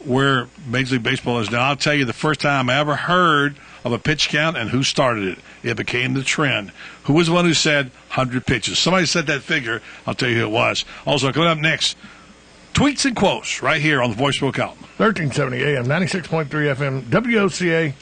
Speaker 7: where Major League Baseball is now, I'll tell you the first time I ever heard of a pitch count and who started it. It became the trend. Who was the one who said 100 pitches? Somebody said that figure. I'll tell you who it was. Also, coming up next, tweets and quotes right here on the Voice of Ocala.
Speaker 8: 1370 AM, 96.3 FM, WOCA,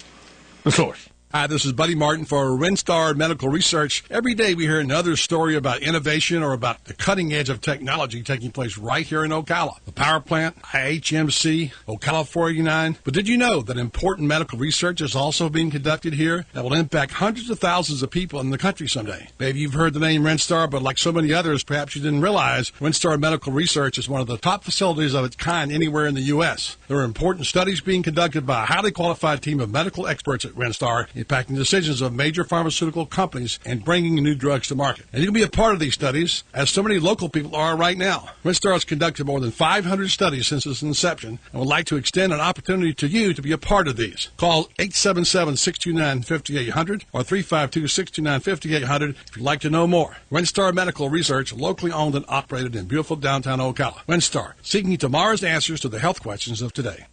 Speaker 8: The Source.
Speaker 2: Hi, this is Buddy Martin for WinStar Medical Research. Every day we hear another story about innovation or about the cutting edge of technology taking place right here in Ocala. The power plant, IHMC, Ocala 489. But did you know that important medical research is also being conducted here that will impact hundreds of thousands of people in the country someday? Maybe you've heard the name WinStar, but like so many others, perhaps you didn't realize WinStar Medical Research is one of the top facilities of its kind anywhere in the U.S. There are important studies being conducted by a highly qualified team of medical experts at WinStar, impacting decisions of major pharmaceutical companies and bringing new drugs to market. And you can be a part of these studies, as so many local people are right now. WinStar has conducted more than 500 studies since its inception and would like to extend an opportunity to you to be a part of these. Call 877-629-5800 or 352-629-5800 if you'd like to know more. WinStar Medical Research, locally owned and operated in beautiful downtown Ocala. WinStar, seeking tomorrow's answers to the health questions of today.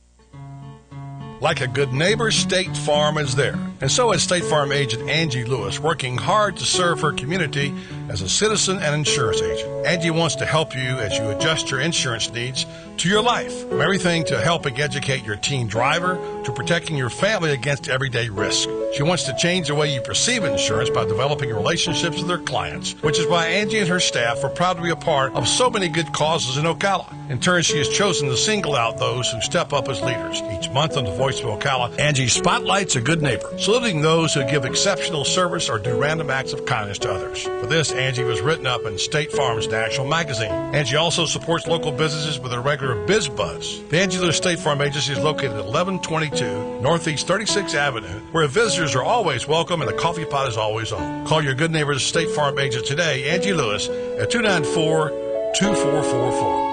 Speaker 14: Like a good neighbor, State Farm is there. And so is State Farm agent Angie Lewis, working hard to serve her community as a citizen and insurance agent. Angie wants to help you as you adjust your insurance needs to your life. From everything to helping educate your teen driver to protecting your family against everyday risk. She wants to change the way you perceive insurance by developing relationships with her clients, which is why Angie and her staff are proud to be a part of so many good causes in Ocala. In turn, she has chosen to single out those who step up as leaders. Each month on the Voice of Ocala, Angie spotlights a good neighbor, saluting those who give exceptional service or do random acts of kindness to others. For this, Angie was written up in State Farm's National Magazine. Angie also supports local businesses with a regular Biz Buzz. The Angie Lewis State Farm Agency is located at 1122 Northeast 36th Avenue, where visitors are always welcome and a coffee pot is always on. Call your good neighbor's State Farm agent today, Angie Lewis, at 294-2444.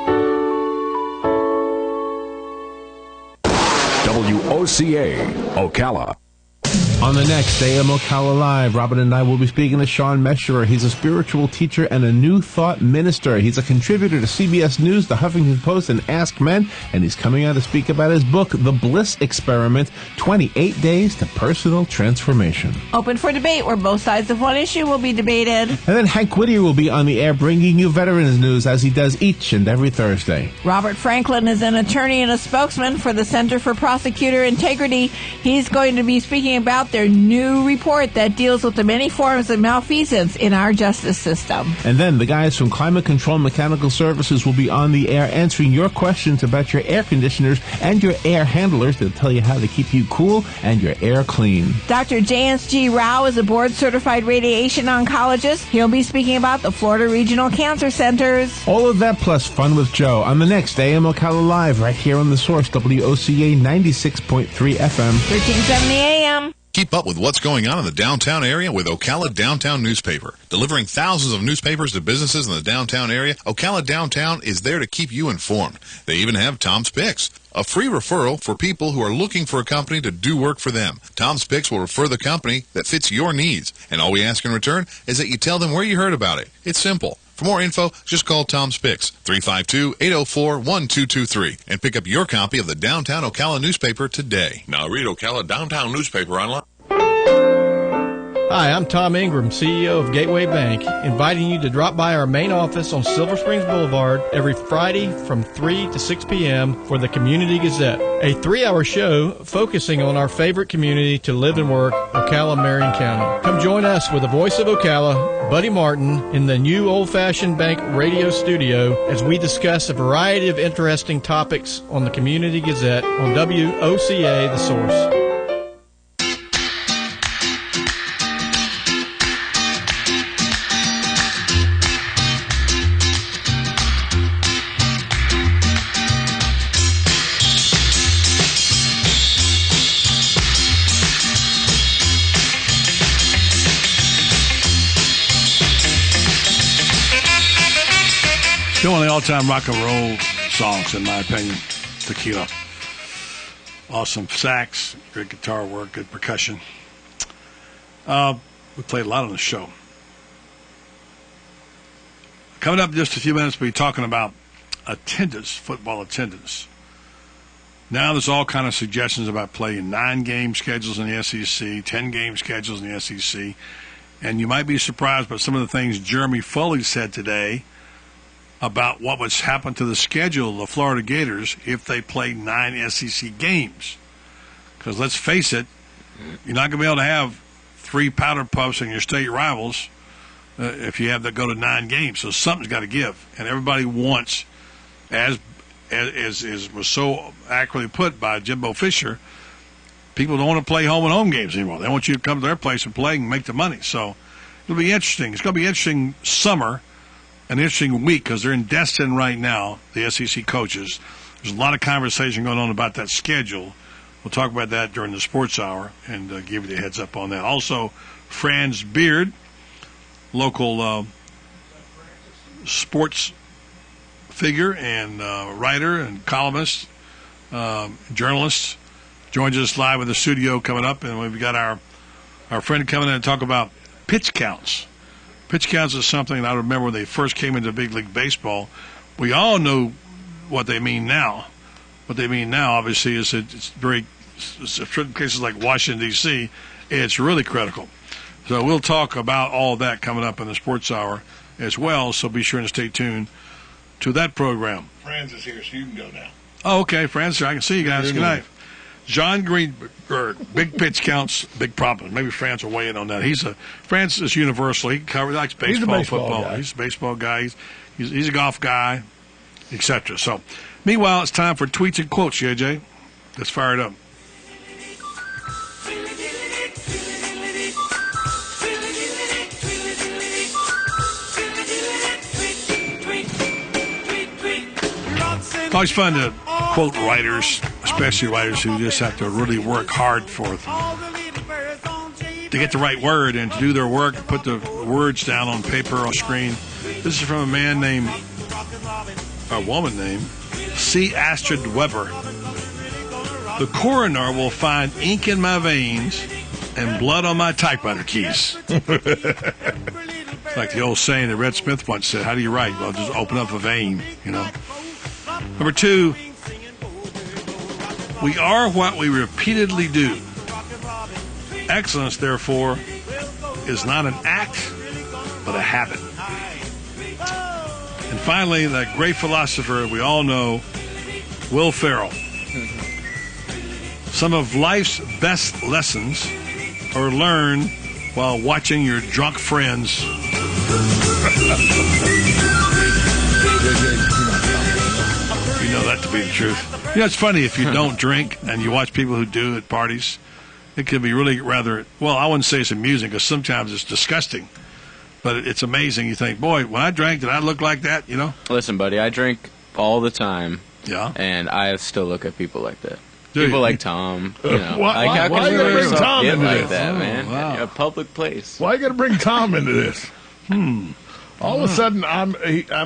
Speaker 3: WOCA, Ocala.
Speaker 4: On the next AM Ocala Live, Robin and I will be speaking to Sean Mesherer. He's a spiritual teacher and a New Thought minister. He's a contributor to CBS News, The Huffington Post, and Ask Men, and he's coming out to speak about his book, The Bliss Experiment, 28 Days to Personal Transformation.
Speaker 11: Open for debate, where both sides of one issue will be debated.
Speaker 4: And then Hank Whittier will be on the air bringing you veterans news as he does each and every Thursday.
Speaker 11: Robert Franklin is an attorney and a spokesman for the Center for Prosecutor Integrity. He's going to be speaking about their new report that deals with the many forms of malfeasance in our justice system.
Speaker 4: And then the guys from Climate Control Mechanical Services will be on the air answering your questions about your air conditioners and your air handlers. They'll tell you how to keep you cool and your air clean.
Speaker 11: Dr. J.S.G. Rao is a board-certified radiation oncologist. He'll be speaking about the Florida Regional Cancer Centers.
Speaker 4: All of that plus Fun with Joe on the next AM Ocala Live right here on The Source, WOCA 96.3 FM.
Speaker 11: 1370 AM.
Speaker 21: Keep up with what's going on in the downtown area with Ocala Downtown Newspaper. Delivering thousands of newspapers to businesses in the downtown area, Ocala Downtown is there to keep you informed. They even have Tom's Picks, a free referral for people who are looking for a company to do work for them. Tom's Picks will refer the company that fits your needs, and all we ask in return is that you tell them where you heard about it. It's simple. For more info, just call Tom's Picks, 352-804-1223, and pick up your copy of the Downtown Ocala newspaper today.
Speaker 17: Now read Ocala Downtown newspaper online.
Speaker 10: Hi, I'm Tom Ingram, CEO of Gateway Bank, inviting you to drop by our main office on Silver Springs Boulevard every Friday from 3 to 6 p.m. for the Community Gazette, a 3-hour show focusing on our favorite community to live and work, Ocala, Marion County. Come join us with the voice of Ocala, Buddy Martin, in the new old-fashioned bank radio studio as we discuss a variety of interesting topics on the Community Gazette on WOCA The Source.
Speaker 7: Still one of the all-time rock and roll songs, in my opinion, Tequila. Awesome sax, great guitar work, good percussion. We played a lot on the show. Coming up in just a few minutes, we'll be talking about attendance, football attendance. Now there's all kind of suggestions about playing 9-game schedules in the SEC, 10-game schedules in the SEC, and you might be surprised by some of the things Jeremy Foley said today about what would happen to the schedule of the Florida Gators if they play 9 SEC games. Because let's face it, you're not going to be able to have 3 powder puffs in your state rivals if you have to go to 9 games. So something's got to give. And everybody wants, as was so accurately put by Jimbo Fisher, people don't want to play home games anymore. They want you to come to their place and play and make the money. So it'll be interesting. It's going to be an interesting summer. An interesting week because they're in Destin right now, the SEC coaches. There's a lot of conversation going on about that schedule. We'll talk about that during the sports hour and give you the heads up on that. Also, Franz Beard, local sports figure and writer and columnist, journalist, joins us live in the studio coming up. And we've got our friend coming in and talk about pitch counts. Pitch counts is something I remember when they first came into Big League Baseball. We all know what they mean now. What they mean now, obviously, is it's very, certain cases like Washington, D.C., it's really critical. So we'll talk about all of that coming up in the sports hour as well, so be sure to stay tuned to that program.
Speaker 8: Franz is here, so you can go now.
Speaker 7: Oh, okay, Franz, I can see you guys. Good night. John Greenberg, big pitch counts, big problem. Maybe Franz will weigh in on that. Franz is universal. He likes baseball, football.
Speaker 8: Guy.
Speaker 7: He's a baseball guy. He's a golf guy, etc. So, meanwhile, it's time for tweets and quotes, JJ. Let's fire it up. Always fun to quote writers, especially writers who just have to really work hard to get the right word and to do their work, put the words down on paper or screen. This is from a woman named C. Astrid Weber. The coroner will find ink in my veins and blood on my typewriter keys. It's like the old saying that Red Smith once said, how do you write? Well, just open up a vein, Number 2, we are what we repeatedly do. Excellence, therefore, is not an act, but a habit. And finally, that great philosopher we all know, Will Ferrell. Some of life's best lessons are learned while watching your drunk friends. You know that to be the truth. It's funny if you don't drink and you watch people who do at parties. It can be really rather, well, I wouldn't say it's amusing because sometimes it's disgusting. But it's amazing. You think, boy, when I drank, did I look like that,
Speaker 9: Listen, buddy, I drink all the time.
Speaker 7: Yeah.
Speaker 9: And I still look at people like that.
Speaker 7: Do
Speaker 9: people
Speaker 7: you?
Speaker 9: like Tom.
Speaker 8: Why
Speaker 9: how
Speaker 8: you
Speaker 9: can you
Speaker 8: gotta
Speaker 9: let
Speaker 8: bring
Speaker 9: yourself
Speaker 8: Tom
Speaker 9: get
Speaker 8: into
Speaker 9: like
Speaker 8: this?
Speaker 9: that,
Speaker 7: Oh,
Speaker 9: man?
Speaker 7: wow.
Speaker 9: A public place.
Speaker 8: Why you got to bring Tom into this? All of a sudden, I'm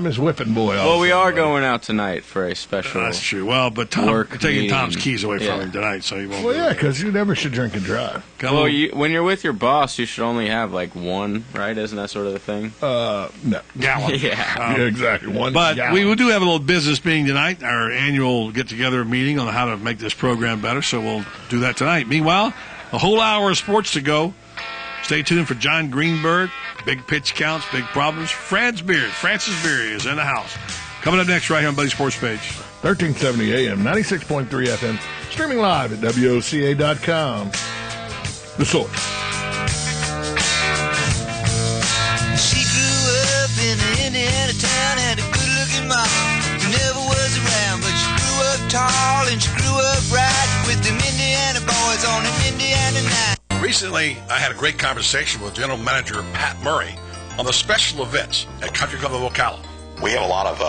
Speaker 8: his whipping boy.
Speaker 9: Well, we are going out tonight for a special.
Speaker 7: That's true. Well, but Tom,
Speaker 9: work
Speaker 7: we're taking
Speaker 9: meeting.
Speaker 7: Tom's keys away from
Speaker 9: Yeah.
Speaker 7: him tonight, so he won't.
Speaker 8: Well, yeah, because you never should drink and drive.
Speaker 9: Well, when you're with your boss, you should only have like one, right? Isn't that sort of the thing?
Speaker 8: No.
Speaker 7: Gallon.
Speaker 9: Yeah.
Speaker 8: Yeah, exactly. One
Speaker 7: But
Speaker 8: gallon.
Speaker 7: we do have a little business meeting tonight, our annual get-together meeting on how to make this program better, so we'll do that tonight. Meanwhile, a whole hour of sports to go. Stay tuned for John Greenberg, big pitch counts, big problems. Francis Beard is in the house. Coming up next right here on Buddy Sports Page.
Speaker 8: 1370 AM, 96.3 FM, streaming live at WOCA.com. The Source.
Speaker 18: She grew up in an Indiana town, had a good-looking mom who never was around, but she grew up tall and she grew up right with them Indiana boys on an Indiana night.
Speaker 2: Recently, I had a great conversation with General Manager Pat Murray on the special events at Country Club of Ocala.
Speaker 19: We have a lot of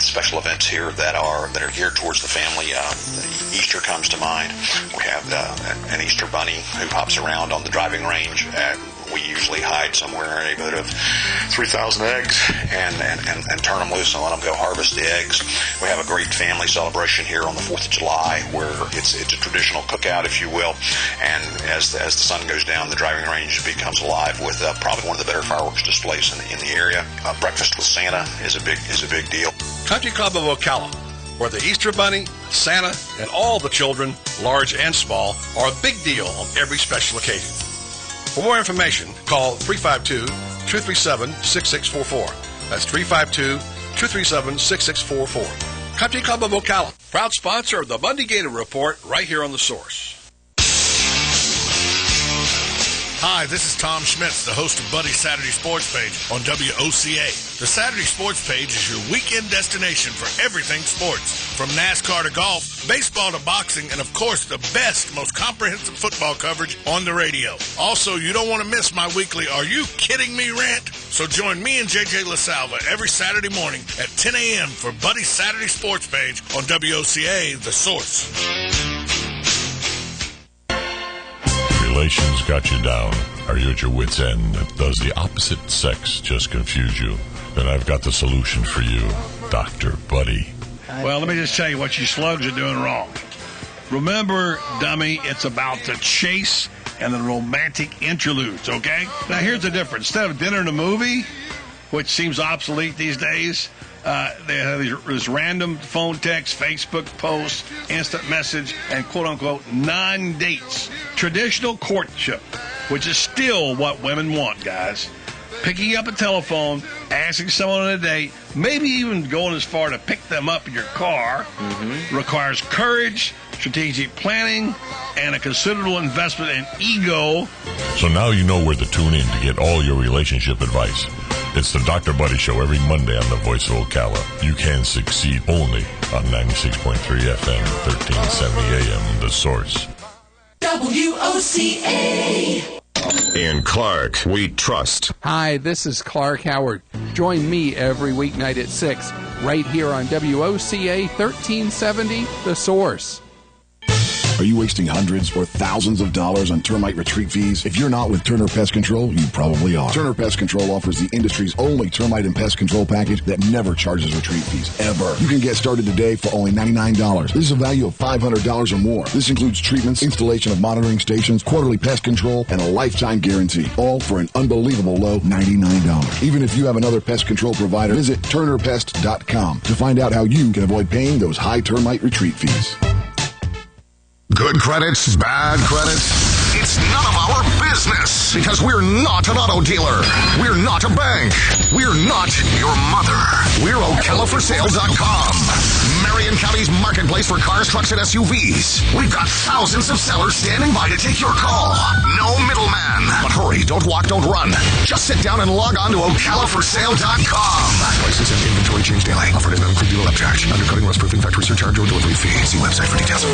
Speaker 19: special events here that are geared towards the family. Easter comes to mind. We have an Easter bunny who hops around on the driving range. We usually hide somewhere in a neighborhood of 3,000 eggs and turn them loose and let them go harvest the eggs. We have a great family celebration here on the 4th of July where it's a traditional cookout, if you will. And as the sun goes down, the driving range becomes alive with probably one of the better fireworks displays in the area. Breakfast with Santa is a big deal.
Speaker 2: Country Club of Ocala, where the Easter Bunny, Santa, and all the children, large and small, are a big deal on every special occasion. For more information, call 352-237-6644. That's 352-237-6644. Country Club of Ocala, proud sponsor of the Monday Gator Report right here on The Source.
Speaker 8: Hi, this is Tom Schmitz, the host of Buddy's Saturday Sports Page on WOCA. The Saturday Sports Page is your weekend destination for everything sports, from NASCAR to golf, baseball to boxing, and of course the best, most comprehensive football coverage on the radio. Also, you don't want to miss my weekly Are You Kidding Me rant? So join me and JJ LaSalva every Saturday morning at 10 a.m. for Buddy's Saturday Sports Page on WOCA, The Source.
Speaker 17: Relations got you down. Are you at your wit's end? Does the opposite sex just confuse you? Then I've got the solution for you, Dr. Buddy.
Speaker 7: Well, let me just tell you what you slugs are doing wrong. Remember, dummy, it's about the chase and the romantic interludes, okay? Now, here's the difference. Instead of dinner and a movie, which seems obsolete these days, they have this random phone text, Facebook post, instant message, and quote-unquote non-dates. Traditional courtship, which is still what women want, guys. Picking up a telephone, asking someone on a date, maybe even going as far to pick them up in your car, requires courage, strategic planning, and a considerable investment in ego.
Speaker 17: So now you know where to tune in to get all your relationship advice. It's the Dr. Buddy Show every Monday on the Voice of Ocala. You can succeed only on 96.3 FM, 1370 AM, The Source.
Speaker 3: WOCA. In Clark, we trust.
Speaker 20: Hi, this is Clark Howard. Join me every weeknight at 6, right here on WOCA 1370, The Source.
Speaker 23: Are you wasting hundreds or thousands of dollars on termite retreat fees? If you're not with Turner Pest Control, you probably are. Turner Pest Control offers the industry's only termite and pest control package that never charges retreat fees, ever. You can get started today for only $99. This is a value of $500 or more. This includes treatments, installation of monitoring stations, quarterly pest control, and a lifetime guarantee, all for an unbelievable low $99. Even if you have another pest control provider, visit turnerpest.com to find out how you can avoid paying those high termite retreat fees.
Speaker 3: Good credits, bad credits. It's none of our business because we're not an auto dealer. We're not a bank. We're not your mother. We're ocalaforsale.com. Marion County's marketplace for cars, trucks, and SUVs. We've got thousands of sellers standing by to take your call. No middleman. But hurry, don't walk, don't run. Just sit down and log on to ocalaforsale.com. Prices and inventory change daily. Offered at non-include dealer upcharge. Undercutting, rust-proofing, factory surcharge, or delivery fee. See website for details.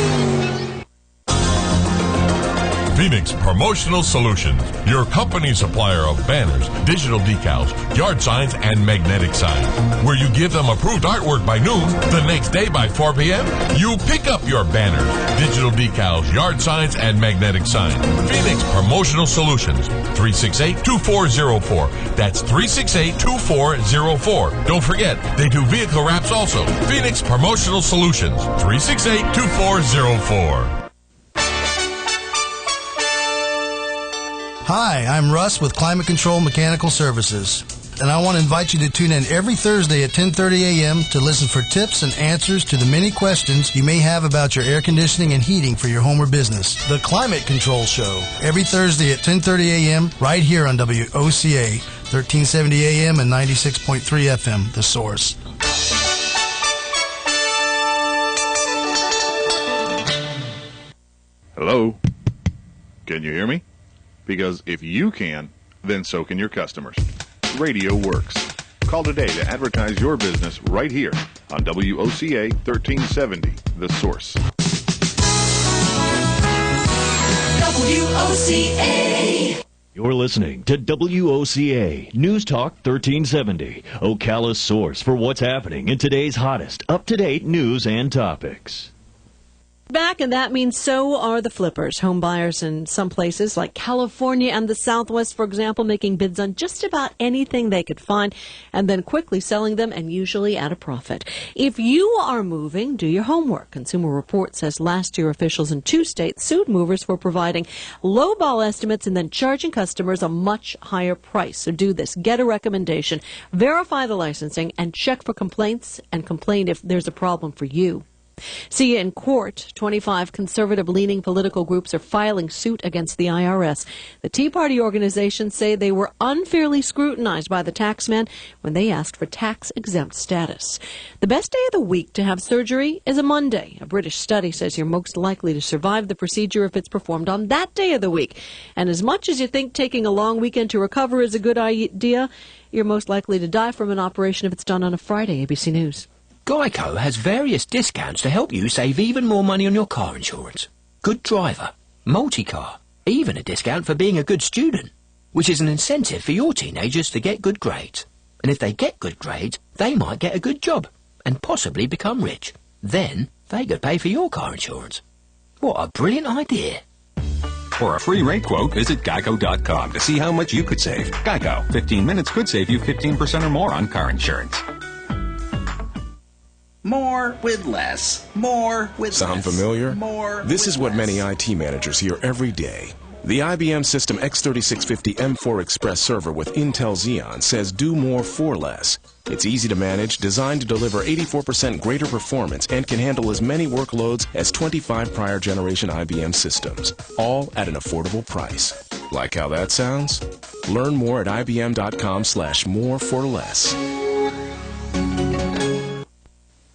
Speaker 17: Phoenix Promotional Solutions, your company supplier of banners, digital decals, yard signs, and magnetic signs. Where you give them approved artwork by noon, the next day by 4 p.m., you pick up your banners, digital decals, yard signs, and magnetic signs. Phoenix Promotional Solutions, 368-2404. That's 368-2404. Don't forget, they do vehicle wraps also. Phoenix Promotional Solutions, 368-2404.
Speaker 24: Hi, I'm Russ with Climate Control Mechanical Services.
Speaker 5: and I want to invite you to tune in every Thursday at 10:30 a.m. to listen for tips and answers to the many questions you may have about your air conditioning and heating for your home or business. The Climate Control Show, every Thursday at 10:30 a.m. right here on WOCA, 1370 a.m. and 96.3 FM, The Source.
Speaker 6: Hello? Can you hear me? Because if you can, then so can your customers. Radio works. Call today to advertise your business right here on WOCA 1370, The Source.
Speaker 12: WOCA.
Speaker 13: You're listening to WOCA News Talk 1370, Ocala's source for what's happening in today's hottest, up-to-date news and topics.
Speaker 24: Back, and that means so are the flippers. Home buyers in some places like California and the Southwest, for example, making bids on just about anything they could find and then quickly selling them, and usually at a profit. If you are moving, do your homework. Consumer Report says last year officials in 2 states sued movers for providing lowball estimates and then charging customers a much higher price. So do this. Get a recommendation, verify the licensing, and check for complaints and complain if there's a problem for you. See you in court. 25 conservative-leaning political groups are filing suit against the IRS. The Tea Party organizations say they were unfairly scrutinized by the taxman when they asked for tax-exempt status. The best day of the week to have surgery is a Monday. A British study says you're most likely to survive the procedure if it's performed on that day of the week. And as much as you think taking a long weekend to recover is a good idea, you're most likely to die from an operation if it's done on a Friday. ABC News.
Speaker 26: Geico has various discounts to help you save even more money on your car insurance. Good driver, multi-car, even a discount for being a good student, which is an incentive for your teenagers to get good grades. And if they get good grades, they might get a good job and possibly become rich. Then they could pay for your car insurance. What a brilliant idea.
Speaker 27: For a free rate quote, visit geico.com to see how much you could save. Geico, 15 minutes could save you 15% or more on car insurance.
Speaker 28: More with less. More with less.
Speaker 29: Sound familiar?
Speaker 28: More
Speaker 29: This is what
Speaker 28: less.
Speaker 29: many IT managers hear every day. The IBM System X3650 M4 Express server with Intel Xeon says do more for less. It's easy to manage, designed to deliver 84% greater performance, and can handle as many workloads as 25 prior generation IBM systems, all at an affordable price. Like how that sounds? Learn more at ibm.com/more for less.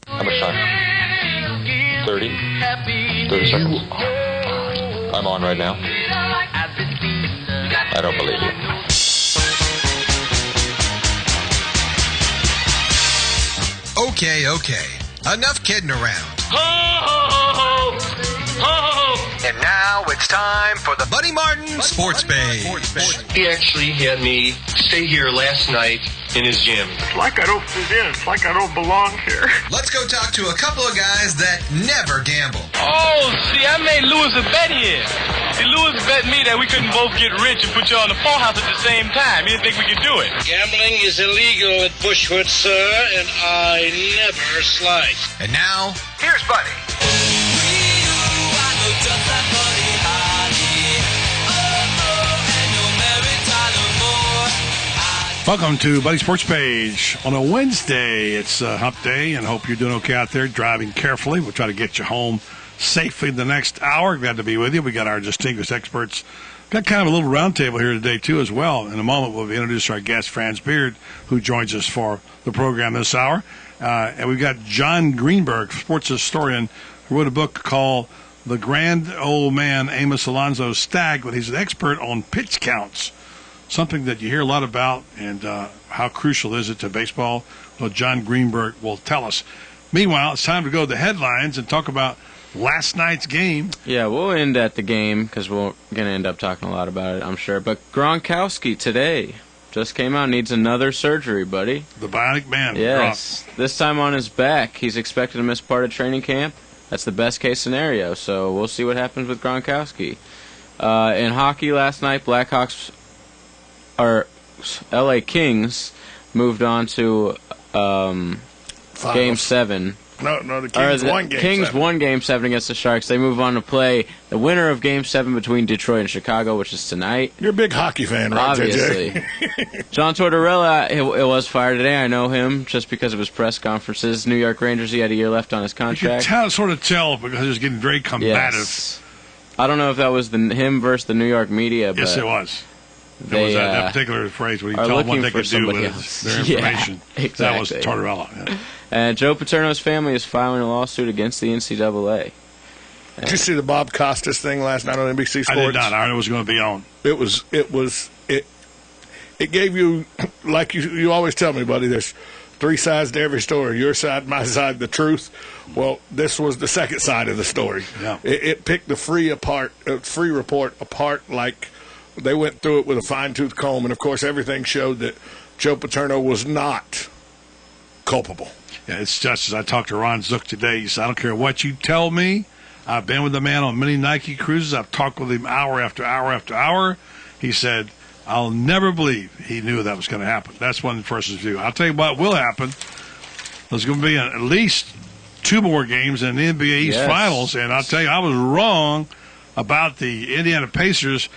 Speaker 30: How much time? 30? 30 seconds. I'm on right now. I don't believe you.
Speaker 31: Okay. Enough kidding around.
Speaker 30: Ho, ho, ho, ho. Ho, ho, ho.
Speaker 31: And now it's time for the Buddy Martin Sports Page.
Speaker 30: He actually had me stay here last night in his gym.
Speaker 32: It's like I don't fit in. It's like I don't belong here.
Speaker 31: Let's go talk to a couple of guys that never gamble.
Speaker 30: Oh, see, I made Louis a bet here. See, Louis bet me that we couldn't both get rich and put you on the phone house at the same time. He didn't think we could do it.
Speaker 33: Gambling is illegal at Bushwood, sir, and I never slice.
Speaker 31: And now, here's Buddy.
Speaker 7: Welcome to Buddy Sports Page. On a Wednesday, it's hump day, and hope you're doing okay out there, driving carefully. We'll try to get you home safely the next hour. Glad to be with you. We got our distinguished experts. Got kind of a little roundtable here today, too, as well. In a moment, we'll introduce our guest, Franz Beard, who joins us for the program this hour. And we've got John Greenberg, sports historian, who wrote a book called The Grand Old Man Amos Alonzo Stagg, but he's an expert on pitch counts, something that you hear a lot about, and how crucial is it to baseball? Well, John Greenberg will tell us. Meanwhile, it's time to go to the headlines and talk about last night's game.
Speaker 9: Yeah, we'll end at the game because we're going to end up talking a lot about it, I'm sure. But Gronkowski today just came out, needs another surgery, buddy.
Speaker 7: The Bionic Man.
Speaker 9: Yes, this time on his back. He's expected to miss part of training camp. That's the best-case scenario, so we'll see what happens with Gronkowski. In hockey last night, Blackhawks... Our LA Kings moved on to Game 7
Speaker 8: No, the Kings won Game 7.
Speaker 9: Kings won Game 7 against the Sharks. They move on to play the winner of Game 7 between Detroit and Chicago, which is tonight.
Speaker 8: You're a big hockey fan, right,
Speaker 9: obviously.
Speaker 8: JJ?
Speaker 9: John Tortorella, it was fired today. I know him just because of his press conferences. New York Rangers, he had a year left on his contract.
Speaker 7: You could sort of tell because he was getting very combative.
Speaker 9: Yes. I don't know if that was him versus the New York media. But
Speaker 7: yes, it was. There was that particular phrase where you tell them what they could do with their information.
Speaker 9: Yeah, exactly.
Speaker 7: That was Tortorella. Yeah.
Speaker 9: And Joe Paterno's family is filing a lawsuit against the NCAA.
Speaker 8: Did you see the Bob Costas thing last night on NBC Sports?
Speaker 7: I did not. I heard it was going to be on.
Speaker 8: It gave you, like you always tell me, buddy, there's three sides to every story. Your side, my side, the truth. Well, this was the second side of the story.
Speaker 7: Yeah.
Speaker 8: It picked the free report apart like they went through it with a fine-tooth comb, and, of course, everything showed that Joe Paterno was not culpable.
Speaker 7: Yeah, it's just as I talked to Ron Zook today. He said, I don't care what you tell me. I've been with the man on many Nike cruises. I've talked with him hour after hour after hour. He said, I'll never believe he knew that was going to happen. That's one person's view. I'll tell you what will happen. There's going to be at least 2 more games in the NBA East Finals, and I'll tell you, I was wrong about the Indiana Pacers.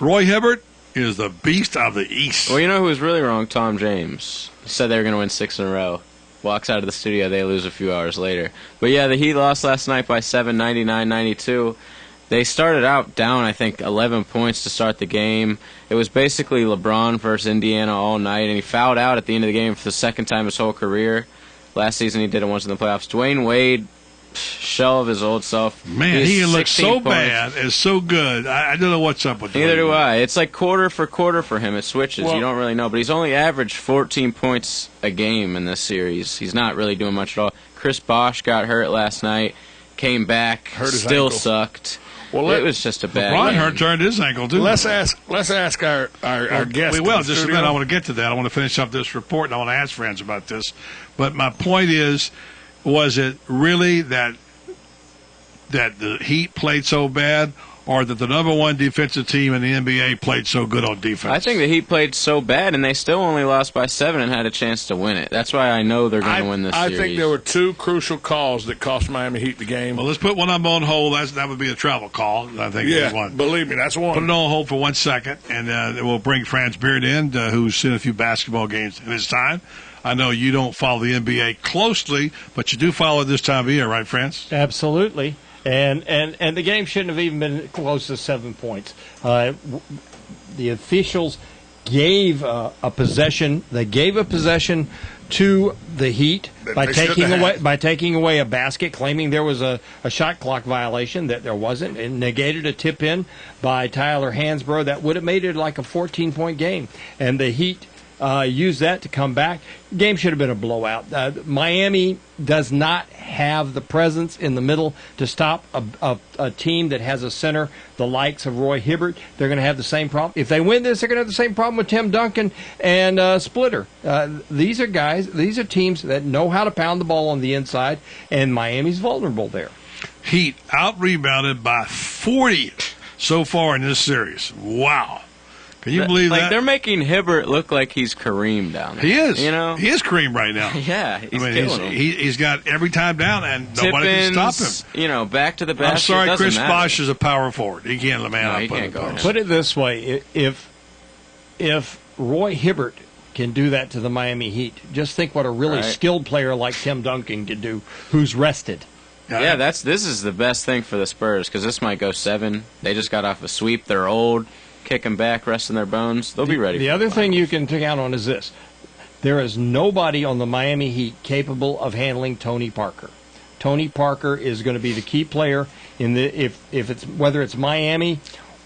Speaker 7: Roy Hibbert is the beast of the East.
Speaker 9: Well, you know who was really wrong? Tom James. He said they were going to win 6 in a row. Walks out of the studio, they lose a few hours later. But yeah, the Heat lost last night by 7, 99-92. They started out down, I think, 11 points to start the game. It was basically LeBron versus Indiana all night, and he fouled out at the end of the game for the second time his whole career. Last season he did it once in the playoffs. Dwayne Wade, shell of his old self.
Speaker 7: Man, he looks so bad and so good. I don't know what's up with him.
Speaker 9: Neither do I. It's like quarter for quarter for him. It switches. You don't really know. But he's only averaged 14 points a game in this series. He's not really doing much at all. Chris Bosh got hurt last night, came back, still sucked. Well, it was just a bad
Speaker 7: LeBron
Speaker 9: game.
Speaker 7: turned his ankle, too.
Speaker 8: Let's ask our guest.
Speaker 7: We will. Just a minute. I want to get to that. I want to finish up this report, and I want to ask friends about this. But my point is, was it really that the Heat played so bad, or that the number one defensive team in the NBA played so good on defense?
Speaker 9: I think the Heat played so bad, and they still only lost by 7 and had a chance to win it. That's why I know they're going to win this series.
Speaker 8: I think there were 2 crucial calls that cost Miami Heat the game.
Speaker 7: Well, let's put one of them on hold. That would be a travel call. I think
Speaker 8: yeah,
Speaker 7: one.
Speaker 8: Believe me, that's one.
Speaker 7: Put it on hold for 1 second, and we'll bring Franz Beard in, who's seen a few basketball games in his time. I know you don't follow the NBA closely, but you do follow it this time of year, right, Franz?
Speaker 1: Absolutely. And the game shouldn't have even been close to 7 points. The officials gave a possession. They gave a possession to the Heat by taking away a basket, claiming there was a shot clock violation that there wasn't, and negated a tip in by Tyler Hansbrough that would have made it like a 14-point game. And the Heat used that to come back. Game should have been a blowout. Miami does not have the presence in the middle to stop a team that has a center the likes of Roy Hibbert. They're going to have the same problem. If they win this, they're going to have the same problem with Tim Duncan and Splitter. These are teams that know how to pound the ball on the inside, and Miami's vulnerable there.
Speaker 7: Heat out-rebounded by 40 so far in this series. Wow. Can you believe that?
Speaker 9: They're making Hibbert look like he's Kareem down there.
Speaker 7: He is.
Speaker 9: You know?
Speaker 7: He is Kareem right now.
Speaker 9: Yeah, he's killing him.
Speaker 7: He's got every time down, and nobody can stop him.
Speaker 9: You know, back to the basket.
Speaker 7: I'm sorry, Chris Bosh is a power forward. He can't let man
Speaker 9: he can't go.
Speaker 1: Put it this way: if Roy Hibbert can do that to the Miami Heat, just think what a really skilled player like Tim Duncan can do, who's rested.
Speaker 9: Yeah, this is the best thing for the Spurs because this might go 7. They just got off a sweep. They're old. Kicking back, resting their bones. They'll be ready.
Speaker 1: The other thing you can take out on is this. There is nobody on the Miami Heat capable of handling Tony Parker. Tony Parker is going to be the key player in whether it's Miami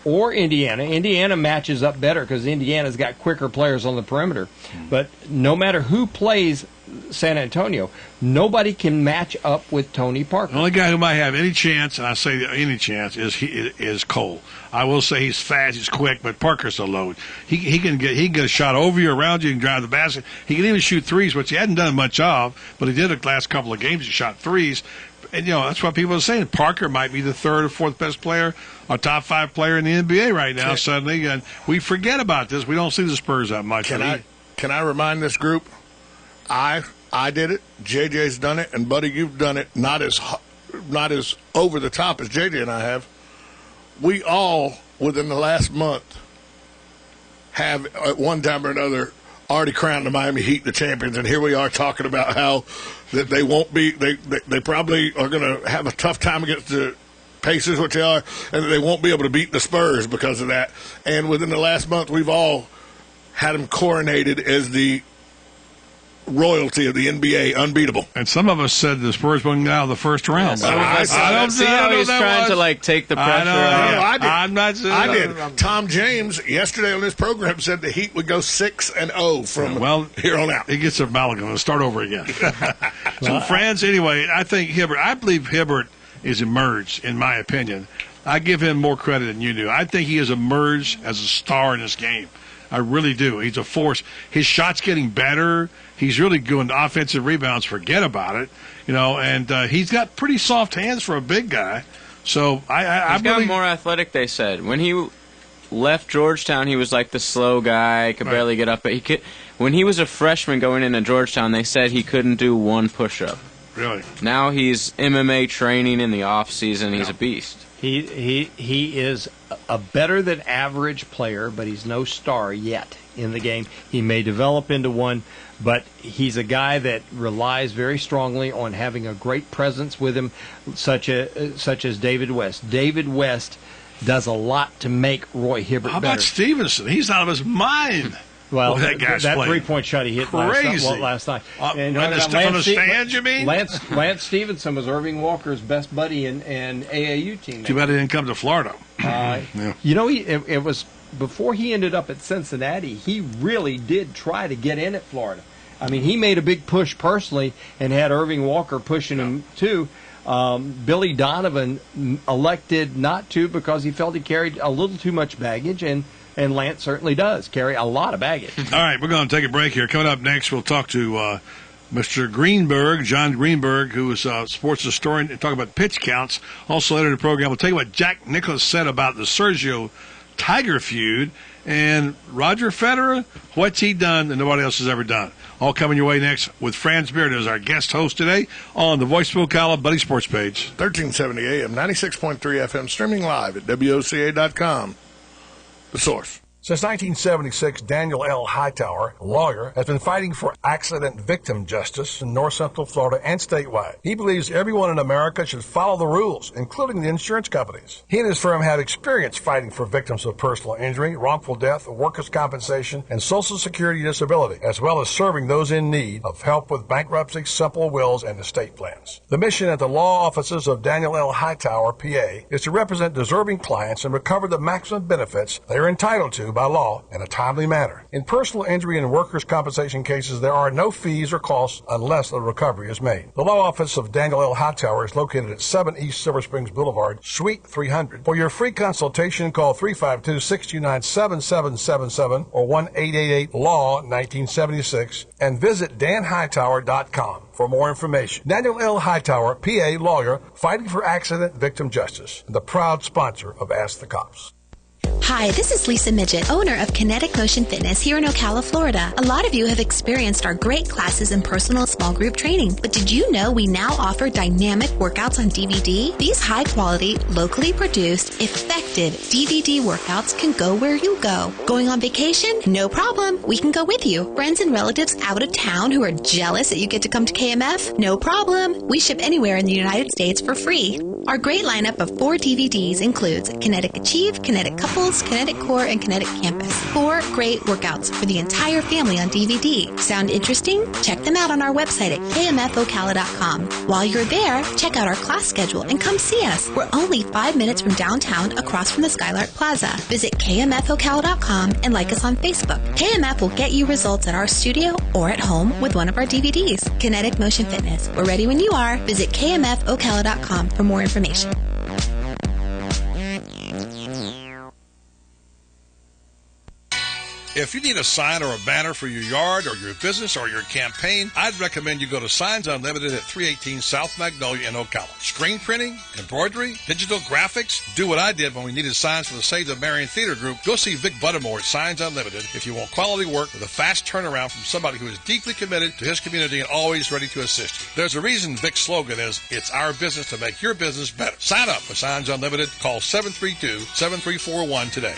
Speaker 1: or Indiana. Indiana matches up better because Indiana's got quicker players on the perimeter. But no matter who plays San Antonio, nobody can match up with Tony Parker.
Speaker 7: The only guy who might have any chance, and I say any chance, is Cole. I will say he's fast, he's quick, but Parker's a load. He can get a shot over you, around you, and drive the basket. He can even shoot threes, which he hadn't done much of, but he did the last couple of games. He shot threes. And, that's what people are saying. Parker might be the 3rd or 4th best player, or top 5 player in the NBA right now, suddenly. And we forget about this. We don't see the Spurs that much.
Speaker 8: Can I remind this group, I I did it. JJ's done it, and Buddy, you've done it. Not as over the top as JJ and I have. We all, within the last month, have at one time or another already crowned the Miami Heat the champions, and here we are talking about how that they won't be. They probably are going to have a tough time against the Pacers, which they are, and they won't be able to beat the Spurs because of that. And within the last month, we've all had them coronated as the royalty of the NBA, unbeatable.
Speaker 7: And some of us said the Spurs wouldn't get out of the first round.
Speaker 9: I don't see how he's trying to like take the pressure
Speaker 8: I did.
Speaker 7: I'm not saying
Speaker 8: I did. Tom James yesterday on this program said the Heat would go 6-0 from here on out.
Speaker 7: He gets a amalgam and start over again. So, France, anyway, I believe Hibbert is emerged, in my opinion. I give him more credit than you do. I think he has emerged as a star in this game. I really do. He's a force. His shot's getting better. He's really doing offensive rebounds. Forget about it. And he's got pretty soft hands for a big guy. So
Speaker 9: he's got more athletic, they said. When he left Georgetown, he was like the slow guy, could barely get up. But when he was a freshman going into Georgetown, they said he couldn't do one push-up.
Speaker 7: Really?
Speaker 9: Now he's MMA training in the off season. He's a beast.
Speaker 1: He is a better than average player, but he's no star yet in the game. He may develop into one, but he's a guy that relies very strongly on having a great presence with him, such as David West. David West does a lot to make Roy Hibbert better.
Speaker 7: How about Stevenson? He's out of his mind.
Speaker 1: Well,
Speaker 7: that guy's
Speaker 1: that
Speaker 7: playing.
Speaker 1: 3-point shot he hit
Speaker 7: Crazy.
Speaker 1: last night.
Speaker 7: On the stands, you mean?
Speaker 1: Lance Stevenson was Irving Walker's best buddy and AAU teammate.
Speaker 7: Too bad he didn't come to Florida.
Speaker 1: It was before he ended up at Cincinnati. He really did try to get in at Florida. I mean, he made a big push personally and had Irving Walker pushing him too. Billy Donovan elected not to because he felt he carried a little too much baggage, and Lance certainly does carry a lot of baggage.
Speaker 7: All right, we're going to take a break here. Coming up next, we'll talk to Mr. Greenberg, John Greenberg, who is a sports historian, and talk about pitch counts. Also later in the program, we'll tell you what Jack Nicklaus said about the Sergio Tiger feud, and Roger Federer, what's he done that nobody else has ever done. All coming your way next with Franz Beard as our guest host today on the Voice of Ocala Buddy Sports page.
Speaker 8: 1370 AM, 96.3 FM, streaming live at WOCA.com. The Source.
Speaker 2: Since 1976, Daniel L. Hightower, a lawyer, has been fighting for accident victim justice in North Central Florida and statewide. He believes everyone in America should follow the rules, including the insurance companies. He and his firm have experience fighting for victims of personal injury, wrongful death, workers' compensation, and Social Security disability, as well as serving those in need of help with bankruptcy, simple wills, and estate plans. The mission at the law offices of Daniel L. Hightower, PA, is to represent deserving clients and recover the maximum benefits they are entitled to by law in a timely manner. In personal injury and workers' compensation cases, there are no fees or costs unless a recovery is made. The law office of Daniel L. Hightower is located at 7 East Silver Springs Boulevard, Suite 300. For your free consultation, call 352-629-7777 or 1-888-LAW-1976 and visit danhightower.com for more information. Daniel L. Hightower, PA lawyer, fighting for accident victim justice, and the proud sponsor of Ask the Cops.
Speaker 4: Hi, this is Lisa Midget, owner of Kinetic Motion Fitness here in Ocala, Florida. A lot of you have experienced our great classes in personal small group training, but did you know we now offer dynamic workouts on DVD? These high-quality, locally produced, effective DVD workouts can go where you go. Going on vacation? No problem. We can go with you. Friends and relatives out of town who are jealous that you get to come to KMF? No problem. We ship anywhere in the United States for free. Our great lineup of 4 DVDs includes Kinetic Achieve, Kinetic Couples, Kinetic Core, and Kinetic Campus. 4 great workouts for the entire family on DVD. Sound interesting? Check them out on our website at kmfocala.com. While you're there, check out our class schedule and come see us. We're only 5 minutes from downtown across from the Skylark Plaza. Visit kmfocala.com and like us on Facebook. KMF will get you results at our studio or at home with one of our DVDs. Kinetic Motion Fitness. We're ready when you are. Visit kmfocala.com for more information.
Speaker 2: If you need a sign or a banner for your yard or your business or your campaign, I'd recommend you go to Signs Unlimited at 318 South Magnolia in Ocala. Screen printing, embroidery, digital graphics. Do what I did when we needed signs for the Save the Marion Theater Group. Go see Vic Buttermore at Signs Unlimited if you want quality work with a fast turnaround from somebody who is deeply committed to his community and always ready to assist you. There's a reason Vic's slogan is, it's our business to make your business better. Sign up for Signs Unlimited. Call 732-7341 today.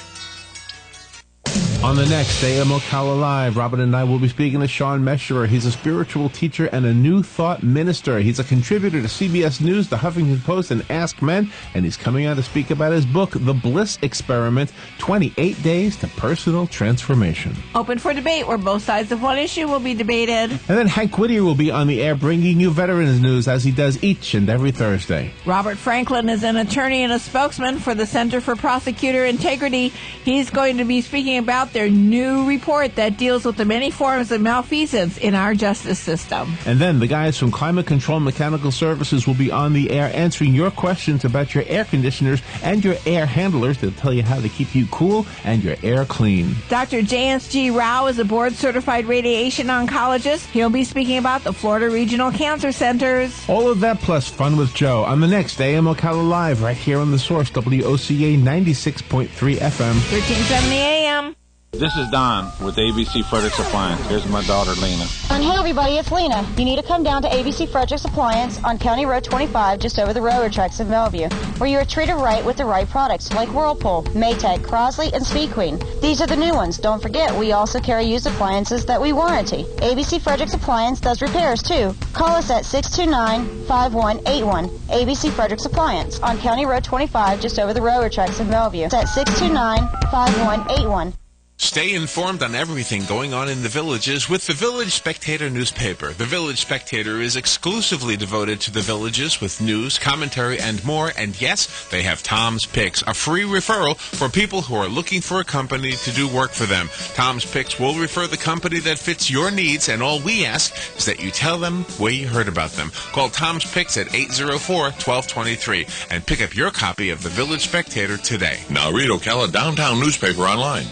Speaker 10: On the next AM Ocala Live, Robin and I will be speaking to Sean Mesherer. He's a spiritual teacher and a New Thought minister. He's a contributor to CBS News, the Huffington Post, and Ask Men, and he's coming on to speak about his book, The Bliss Experiment, 28 Days to Personal Transformation.
Speaker 11: Open for debate, where both sides of one issue will be debated.
Speaker 10: And then Hank Whittier will be on the air bringing you veterans news as he does each and every Thursday.
Speaker 11: Robert Franklin is an attorney and a spokesman for the Center for Prosecutor Integrity. He's going to be speaking about their new report that deals with the many forms of malfeasance in our justice system.
Speaker 10: And then the guys from Climate Control Mechanical Services will be on the air answering your questions about your air conditioners and your air handlers. They'll tell you how to keep you cool and your air clean.
Speaker 11: Dr. J.S.G. Rao is a board-certified radiation oncologist. He'll be speaking about the Florida Regional Cancer Centers.
Speaker 10: All of that plus fun with Joe on the next AM Ocala Live right here on The Source, WOCA 96.3 FM.
Speaker 11: 1370 AM.
Speaker 12: This is Don with ABC Frederick's Appliance. Here's my daughter, Lena.
Speaker 14: And hey, everybody, it's Lena. You need to come down to ABC Frederick's Appliance on County Road 25, just over the railroad tracks in Bellevue, where you are treated right with the right products, like Whirlpool, Maytag, Crosley, and Speed Queen. These are the new ones. Don't forget, we also carry used appliances that we warranty. ABC Frederick's Appliance does repairs, too. Call us at 629-5181. ABC Frederick's Appliance on County Road 25, just over the railroad tracks in Bellevue. It's at 629-5181.
Speaker 15: Stay informed on everything going on in the villages with the Village Spectator newspaper. The Village Spectator is exclusively devoted to the villages with news, commentary, and more. And yes, they have Tom's Picks, a free referral for people who are looking for a company to do work for them. Tom's Picks will refer the company that fits your needs, and all we ask is that you tell them where you heard about them. Call Tom's Picks at 804-1223 and pick up your copy of the Village Spectator today.
Speaker 17: Now read Ocala Downtown newspaper online.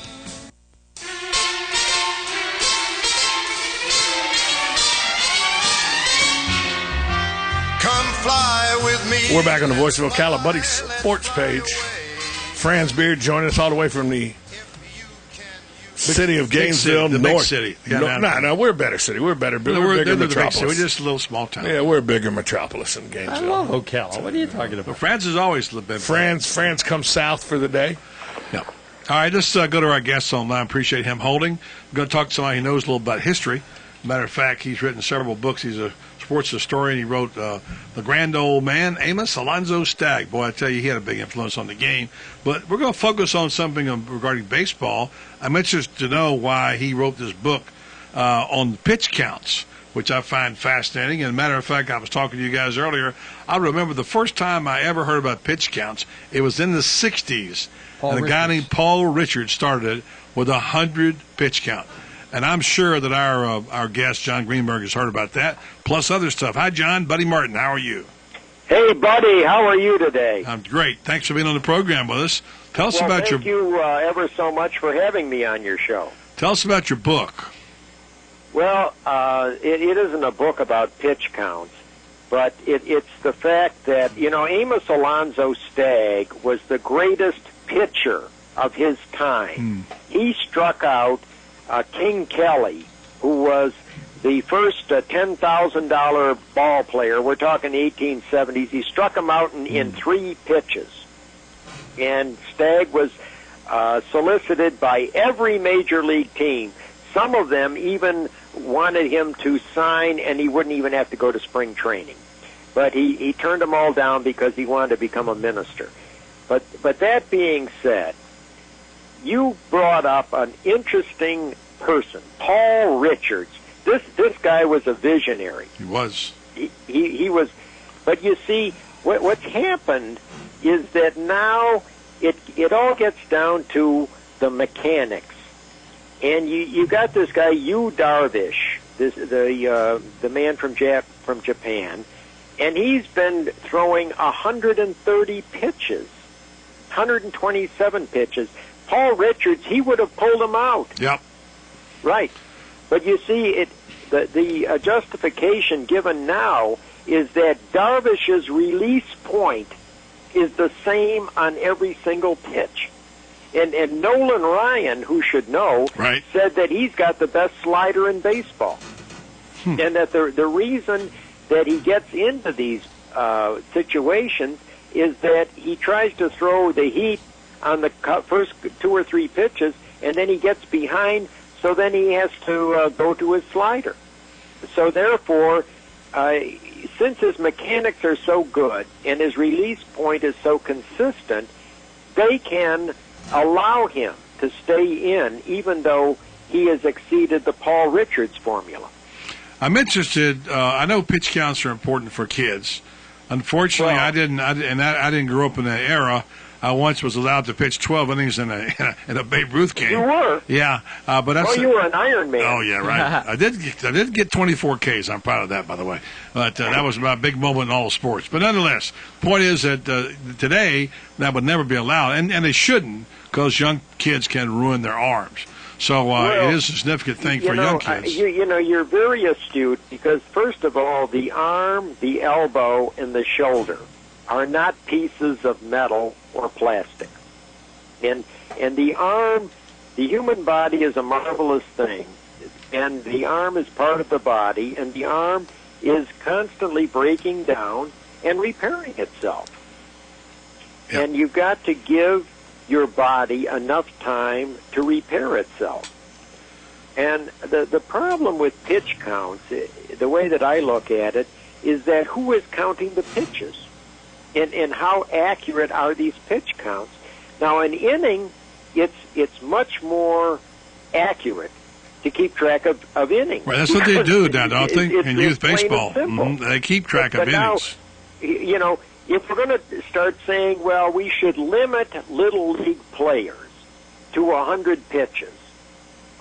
Speaker 8: Fly with me. We're back on the Voice of Ocala Buddy Sports page. Franz Beard joining us all the way from the city of Gainesville,
Speaker 7: the
Speaker 8: North.
Speaker 7: big city.
Speaker 8: No, we're a better city. We're a bigger metropolis.
Speaker 7: We're just a little small town.
Speaker 8: Yeah, we're a bigger metropolis than Gainesville.
Speaker 1: I love Ocala. What are you talking about?
Speaker 7: Well, Franz has always been.
Speaker 8: Franz comes south for the day.
Speaker 7: Yeah. All right, let's go to our guests online. Appreciate him holding. I'm going to talk to somebody who knows a little about history. Matter of fact, he's written several books. He's a sports historian. He wrote The Grand Old Man, Amos Alonzo Stagg. Boy, I tell you, he had a big influence on the game. But we're going to focus on something regarding baseball. I'm interested to know why he wrote this book on pitch counts, which I find fascinating. And matter of fact, I was talking to you guys earlier. I remember the first time I ever heard about pitch counts, it was in the 60s. And a guy named Paul Richards started it with 100 pitch count. And I'm sure that our guest, John Greenberg, has heard about that, plus other stuff. Hi, John. Buddy Martin, how are you?
Speaker 16: Hey, Buddy. How are you today?
Speaker 7: I'm great. Thanks for being on the program with us. Tell us about
Speaker 16: thank you ever so much for having me on your show.
Speaker 7: Tell us about your book.
Speaker 16: Well, it isn't a book about pitch counts, but it's the fact that, Amos Alonzo Stagg was the greatest pitcher of his time. He struck out King Kelly, who was the first $10,000 ball player. We're talking the 1870s. He struck him out in 3 pitches. And Stagg was solicited by every major league team. Some of them even wanted him to sign, and he wouldn't even have to go to spring training. But he turned them all down because he wanted to become a minister. But that being said, you brought up an interesting person, Paul Richards. This guy was a visionary.
Speaker 7: He was.
Speaker 16: He was. But you see, what's happened is that now it all gets down to the mechanics, and you got this guy Yu Darvish, the man from Japan, and he's been throwing 130 pitches, 127 pitches. Paul Richards, he would have pulled him out.
Speaker 7: Yep.
Speaker 16: Right. But you see, the justification given now is that Darvish's release point is the same on every single pitch. And Nolan Ryan, who should know, said that he's got the best slider in baseball. And that the reason that he gets into these situations is that he tries to throw the heat on the first 2 or 3 pitches, and then he gets behind, so then he has to go to his slider. So therefore, since his mechanics are so good and his release point is so consistent, they can allow him to stay in even though he has exceeded the Paul Richards formula.
Speaker 7: I'm interested. I know pitch counts are important for kids. Unfortunately, I didn't grow up in that era. I once was allowed to pitch 12 innings in a Babe Ruth game.
Speaker 16: You were?
Speaker 7: Yeah, but that's.
Speaker 16: Oh, you were an Iron Man.
Speaker 7: Oh yeah, right. I did get 24 Ks. I'm proud of that, by the way. But that was a big moment in all sports. But nonetheless, point is that today that would never be allowed, and they shouldn't, because young kids can ruin their arms. So it is a significant thing for young kids.
Speaker 16: You're very astute because, first of all, the arm, the elbow, and the shoulder are not pieces of metal or plastic. And the arm, the human body is a marvelous thing, and the arm is part of the body, and the arm is constantly breaking down and repairing itself. Yep. And you've got to give your body enough time to repair itself. And the problem with pitch counts, the way that I look at it, is that who is counting the pitches? And how accurate are these pitch counts? Now, an inning, it's much more accurate to keep track of innings.
Speaker 7: Right, that's what they do now, don't they? In youth baseball. They keep track of innings.
Speaker 16: Now, if we're going to start saying, well, we should limit Little League players to 100 pitches,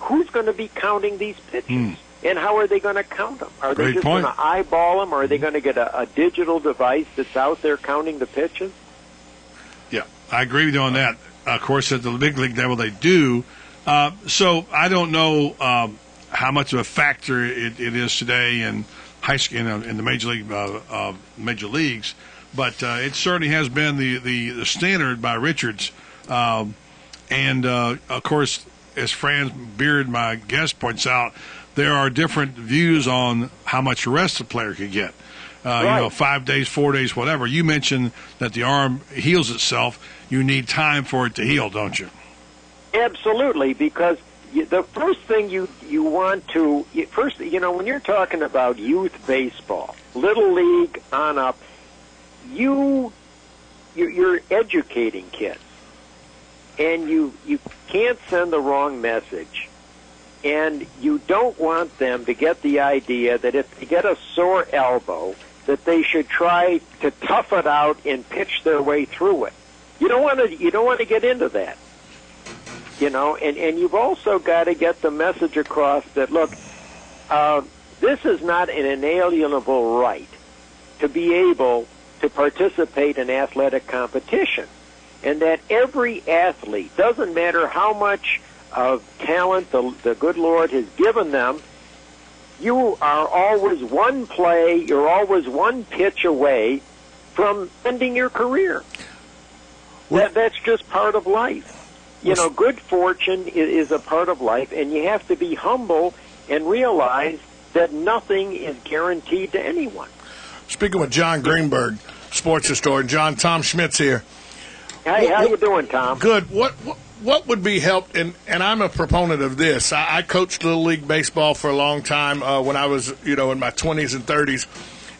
Speaker 16: who's going to be counting these pitches? And how are they going to count them? Are they just going to eyeball them, or are they going to get a digital device that's out there counting the pitches?
Speaker 7: Yeah, I agree with you on that. Of course, at the big league level, they do. So I don't know how much of a factor it is today in high school, in the major leagues, but it certainly has been the standard by Richards. And of course, as Franz Beard, my guest, points out, there are different views on how much rest a player could get. 5 days, 4 days, whatever. You mentioned that the arm heals itself. You need time for it to heal, don't you?
Speaker 16: Absolutely, because the first thing you want to when you're talking about youth baseball, Little League on up, you're educating kids, and you can't send the wrong message. And you don't want them to get the idea that if they get a sore elbow, that they should try to tough it out and pitch their way through it. You don't want to get into that. And you've also got to get the message across that, look, this is not an inalienable right to be able to participate in athletic competition. And that every athlete, doesn't matter how much of talent the good Lord has given them, you are always one play, you're always one pitch away from ending your career. That's just part of life. Good fortune is a part of life, and you have to be humble and realize that nothing is guaranteed to anyone.
Speaker 8: Speaking with John Greenberg, sports historian. John, Tom Schmitz here.
Speaker 16: Hey, how you doing, Tom?
Speaker 8: Good. What would be helped, and I'm a proponent of this. I coached Little League Baseball for a long time when I was, in my 20s and 30s.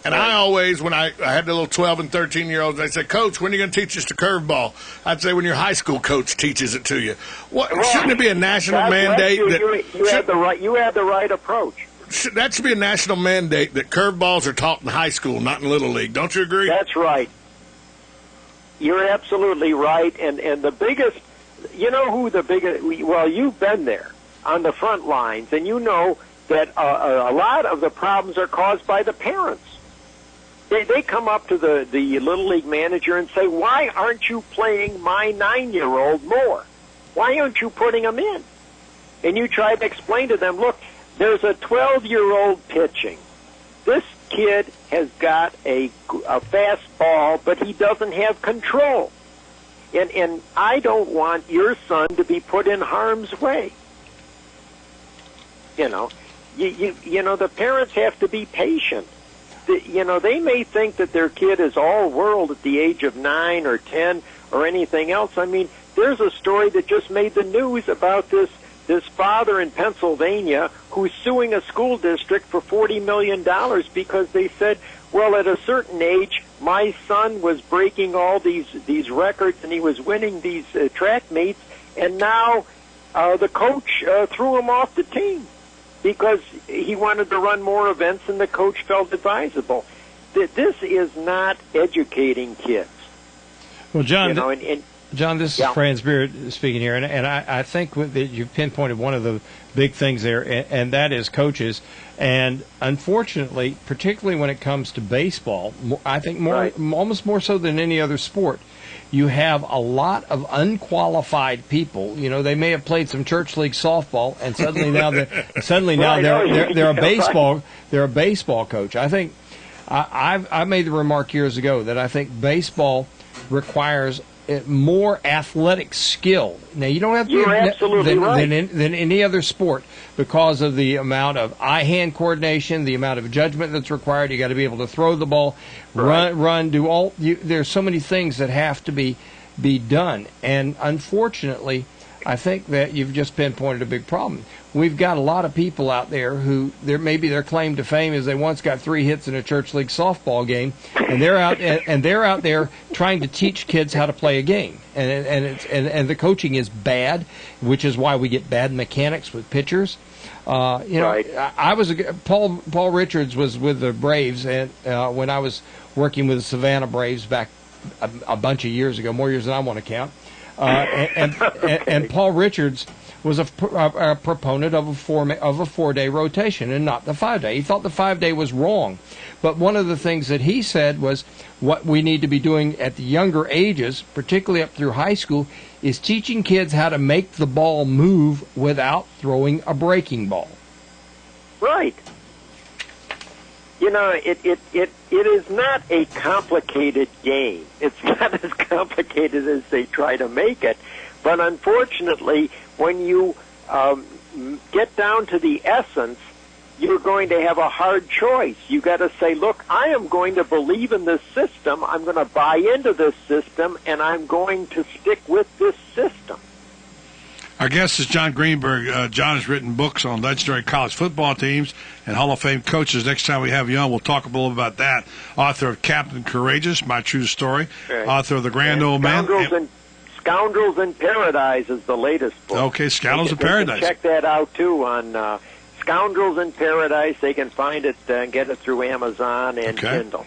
Speaker 8: And I always, when I had the little 12 and 13-year-olds, they said, Coach, when are you going to teach us the curveball? I'd say when your high school coach teaches it to you. Shouldn't it be a national mandate?
Speaker 16: You have the right approach.
Speaker 8: That should be a national mandate that curveballs are taught in high school, not in Little League. Don't you agree?
Speaker 16: That's right. You're absolutely right. And the biggest... well, you've been there on the front lines, and you know that a lot of the problems are caused by the parents. They come up to the Little League manager and say, why aren't you playing my 9-year-old more? Why aren't you putting him in? and you try to explain to them, look, there's a 12-year-old pitching. This kid has got a fastball, but he doesn't have control. And I don't want your son to be put in harm's way. You know, you know, the parents have to be patient. You know, they may think that their kid is all world at the age of 9 or 10 or anything else. I mean, there's a story that just made the news about this father in Pennsylvania who's suing a school district for $40 million because they said, well, at a certain age, my son was breaking all these records and he was winning these track meets, and now the coach threw him off the team because he wanted to run more events and the coach felt advisable. This is not educating kids.
Speaker 1: Well, John,
Speaker 16: you know,
Speaker 1: John, this is Fran Spirit speaking here, and I think that you've pinpointed one of the big things there, and that is coaches. And unfortunately, particularly when it comes to baseball, I think almost more so than any other sport, you have a lot of unqualified people. You know, they may have played some church league softball, and suddenly now they're a baseball coach. I think I made the remark years ago that I think baseball requires more athletic skill. Now, you don't have to
Speaker 16: You're absolutely right.
Speaker 1: than any other sport because of the amount of eye-hand coordination, the amount of judgment that's required. You got to be able to throw the ball, run, do all. There's so many things that have to be done, and unfortunately, I think that you've just pinpointed a big problem. We've got a lot of people out there who maybe their claim to fame is they once got 3 hits in a church league softball game, and they're out there trying to teach kids how to play a game, and the coaching is bad, which is why we get bad mechanics with pitchers. I was Paul Richards was with the Braves, and when I was working with the Savannah Braves back a bunch of years ago, more years than I want to count. And Paul Richards was a proponent of a 4-day rotation and not the 5-day. He thought the 5-day was wrong. But one of the things that he said was what we need to be doing at the younger ages, particularly up through high school, is teaching kids how to make the ball move without throwing a breaking ball.
Speaker 16: Right. You know, it is not a complicated game. It's not as complicated as they try to make it. But unfortunately, when you get down to the essence, you're going to have a hard choice. You got to say, look, I am going to believe in this system. I'm going to buy into this system, and I'm going to stick with this system.
Speaker 7: Our guest is John Greenberg. John has written books on legendary college football teams and Hall of Fame coaches. Next time we have you on, we'll talk a little about that. Author of Captain Courageous, My True Story. Okay. Author of The Grand Old Man.
Speaker 16: Scoundrels in Paradise is the latest book.
Speaker 7: Okay, Scoundrels in Paradise.
Speaker 16: Check that out, too, on Scoundrels in Paradise. They can find it and get it through Amazon and Kindle.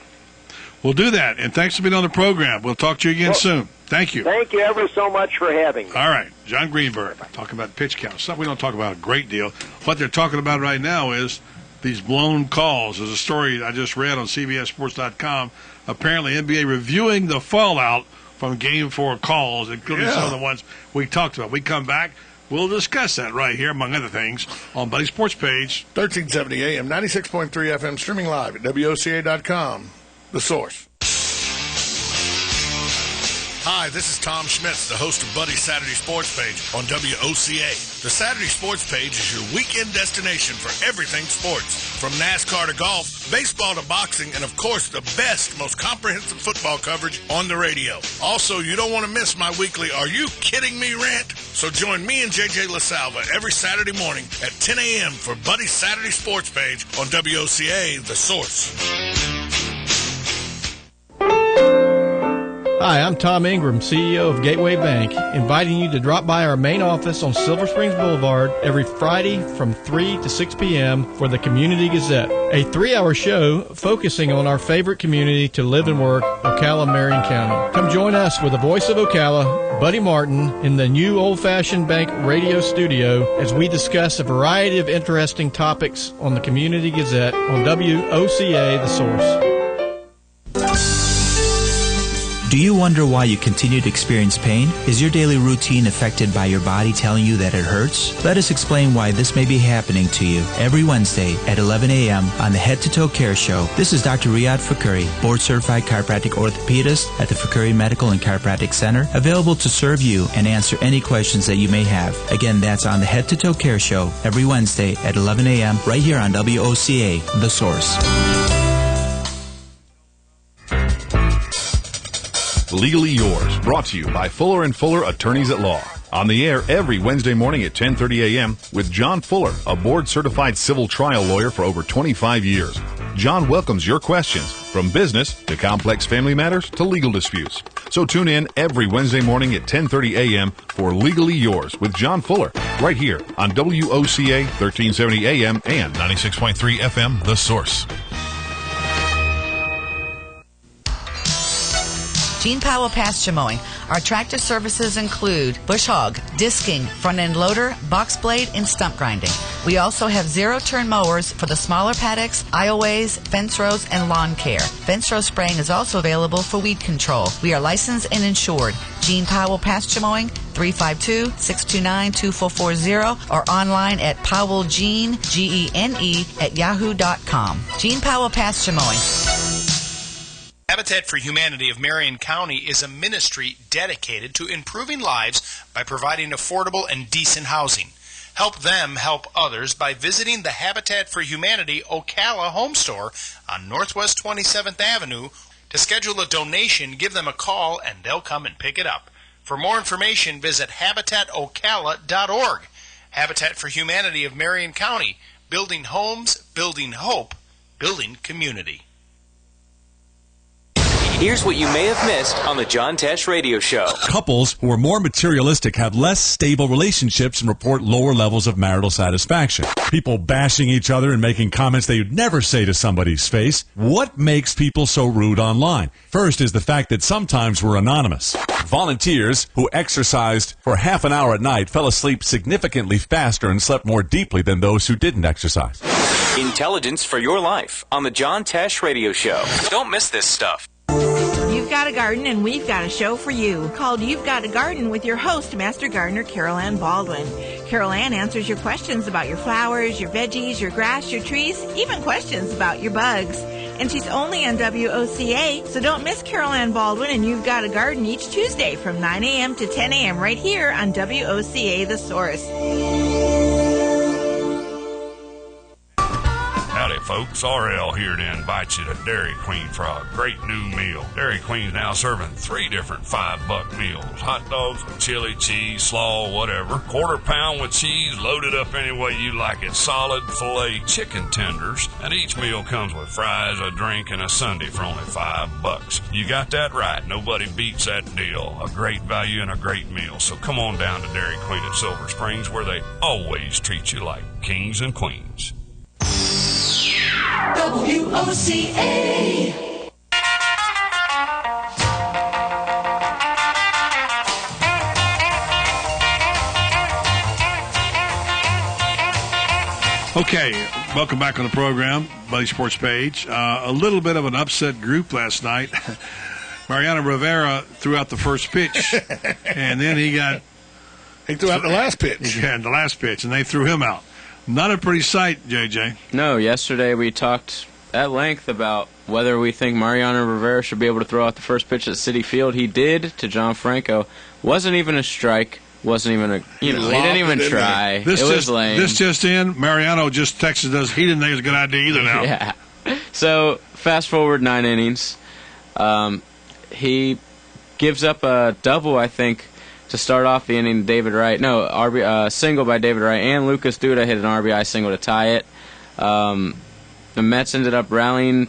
Speaker 7: We'll do that. And thanks for being on the program. We'll talk to you again soon. Thank you.
Speaker 16: Thank you ever so much for having me.
Speaker 7: All right. John Greenberg talking about pitch count. Stuff we don't talk about a great deal. What they're talking about right now is these blown calls. There's a story I just read on CBSSports.com. Apparently, NBA reviewing the fallout from Game 4 calls, including some of the ones we talked about. We come back. We'll discuss that right here, among other things, on Buddy Sports Page.
Speaker 8: 1370 AM, 96.3 FM, streaming live at WOCA.com. The Source. Hi, this is Tom Schmitz, the host of Buddy's Saturday Sports Page on WOCA. The Saturday Sports Page is your weekend destination for everything sports, from NASCAR to golf, baseball to boxing, and of course the best, most comprehensive football coverage on the radio. Also, you don't want to miss my weekly Are You Kidding Me rant? So join me and JJ LaSalva every Saturday morning at 10 a.m. for Buddy's Saturday Sports Page on WOCA, The Source.
Speaker 3: Hi, I'm Tom Ingram, CEO of Gateway Bank, inviting you to drop by our main office on Silver Springs Boulevard every Friday from 3 to 6 p.m. for the Community Gazette, a 3-hour show focusing on our favorite community to live and work, Ocala, Marion County. Come join us with the voice of Ocala, Buddy Martin, in the new old-fashioned bank radio studio as we discuss a variety of interesting topics on the Community Gazette on WOCA, The Source.
Speaker 5: Do you wonder why you continue to experience pain? Is your daily routine affected by your body telling you that it hurts? Let us explain why this may be happening to you every Wednesday at 11 a.m. on the Head to Toe Care Show. This is Dr. Riyad Fakuri, board-certified chiropractic orthopedist at the Fakuri Medical and Chiropractic Center, available to serve you and answer any questions that you may have. Again, that's on the Head to Toe Care Show every Wednesday at 11 a.m. right here on WOCA, The Source.
Speaker 6: Legally Yours, brought to you by Fuller & Fuller Attorneys at Law. On the air every Wednesday morning at 10:30 a.m. with John Fuller, a board-certified civil trial lawyer for over 25 years. John welcomes your questions, from business to complex family matters to legal disputes. So tune in every Wednesday morning at 10:30 a.m. for Legally Yours with John Fuller, right here on WOCA 1370 AM and 96.3 FM, The Source.
Speaker 13: Gene Powell Pasture Mowing. Our tractor services include bush hog, disking, front-end loader, box blade, and stump grinding. We also have zero-turn mowers for the smaller paddocks, aisleways, fence rows, and lawn care. Fence row spraying is also available for weed control. We are licensed and insured. Gene Powell Pasture Mowing, 352-629-2440, or online at powellgene, Gene, at yahoo.com. Gene Powell Pasture Mowing.
Speaker 18: Habitat for Humanity of Marion County is a ministry dedicated to improving lives by providing affordable and decent housing. Help them help others by visiting the Habitat for Humanity Ocala home store on Northwest 27th Avenue. To schedule a donation, give them a call and they'll come and pick it up. For more information, visit habitatocala.org. Habitat for Humanity of Marion County, building homes, building hope, building community.
Speaker 19: Here's what you may have missed on the John Tesh Radio Show.
Speaker 20: Couples who are more materialistic have less stable relationships and report lower levels of marital satisfaction. People bashing each other and making comments they would never say to somebody's face. What makes people so rude online? First is the fact that sometimes we're anonymous. Volunteers who exercised for half an hour at night fell asleep significantly faster and slept more deeply than those who didn't exercise.
Speaker 19: Intelligence for your life on the John Tesh Radio Show. Don't miss this stuff.
Speaker 11: You've got a garden and we've got a show for you called You've Got a Garden with your host, Master Gardener Carol Ann Baldwin. Carol Ann answers your questions about your flowers, your veggies, your grass, your trees, even questions about your bugs. And she's only on WOCA, so don't miss Carol Ann Baldwin and You've Got a Garden each Tuesday from 9 a.m. to 10 a.m. right here on WOCA The Source.
Speaker 21: Howdy, folks. RL here to invite you to Dairy Queen for a great new meal. Dairy Queen's now serving 3 different $5 meals. Hot dogs with chili, cheese, slaw, whatever. Quarter pound with cheese, loaded up any way you like it. Solid filet chicken tenders. And each meal comes with fries, a drink, and a sundae for only $5. You got that right. Nobody beats that deal. A great value and a great meal. So come on down to Dairy Queen at Silver Springs, where they always treat you like kings and queens.
Speaker 22: WOCA.
Speaker 7: Okay, welcome back on the program, Buddy Sports Page. A little bit of an upset group last night. Mariano Rivera threw out the first pitch, and then he
Speaker 8: threw out the last pitch.
Speaker 7: Yeah, the last pitch, and they threw him out. Not a pretty sight, JJ.
Speaker 9: No, yesterday we talked at length about whether we think Mariano Rivera should be able to throw out the first pitch at Citi Field. He did to John Franco. Wasn't even a strike. Wasn't even a, he didn't even try. It was lame.
Speaker 7: This just in, Mariano just texted us. He didn't think it was a good idea either now.
Speaker 9: Yeah. So, fast forward 9 innings. He gives up a double, I think, to start off the inning. David Wright. No, single by David Wright. And Lucas Duda hit an RBI single to tie it. The Mets ended up rallying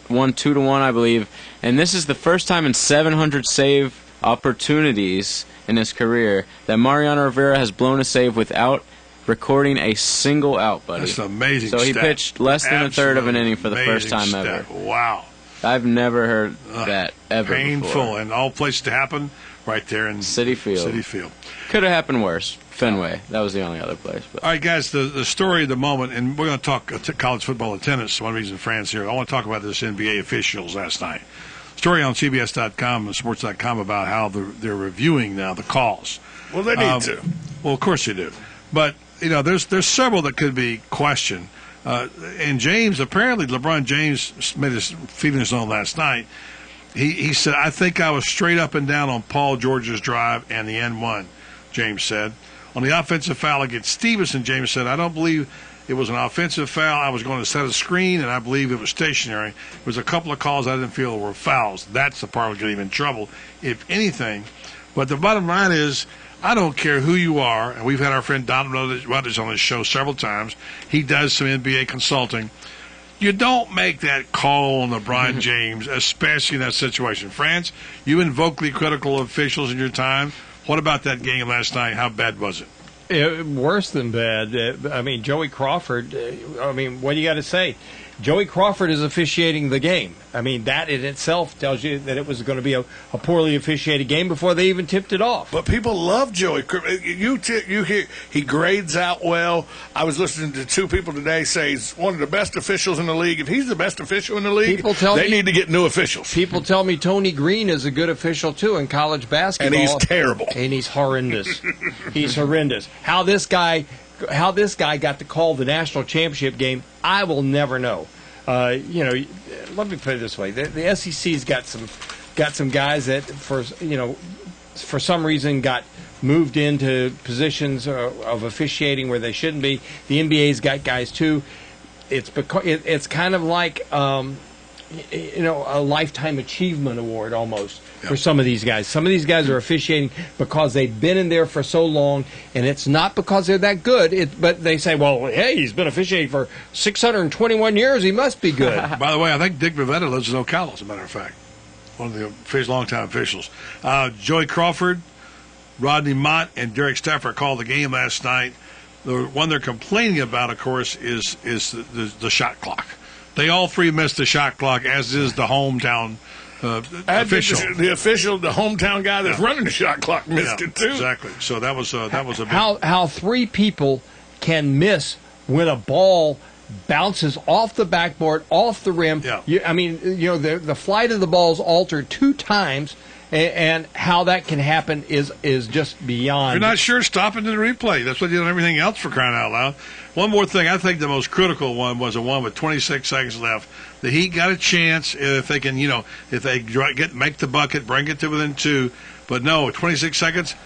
Speaker 9: 2-1, I believe. And this is the first time in 700 save opportunities in his career that Mariano Rivera has blown a save without recording a single out, buddy.
Speaker 7: That's an amazing
Speaker 9: So he
Speaker 7: stat.
Speaker 9: pitched less than a third of an inning for the first time ever.
Speaker 7: Wow.
Speaker 9: I've never heard that ever
Speaker 7: Painful.
Speaker 9: before.
Speaker 7: And all places to happen right there in
Speaker 9: Citi Field.
Speaker 7: Citi Field.
Speaker 9: Could have happened worse. Fenway. That was the only other place. But.
Speaker 7: All right, guys, the story of the moment, and we're going to talk college football and tennis. One reason Fran's here. I want to talk about this NBA officials last night. story on CBS.com and Sports.com about how they're reviewing now the calls.
Speaker 8: Well, they need to.
Speaker 7: Well, of course you do. But, there's several that could be questioned. And James, apparently LeBron James made his feelings known last night. He said, I think I was straight up and down on Paul George's drive and the N1, James said. On the offensive foul against Stevenson, James said, I don't believe it was an offensive foul. I was going to set a screen, and I believe it was stationary. There was a couple of calls I didn't feel were fouls. That's the part that got him in trouble, if anything. But the bottom line is, I don't care who you are, and we've had our friend Don Rutledge on this show several times. He does some NBA consulting. You don't make that call on LeBron James, especially in that situation. France, you invoked critical officials in your time. What about that game last night? How bad was it?
Speaker 1: Worse than bad. Joey Crawford, what do you got to say? Joey Crawford is officiating the game. That in itself tells you that it was going to be a poorly officiated game before they even tipped it off.
Speaker 8: But people love Joey. You hear he grades out well. I was listening to two people today say he's one of the best officials in the league. If he's the best official in the league, they need to get new officials.
Speaker 1: People tell me Tony Green is a good official, too, in college basketball.
Speaker 8: And he's terrible.
Speaker 1: And he's horrendous. He's horrendous. How this guy got to call the national championship game, I will never know. Let me put it this way: the SEC's got some guys that for some reason got moved into positions of officiating where they shouldn't be. The NBA's got guys too. It's kind of like a lifetime achievement award almost for some of these guys. Some of these guys are officiating because they've been in there for so long, and it's not because they're that good. But they say, well, hey, he's been officiating for 621 years. He must be good.
Speaker 7: By the way, I think Dick Bavetta lives in Ocala, as a matter of fact. One of the longtime officials. Joey Crawford, Rodney Mott, and Derek Stafford called the game last night. The one they're complaining about, of course, is the shot clock. They all three missed the shot clock, as is the hometown official.
Speaker 8: The hometown guy that's running the shot clock missed it too.
Speaker 7: Exactly. So that was a big...
Speaker 1: How three people can miss when a ball bounces off the backboard, off the rim.
Speaker 7: Yeah.
Speaker 1: The flight of the ball is altered 2 times, and how that can happen is just beyond.
Speaker 7: If you're not sure, stop it in the replay. That's what you do on everything else, for crying out loud. One more thing, I think the most critical one was the one with 26 seconds left. The Heat got a chance if they can, if they make the bucket, bring it to within 2. But no, 26 seconds.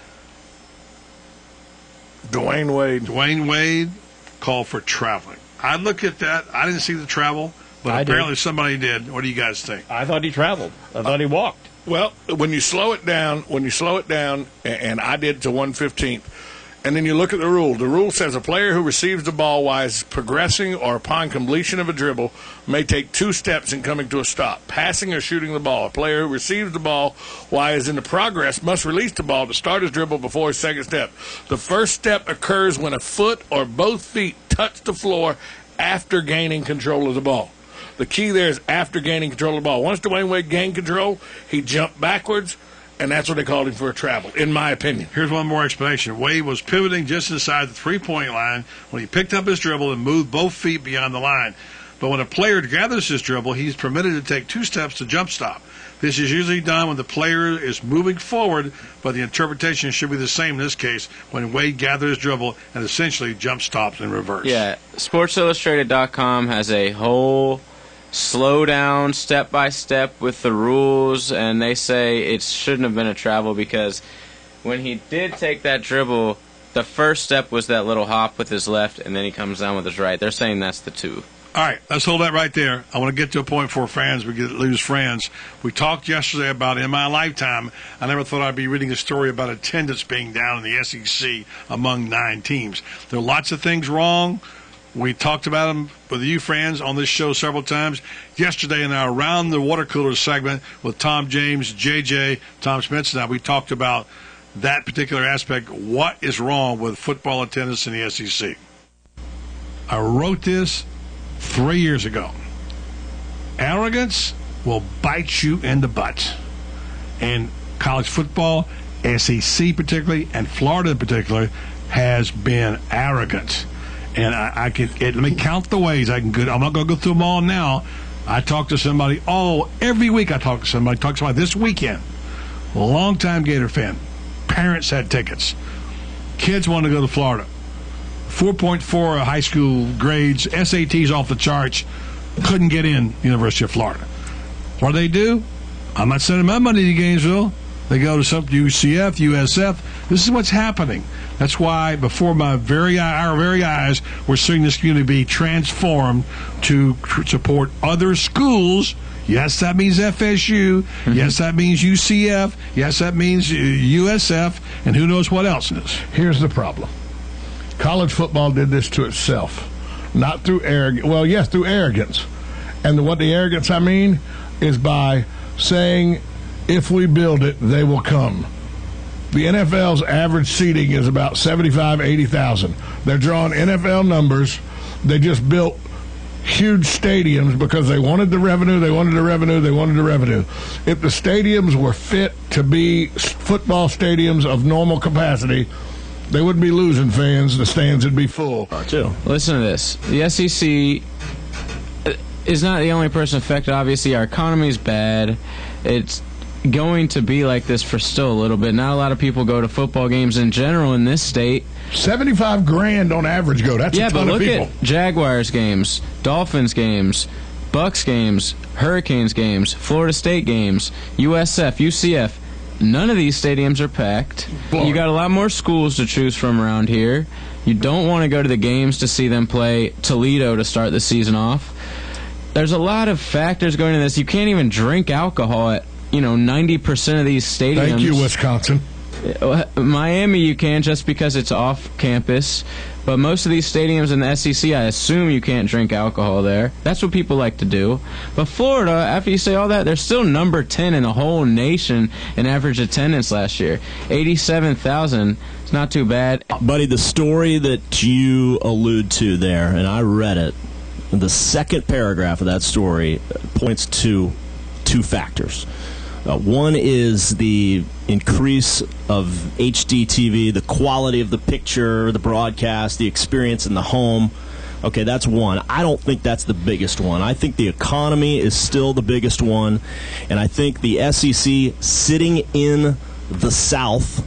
Speaker 7: Dwayne Wade called for traveling. I look at that. I didn't see the travel, but apparently somebody did. What do you guys think?
Speaker 1: I thought he traveled. I thought he walked.
Speaker 8: Well, when you slow it down, and I did to 1/15th, and then you look at the rule says a player who receives the ball while is progressing or upon completion of a dribble may take 2 steps in coming to a stop, passing or shooting the ball. A player who receives the ball while is in the progress must release the ball to start his dribble before his second step. The first step occurs when a foot or both feet touch the floor after gaining control of the ball. The key there is after gaining control of the ball. Once Dwayne Wade gained control, he jumped backwards, and that's what they called him for a travel, in my opinion.
Speaker 7: Here's one more explanation. Wade was pivoting just inside the three-point line when he picked up his dribble and moved both feet beyond the line. But when a player gathers his dribble, he's permitted to take 2 steps to jump stop. This is usually done when the player is moving forward, but the interpretation should be the same in this case when Wade gathers his dribble and essentially jump stops in reverse.
Speaker 9: Yeah, SportsIllustrated.com has a whole slow down step by step with the rules, and they say it shouldn't have been a travel because when he did take that dribble, the first step was that little hop with his left, and then he comes down with his right. They're saying that's the 2.
Speaker 7: All right, let's hold that right there. I want to get to a point for fans. We lose friends. We talked yesterday about, in my lifetime, I never thought I'd be reading a story about attendance being down in the SEC among 9 teams. There are lots of things wrong. We talked about them with you friends on this show several times. Yesterday in our Around the Water Cooler segment with Tom James, JJ, Tom Schmitz, we talked about that particular aspect. What is wrong with football attendance in the SEC? I wrote this 3 years ago. Arrogance will bite you in the butt. And college football, SEC particularly, and Florida in particular, has been arrogant. And let me count the ways I can go. I'm not going to go through them all now. I talk to somebody every week. I talk to somebody this weekend. Long-time Gator fan. Parents had tickets. Kids wanted to go to Florida. 4.4 high school grades, SATs off the charts, couldn't get in University of Florida. What do? I'm not sending my money to Gainesville. They go to some UCF, USF. This is what's happening. That's why before our very eyes, we're seeing this community be transformed to support other schools. Yes, that means FSU. Yes, that means UCF. Yes, that means USF. And who knows what else is.
Speaker 8: Here's the problem. College football did this to itself. Not through arrogance. Well, yes, through arrogance. And what the arrogance I mean is by saying, if we build it, they will come. The NFL's average seating is about 80,000. They're drawing NFL numbers. They just built huge stadiums because they wanted the revenue, If the stadiums were fit to be football stadiums of normal capacity, they wouldn't be losing fans. The stands would be full.
Speaker 9: Listen to this. The SEC is not the only person affected. Obviously, our economy is bad. It's going to be like this for still a little bit. Not a lot of people go to football games in general in this state.
Speaker 8: $75,000 on average go. That's a ton of people.
Speaker 9: Yeah, but look at Jaguars games, Dolphins games, Bucks games, Hurricanes games, Florida State games, USF, UCF. None of these stadiums are packed. You got a lot more schools to choose from around here. You don't want to go to the games to see them play Toledo to start the season off. There's a lot of factors going into this. You can't even drink alcohol at 90% of these stadiums.
Speaker 8: Thank you, Wisconsin.
Speaker 9: Miami, you can just because it's off campus. But most of these stadiums in the SEC, I assume you can't drink alcohol there. That's what people like to do. But Florida, after you say all that, they're still number 10 in the whole nation in average attendance last year. 87,000. It's not too bad.
Speaker 2: Buddy, the story that you allude to there, and I read it, the second paragraph of that story points to two factors. One is the increase of HD TV, the quality of the picture, the broadcast, the experience in the home. Okay, that's one. I don't think that's the biggest one. I think the economy is still the biggest one, and I think the SEC sitting in the South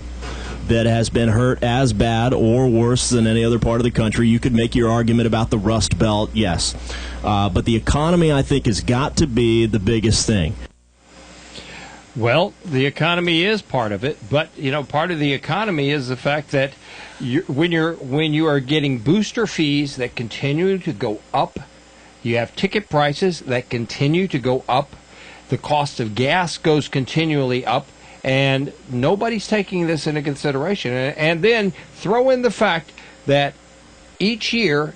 Speaker 2: that has been hurt as bad or worse than any other part of the country. You could make your argument about the Rust Belt, yes. But the economy, I think, has got to be the biggest thing.
Speaker 1: Well, the economy is part of it, but part of the economy is the fact that when you are getting booster fees that continue to go up, you have ticket prices that continue to go up, the cost of gas goes continually up, and nobody's taking this into consideration. And then throw in the fact that each year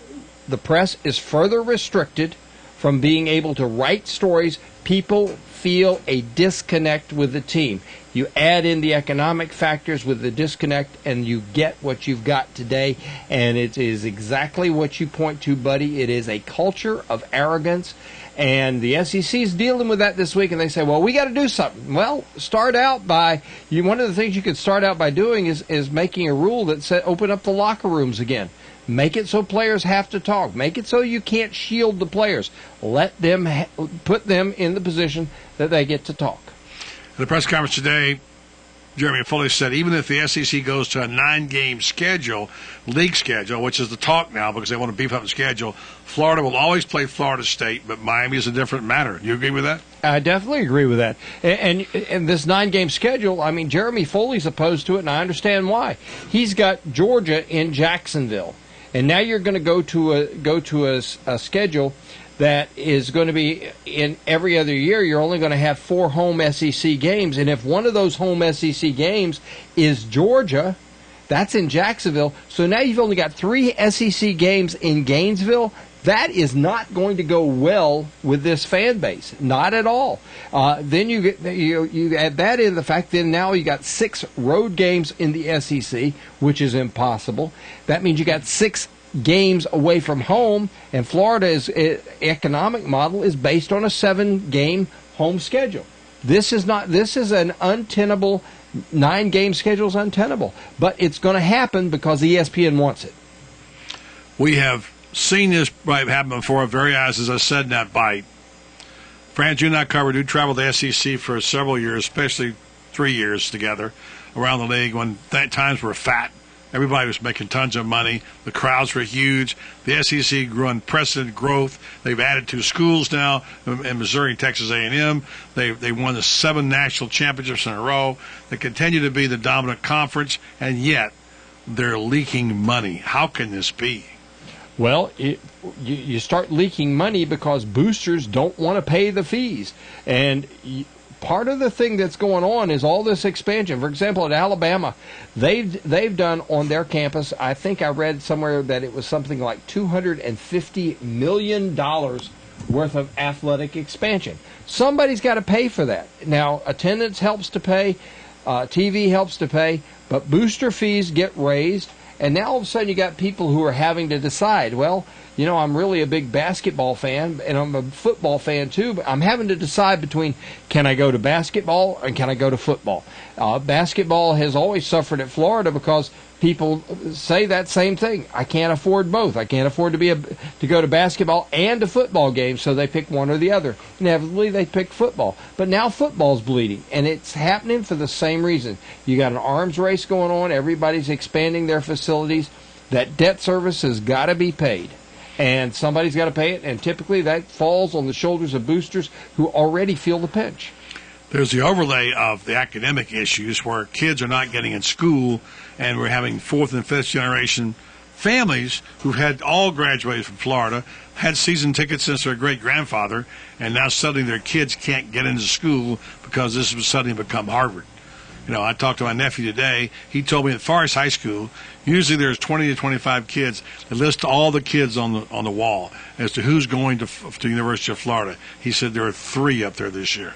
Speaker 1: the press is further restricted from being able to write stories. People feel a disconnect with the team. You add in the economic factors with the disconnect, and you get what you've got today. And it is exactly what you point to, buddy. It is a culture of arrogance. And the SEC is dealing with that this week, and they say, well, we got to do something. Well, start out by, one of the things you could start out by doing is making a rule that says open up the locker rooms again. Make it so players have to talk. Make it so you can't shield the players. Let them put them in the position that they get to talk.
Speaker 7: At the press conference today, Jeremy Foley said even if the SEC goes to a 9-game schedule, league schedule, which is the talk now because they want to beef up the schedule, Florida will always play Florida State, but Miami is a different matter. Do you agree with that?
Speaker 1: I definitely agree with that. And this 9-game schedule, Jeremy Foley's opposed to it, and I understand why. He's got Georgia in Jacksonville. And now you're going to go to a schedule that is going to be in every other year. You're only going to have 4 home SEC games, and if one of those home SEC games is Georgia, that's in Jacksonville. So now you've only got 3 SEC games in Gainesville. That is not going to go well with this fan base, not at all. Then you add that in the fact that now you got 6 road games in the SEC, which is impossible. That means you got 6 games away from home, and Florida's economic model is based on a 7-game home schedule. This is an untenable 9-game schedule is untenable, but it's going to happen because ESPN wants it.
Speaker 7: We have seen this happen before our very eyes, as I said in that bite. brands you and I covered who traveled the SEC for several years, especially 3 years together around the league when times were fat. Everybody was making tons of money. The crowds were huge. The SEC grew unprecedented growth. They've added 2 schools now in Missouri and Texas A&M. They won the 7 national championships in a row. They continue to be the dominant conference, and yet they're leaking money. How can this be?
Speaker 1: Well, you start leaking money because boosters don't want to pay the fees. And part of the thing that's going on is all this expansion. For example, at Alabama, they've done on their campus, I think I read somewhere that it was something like $250 million worth of athletic expansion. Somebody's got to pay for that. Now, attendance helps to pay, TV helps to pay, but booster fees get raised. And now all of a sudden you got people who are having to decide, well, you know, I'm really a big basketball fan, and I'm a football fan too, but I'm having to decide between can I go to basketball and can I go to football. Basketball has always suffered at Florida because people say that same thing. I can't afford both. I can't afford to go to basketball and a football game, so they pick one or the other. Inevitably, they pick football. But now football's bleeding, and it's happening for the same reason. You got an arms race going on. Everybody's expanding their facilities. That debt service has got to be paid, and somebody's got to pay it, and typically that falls on the shoulders of boosters who already feel the pinch.
Speaker 7: There's the overlay of the academic issues where kids are not getting in school, and we're having 4th and 5th generation families who've had all graduated from Florida, had season tickets since their great-grandfather, and now suddenly their kids can't get into school because this has suddenly become Harvard. You know, I talked to my nephew today. He told me at Forest High School, usually there's 20 to 25 kids. They list all the kids on the wall as to who's going to the University of Florida. He said there are 3 up there this year.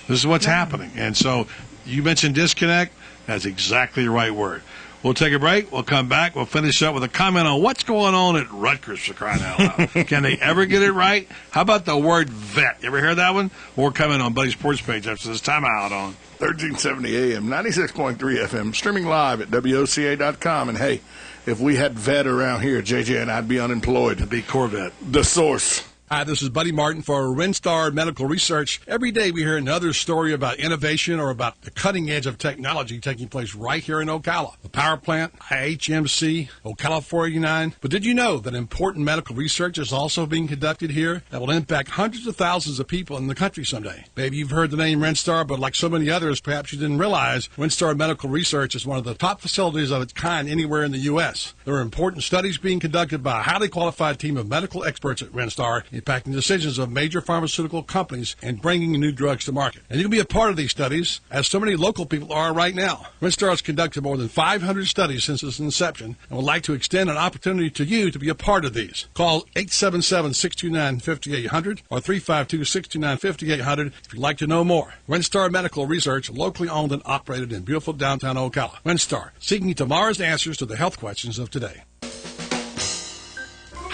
Speaker 7: This is what's happening. And so you mentioned disconnect. That's exactly the right word. We'll take a break. We'll come back. We'll finish up with a comment on what's going on at Rutgers, for crying out loud. Can they ever get it right? How about the word vet? You ever hear that one? We're coming on Buddy Sports page after this timeout on
Speaker 8: 1370 AM, 96.3 FM, streaming live at WOCA.com. And, hey, if we had vet around here, JJ and I'd be unemployed.
Speaker 7: It'd be Corvette.
Speaker 8: The source.
Speaker 4: Hi, this is Buddy Martin for WinStar Medical Research. Every day we hear another story about innovation or about the cutting edge of technology taking place right here in Ocala. The power plant, IHMC, Ocala 489. But did you know that important medical research is also being conducted here that will impact hundreds of thousands of people in the country someday? Maybe you've heard the name WinStar, but like so many others, perhaps you didn't realize WinStar Medical Research is one of the top facilities of its kind anywhere in the U.S. There are important studies being conducted by a highly qualified team of medical experts at WinStar, impacting decisions of major pharmaceutical companies and bringing new drugs to market. And you can be a part of these studies, as so many local people are right now. WinStar has conducted more than 500 studies since its inception and would like to extend an opportunity to you to be a part of these. Call 877-629-5800 or 352-629-5800 if you'd like to know more. WinStar Medical Research, locally owned and operated in beautiful downtown Ocala. WinStar, seeking tomorrow's answers to the health questions of today.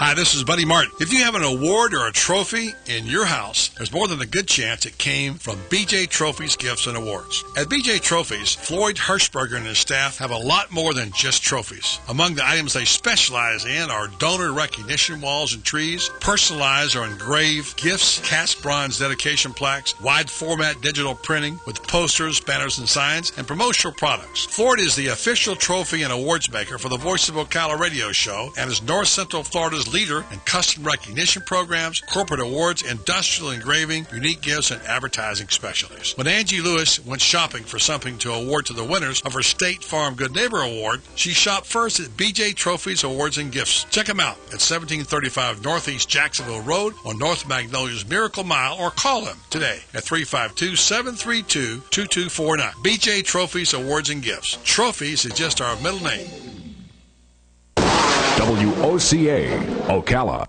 Speaker 7: Hi, this is Buddy Martin. If you have an award or a trophy in your house, there's more than a good chance it came from BJ Trophies Gifts and Awards. At BJ Trophies, Floyd Hirschberger and his staff have a lot more than just trophies. Among the items they specialize in are donor recognition walls and trees, personalized or engraved gifts, cast bronze dedication plaques, wide format digital printing with posters, banners, and signs, and promotional products. Floyd is the official trophy and awards maker for the Voice of Ocala radio show and is North Central Florida's leader in custom recognition programs, corporate awards, industrial engraving, unique gifts, and advertising specialties. When Angie Lewis went shopping for something to award to the winners of her State Farm Good Neighbor Award, she shopped first at BJ Trophies Awards and Gifts. Check them out at 1735 Northeast Jacksonville Road on North Magnolia's Miracle Mile, or call them today at 352-732-2249. BJ Trophies Awards and Gifts. Trophies is just our middle name.
Speaker 10: WOCA, Ocala.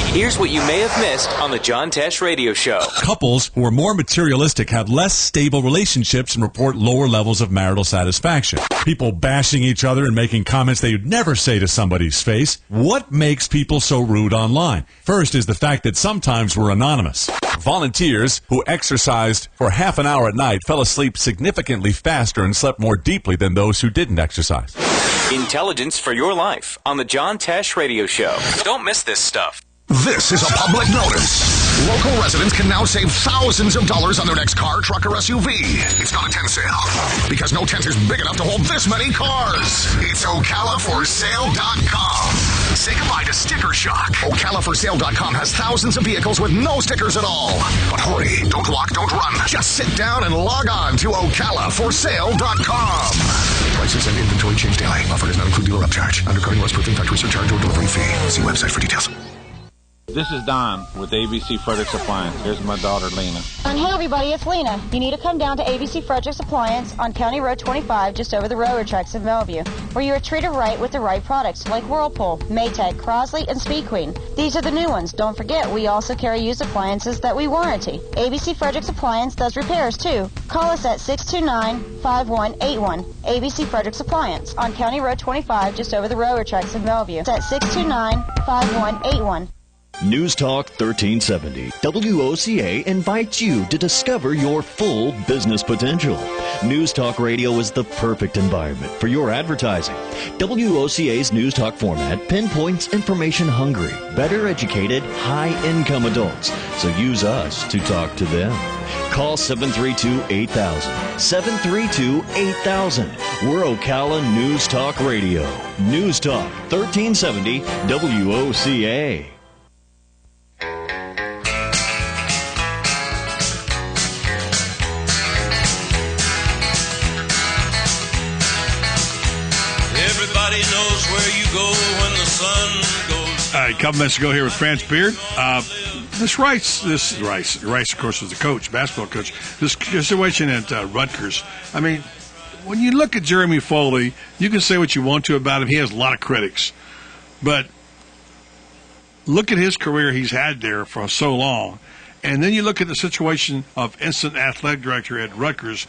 Speaker 19: Here's what you may have missed on the John Tesh Radio Show.
Speaker 20: Couples who are more materialistic have less stable relationships and report lower levels of marital satisfaction. People bashing each other and making comments they would never say to somebody's face. What makes people so rude online? First is the fact that sometimes we're anonymous. Volunteers who exercised for half an hour at night fell asleep significantly faster and slept more deeply than those who didn't exercise.
Speaker 19: Intelligence for your life on the John Tesh Radio Show. Don't miss this stuff.
Speaker 10: This is a public notice.
Speaker 12: Local residents can now save thousands of dollars on their next car, truck, or SUV. It's not a tent sale, because no tent is big enough to hold this many cars. It's ocalaforsale.com. Say goodbye to sticker shock. Ocalaforsale.com has thousands of vehicles with no stickers at all. But hurry, don't walk, don't run. Just sit down and log on to ocalaforsale.com. Prices and inventory change daily. Offer does not include dealer upcharge. Undercutting, loss proofing, factory surcharge, or delivery fee. See website for details.
Speaker 14: This is Don with ABC Fredericks Appliance. Here's my daughter, Lena.
Speaker 23: And hey, everybody, it's Lena. You need to come down to ABC Fredericks Appliance on County Road 25, just over the railroad tracks in Bellevue, where you are treated right with the right products like Whirlpool, Maytag, Crosley, and Speed Queen. These are the new ones. Don't forget, we also carry used appliances that we warranty. ABC Fredericks Appliance does repairs, too. Call us at 629-5181. ABC Fredericks Appliance on County Road 25, just over the railroad tracks in Bellevue. It's at 629-5181.
Speaker 24: News Talk 1370. WOCA invites you to discover your full business potential. News Talk Radio is the perfect environment for your advertising. WOCA's News Talk format pinpoints information-hungry, better educated, high-income adults. So use us to talk to them. Call 732-8000. 732-8000. We're Ocala News Talk Radio. News Talk 1370 WOCA.
Speaker 25: Everybody knows where you go when the sun goes.
Speaker 7: All right, a couple minutes ago here with France Beard. Rice, of course, is the coach, basketball coach. This situation at Rutgers. I mean, when you look at Jeremy Foley, you can say what you want to about him. He has a lot of critics. But look at his career he's had there for so long. And then you look at the situation of instant athletic director at Rutgers.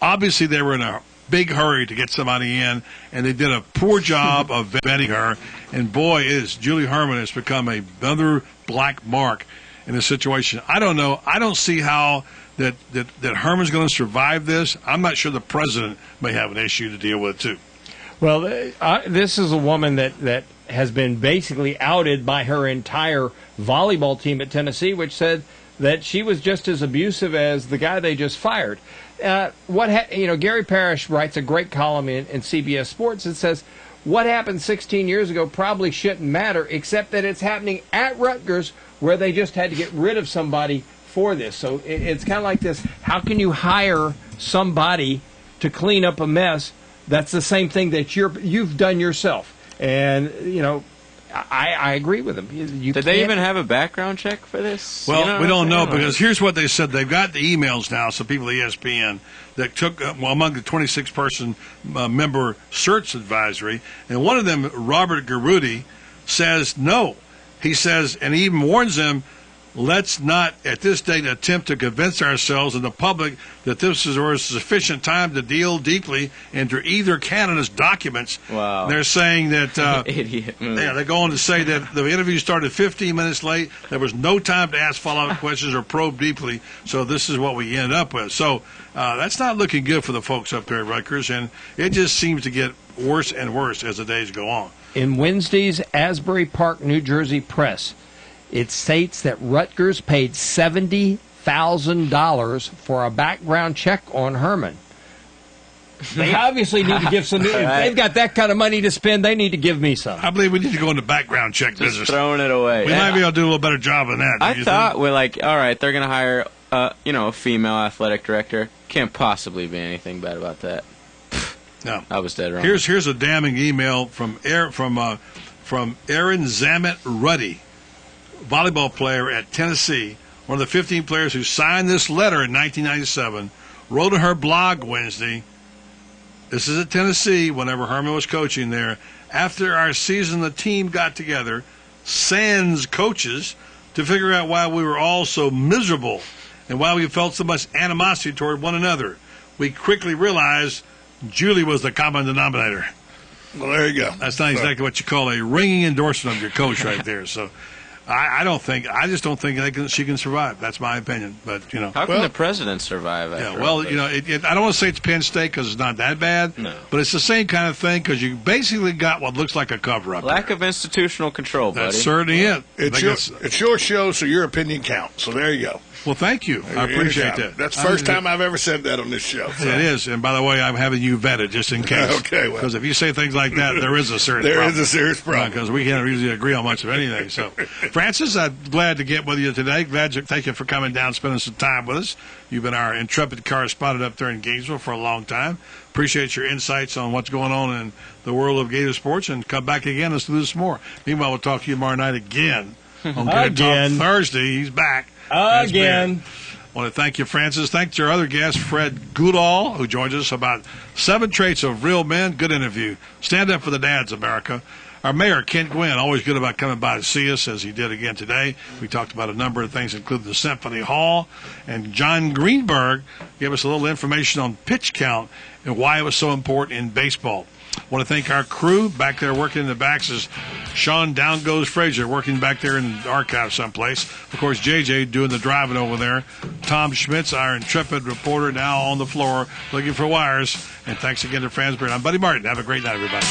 Speaker 7: Obviously, they were in a big hurry to get somebody in, and they did a poor job of vetting her. And boy, Julie Herman has become another black mark in this situation. I don't know. I don't see how that Herman's going to survive this. I'm not sure the president may have an issue to deal with, too.
Speaker 1: Well, this is a woman that has been basically outed by her entire volleyball team at Tennessee, which said that she was just as abusive as the guy they just fired. Gary Parrish writes a great column in CBS Sports that says what happened 16 years ago probably shouldn't matter, except that it's happening at Rutgers where they just had to get rid of somebody for this. So it's kind of like this. How can you hire somebody to clean up a mess that's the same thing that you've done yourself? And, I agree with him.
Speaker 9: Did they even have a background check for this?
Speaker 7: Well, we don't know, because here's what they said. They've got the emails now, so people at ESPN, that took, among the 26-person member search advisory, and one of them, Robert Garuti, says no. He says, and he even warns them, let's not at this date attempt to convince ourselves and the public that this is sufficient time to deal deeply into either candidate's documents.
Speaker 9: Wow.
Speaker 7: They're saying that
Speaker 9: idiot.
Speaker 7: Yeah, they're going to say that the interview started 15 minutes late. There was no time to ask follow-up questions or probe deeply. So this is what we end up with. So that's not looking good for the folks up there at Rutgers, and it just seems to get worse and worse as the days go on.
Speaker 1: In Wednesday's Asbury Park, New Jersey press, it states that Rutgers paid $70,000 for a background check on Herman. They obviously need to give some. If they've got that kind of money to spend, they need to give me some.
Speaker 7: I believe we need to go into background check business.
Speaker 9: Throwing it away.
Speaker 7: We might be able to do a little better job than that.
Speaker 9: I thought we're like, all right, they're going to hire, a female athletic director. Can't possibly be anything bad about that.
Speaker 7: No,
Speaker 9: I was dead wrong.
Speaker 7: Here's a damning email from Aaron Zamet Ruddy, volleyball player at Tennessee, one of the 15 players who signed this letter in 1997, wrote on her blog Wednesday. This is at Tennessee whenever Herman was coaching there. After our season, the team got together, sans coaches, to figure out why we were all so miserable and why we felt so much animosity toward one another. We quickly realized Julie was the common denominator.
Speaker 8: Well, there you go.
Speaker 7: That's not exactly what you call a ringing endorsement of your coach right there. So I just don't think she can survive. That's my opinion. But
Speaker 9: how can the president survive? After all this?
Speaker 7: I don't want to say it's Penn State because it's not that bad.
Speaker 9: No.
Speaker 7: But it's the same kind of thing because you basically got what looks like a cover-up.
Speaker 9: Lack of institutional control, buddy.
Speaker 7: That's certainly it.
Speaker 8: It's your show, so your opinion counts. So there you go.
Speaker 7: Well, thank you. I appreciate that.
Speaker 8: That's the first time I've ever said that on this show. So.
Speaker 7: It is. And by the way, I'm having you vetted just in case.
Speaker 8: Okay.
Speaker 7: Because if you say things like that, there is a serious problem.
Speaker 8: There is a serious problem.
Speaker 7: Because we can't usually agree on much of anything. So, Francis, I'm glad to get with you today. Thank you for coming down, spending some time with us. You've been our intrepid correspondent up there in Gainesville for a long time. Appreciate your insights on what's going on in the world of Gator sports. And come back again. Let's do this more. Meanwhile, we'll talk to you tomorrow night again. On Talk Thursday. He's back.
Speaker 1: Again.
Speaker 7: I want to thank you, Francis. Thanks to our other guest, Fred Goodall, who joins us about 7 traits of real men. Good interview. Stand up for the dads, America. Our mayor, Kent Gwynn, always good about coming by to see us, as he did again today. We talked about a number of things, including the Symphony Hall. And John Greenberg gave us a little information on pitch count and why it was so important in baseball. I want to thank our crew back there working in the backs is Sean Down Goes Frazier working back there in the archive someplace. Of course, JJ doing the driving over there. Tom Schmitz, our intrepid reporter, now on the floor looking for wires. And thanks again to Fransbury. I'm Buddy Martin. Have a great night, everybody.